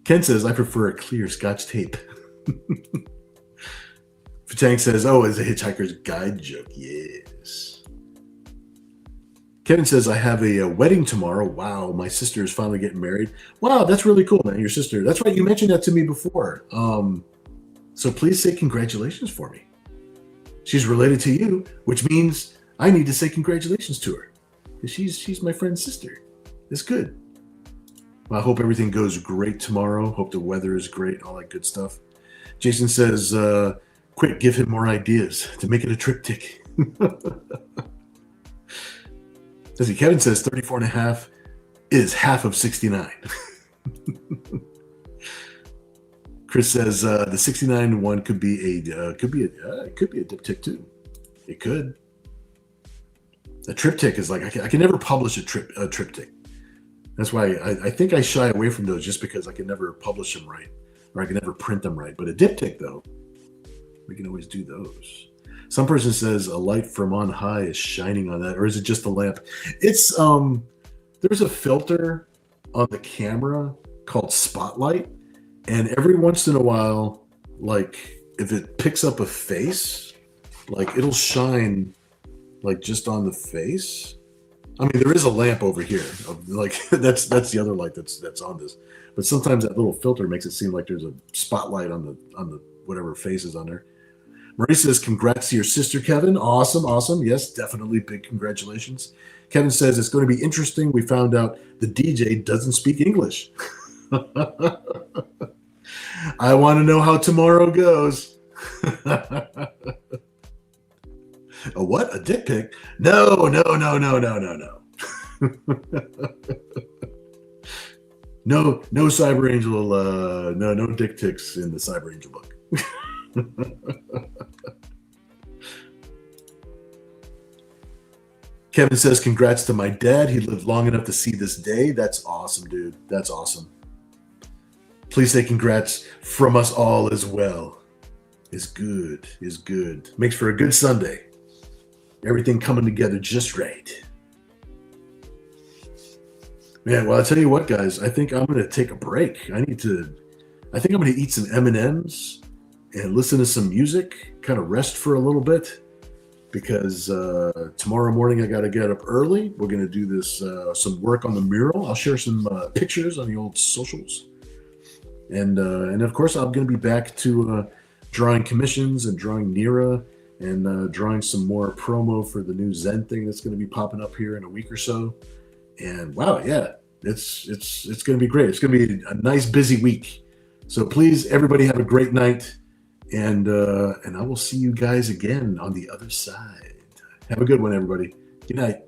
Ken says, I prefer a clear Scotch tape. Fatang says, oh, it's a Hitchhiker's Guide joke. Yes. Kevin says, I have a wedding tomorrow. Wow, my sister is finally getting married. Wow, that's really cool, man. Your sister. That's right. You mentioned that to me before. So please say congratulations for me. She's related to you, which means I need to say congratulations to her. She's my friend's sister. It's good. Well, I hope everything goes great tomorrow. Hope the weather is great, all that good stuff. Jason says, quick, give him more ideas to make it a triptych. Let's see, Kevin says 34 and a half is half of 69. Chris says the 69 one could be a diptych too. It could. A triptych is like I can never publish a triptych. That's why I think I shy away from those just because I can never publish them right, or I can never print them right. But a diptych though, we can always do those. Some person says a light from on high is shining on that, or is it just a lamp? It's there's a filter on the camera called Spotlight. And every once in a while, like if it picks up a face, like it'll shine like just on the face. I mean, there is a lamp over here. Like that's the other light that's on this. But sometimes that little filter makes it seem like there's a spotlight on the whatever face is on there. Marie says, "Congrats to your sister, Kevin. Awesome, awesome. Yes, definitely big congratulations." Kevin says, "It's going to be interesting. We found out the DJ doesn't speak English." I want to know how tomorrow goes. A what? A dick pic? No. No, Cyber Angel. No dick pics in the Cyber Angel book. Kevin says, "Congrats to my dad. He lived long enough to see this day." That's awesome, dude. That's awesome. Please say congrats from us all as well. Is good. Makes for a good Sunday. Everything coming together just right. Man, well, I'll tell you what, guys. I think I'm going to take a break. I think I'm going to eat some M&Ms and listen to some music, kind of rest for a little bit, because tomorrow morning I got to get up early. We're going to do this, some work on the mural. I'll share some pictures on the old socials. And of course, I'm going to be back to drawing commissions and drawing Nira and drawing some more promo for the new Zen thing that's going to be popping up here in a week or so. And wow, yeah, it's going to be great. It's going to be a nice busy week. So please, everybody, have a great night, and I will see you guys again on the other side. Have a good one, everybody. Good night.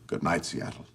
Good night, Seattle.